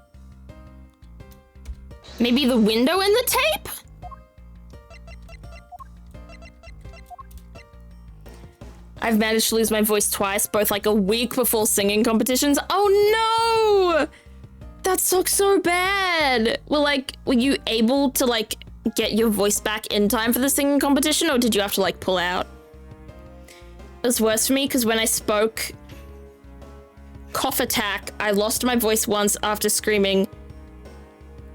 Maybe the window in the tape? I've managed to lose my voice twice, both like a week before singing competitions. Oh no! That sucks so bad. Were you able to like get your voice back in time for the singing competition, or did you have to like pull out? It was worse for me because when I spoke cough attack, I lost my voice once after screaming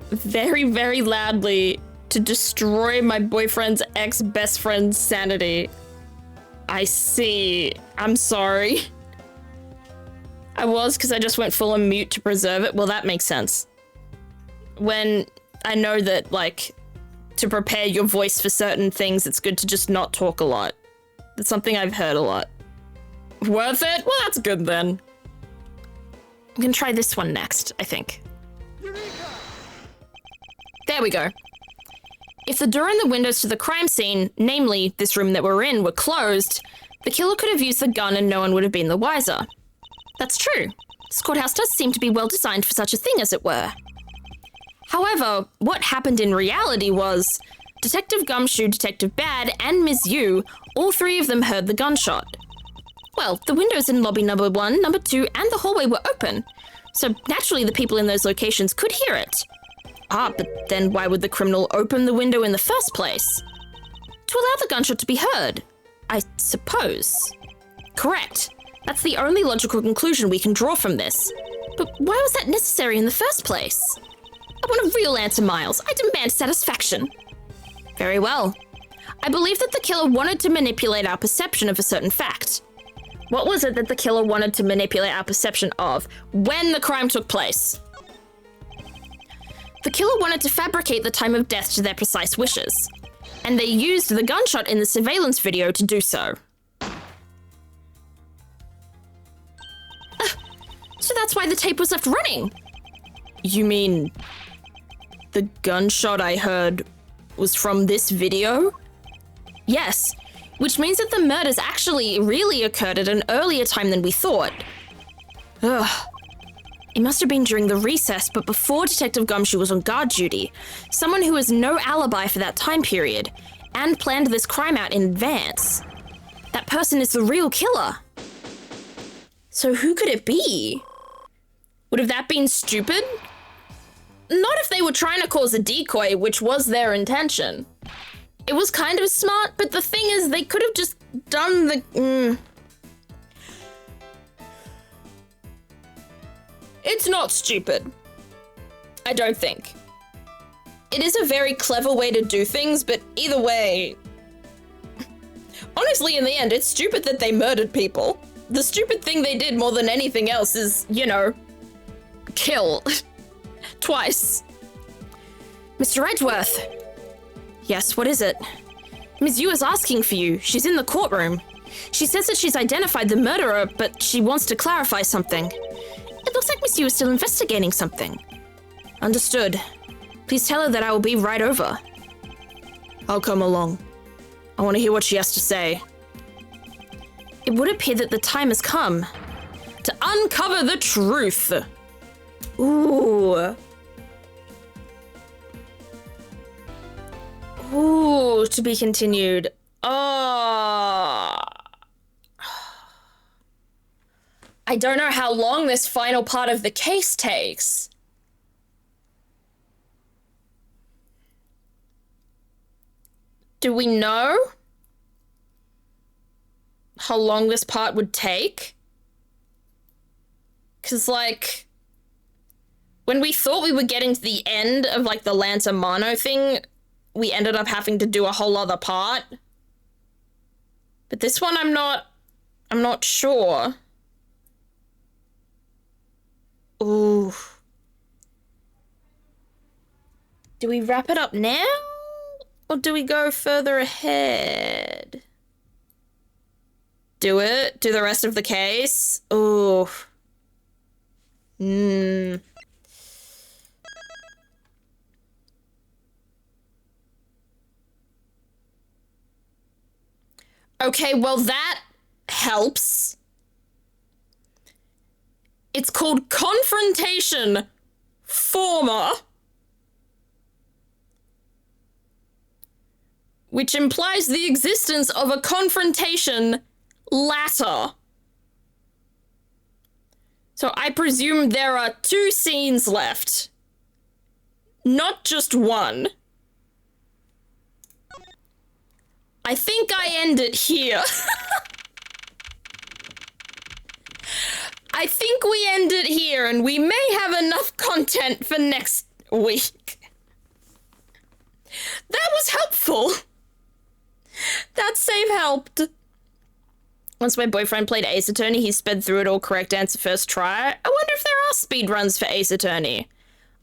very, very loudly to destroy my boyfriend's ex-best friend's sanity. I see. I'm sorry. I was, because I just went full on mute to preserve it. Well, that makes sense. When I know that, like, to prepare your voice for certain things, it's good to just not talk a lot. That's something I've heard a lot. Worth it? Well, that's good then. I'm gonna try this one next, I think. There we go. If the door and the windows to the crime scene, namely this room that we're in, were closed, the killer could have used the gun and no one would have been the wiser. That's true. This courthouse does seem to be well designed for such a thing, as it were. However, what happened in reality was Detective Gumshoe, Detective BADD, and Ms. Yu, all three of them heard the gunshot. Well, the windows in lobby number 1, number 2, and the hallway were open, so naturally the people in those locations could hear it. But then why would the criminal open the window in the first place? To allow the gunshot to be heard, I suppose. Correct. That's the only logical conclusion we can draw from this. But why was that necessary in the first place? I want a real answer, Miles. I demand satisfaction. Very well. I believe that the killer wanted to manipulate our perception of a certain fact. What was it that the killer wanted to manipulate our perception of when the crime took place? The killer wanted to fabricate the time of death to their precise wishes, and they used the gunshot in the surveillance video to do so. So that's why the tape was left running. You mean the gunshot I heard was from this video? Yes, which means that the murders actually really occurred at an earlier time than we thought. Ugh. It must have been during the recess, but before Detective Gumshoe was on guard duty, someone who has no alibi for that time period, and planned this crime out in advance. That person is the real killer. So who could it be? Would have that been stupid? Not if they were trying to cause a decoy, which was their intention. It was kind of smart, but the thing is, they could have just done the... It's not stupid. I don't think. It is a very clever way to do things, but either way... Honestly, in the end, it's stupid that they murdered people. The stupid thing they did more than anything else is, you know, kill. Twice. Mr. Edgeworth. Yes, what is it? Ms. Yu is asking for you. She's in the courtroom. She says that she's identified the murderer, but she wants to clarify something. It looks like Ms. Yu is still investigating something. Understood. Please tell her that I will be right over. I'll come along. I want to hear what she has to say. It would appear that the time has come to uncover the truth. Ooh. Ooh, to be continued. Oh. I don't know how long this final part of the case takes. Do we know how long this part would take? 'Cause, like, when we thought we were getting to the end of, like, the Lantamano thing, we ended up having to do a whole other part. But this one, I'm not sure. Ooh. Do we wrap it up now? Or do we go further ahead? Do it? Do the rest of the case? Ooh. Okay, well that helps. It's called Confrontation Former, which implies the existence of a confrontation latter. So I presume there are 2 scenes left, not just one. I think I end it here. I think we end it here, and we may have enough content for next week. That was helpful. That save helped. Once my boyfriend played Ace Attorney, he sped through it all correct answer first try. I wonder if there are speedruns for Ace Attorney.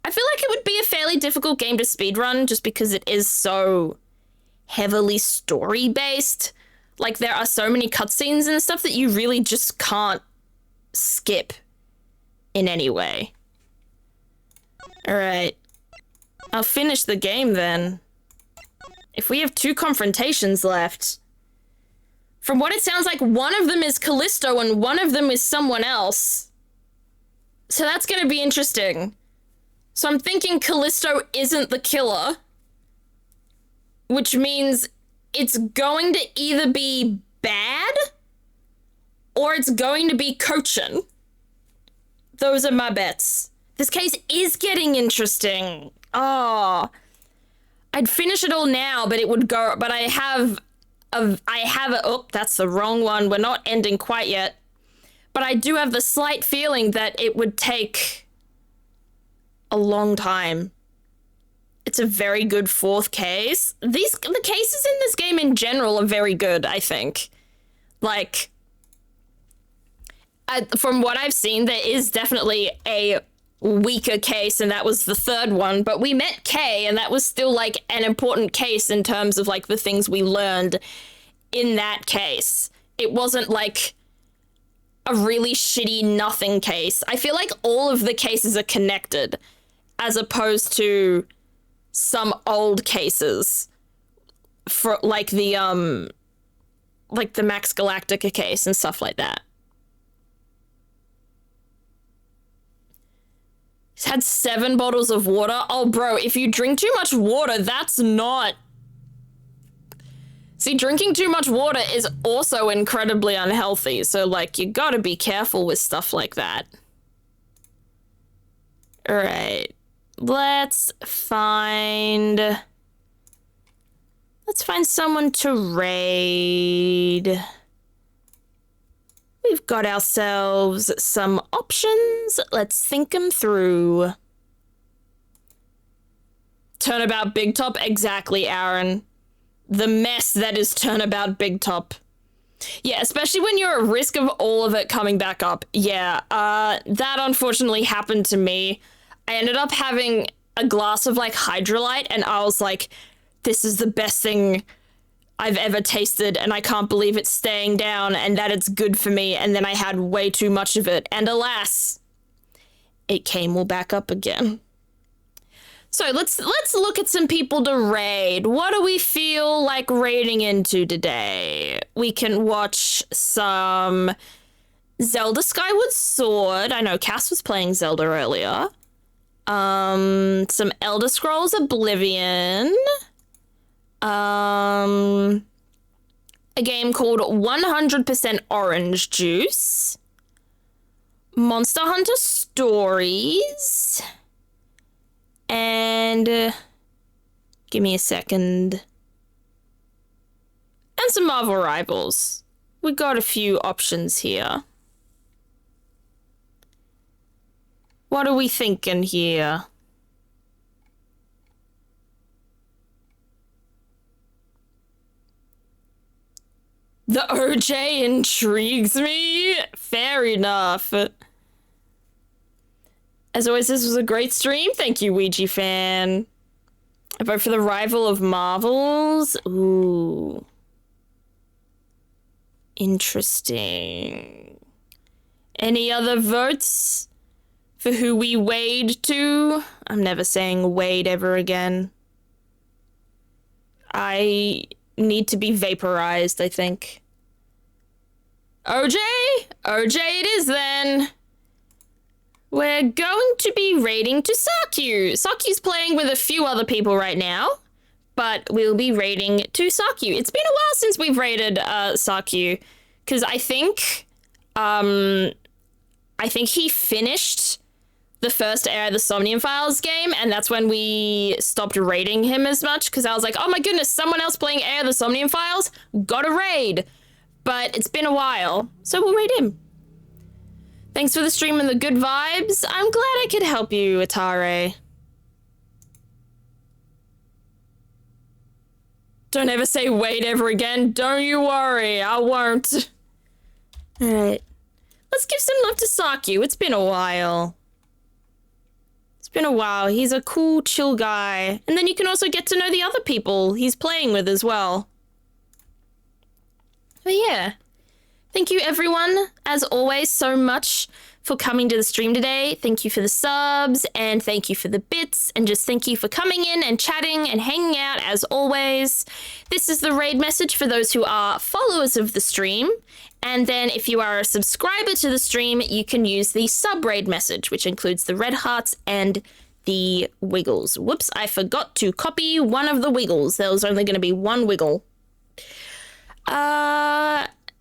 I feel like it would be a fairly difficult game to speedrun just because it is so heavily story-based. Like, there are so many cutscenes and stuff that you really just can't skip in any way. Alright. I'll finish the game then. If we have 2 confrontations left. From what it sounds like, one of them is Callisto and one of them is someone else. So that's gonna be interesting. So I'm thinking Callisto isn't the killer. Which means it's going to either be bad or it's going to be Cochin. Those are my bets. This case is getting interesting. Oh, I'd finish it all now, but it would go, but I have oh, that's the wrong one. We're not ending quite yet. But I do have the slight feeling that it would take a long time. It's a very good 4th case. The cases in this game in general are very good, I think. Like, from what I've seen, there is definitely a weaker case, and that was the 3rd one, but we met Kay, and that was still, like, an important case in terms of, like, the things we learned in that case. It wasn't, like, a really shitty nothing case. I feel like all of the cases are connected, as opposed to some old cases, for, like the Max Galactica case and stuff like that. He's had 7 bottles of water. Oh, bro, if you drink too much water, that's not... See, drinking too much water is also incredibly unhealthy, so, like, you gotta be careful with stuff like that. Alright. Let's find someone to raid. We've got ourselves some options. Let's think them through. Turnabout Big Top? Exactly, Aaron. The mess that is Turnabout Big Top. Yeah, especially when you're at risk of all of it coming back up. Yeah, that unfortunately happened to me. I ended up having a glass of, like, Hydrolyte, and I was like, this is the best thing I've ever tasted, and I can't believe it's staying down and that it's good for me, and then I had way too much of it, and alas, it came all back up again. So let's look at some people to raid. What do we feel like raiding into today? We can watch some Zelda Skyward Sword. I know Cass was playing Zelda earlier. Some Elder Scrolls Oblivion. A game called 100% Orange Juice. Monster Hunter Stories. And give me a second. And some Marvel Rivals. We got a few options here. What are we thinking here? The OJ intrigues me. Fair enough. As always, this was a great stream. Thank you, Ouija fan. I vote for the rival of Marvels. Ooh. Interesting. Any other votes for who we wade to? I'm never saying wade ever again. I need to be vaporized, I think. OJ? OJ it is then. We're going to be raiding to Sakyu. Sakyu's playing with a few other people right now, but we'll be raiding to Sakyu. It's been a while since we've raided Sakyu, because I think he finished the first Heir of the Somnium Files game, and that's when we stopped raiding him as much, because I was like, oh my goodness, someone else playing Heir of the Somnium Files? Gotta raid. But it's been a while, so we'll raid him. Thanks for the stream and the good vibes. I'm glad I could help you, Atare. Don't ever say wait ever again. Don't you worry, I won't. Alright. Let's give some love to Sakyu. It's been a while. It's been a while. He's a cool, chill guy. And then you can also get to know the other people he's playing with as well. But yeah. Thank you, everyone, as always, so much for coming to the stream today. Thank you for the subs, and thank you for the bits, and just thank you for coming in and chatting and hanging out, as always. This is the raid message for those who are followers of the stream, and then if you are a subscriber to the stream, you can use the sub-raid message, which includes the red hearts and the wiggles. Whoops, I forgot to copy one of the wiggles. There was only going to be one wiggle.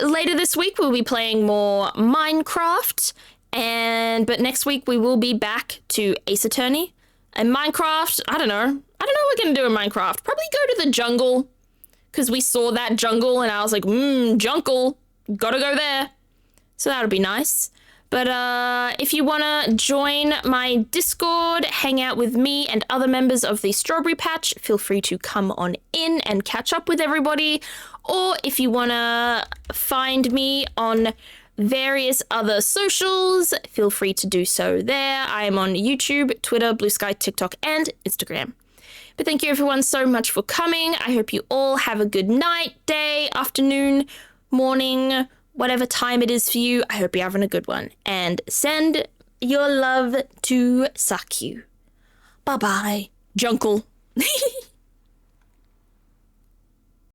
Later this week, we'll be playing more Minecraft, but next week we will be back to Ace Attorney. And Minecraft, I don't know what we're going to do in Minecraft. Probably go to the jungle, because we saw that jungle, and I was like, jungle, gotta go there. So that'll be nice. But if you want to join my Discord, hang out with me and other members of the Strawberry Patch, feel free to come on in and catch up with everybody. Or if you want to find me on various other socials, feel free to do so there. I am on YouTube, Twitter, Blue Sky, TikTok, and Instagram. But thank you everyone so much for coming. I hope you all have a good night, day, afternoon, morning, whatever time it is for you. I hope you're having a good one. And send your love to Sakyu. Bye-bye, Junkle.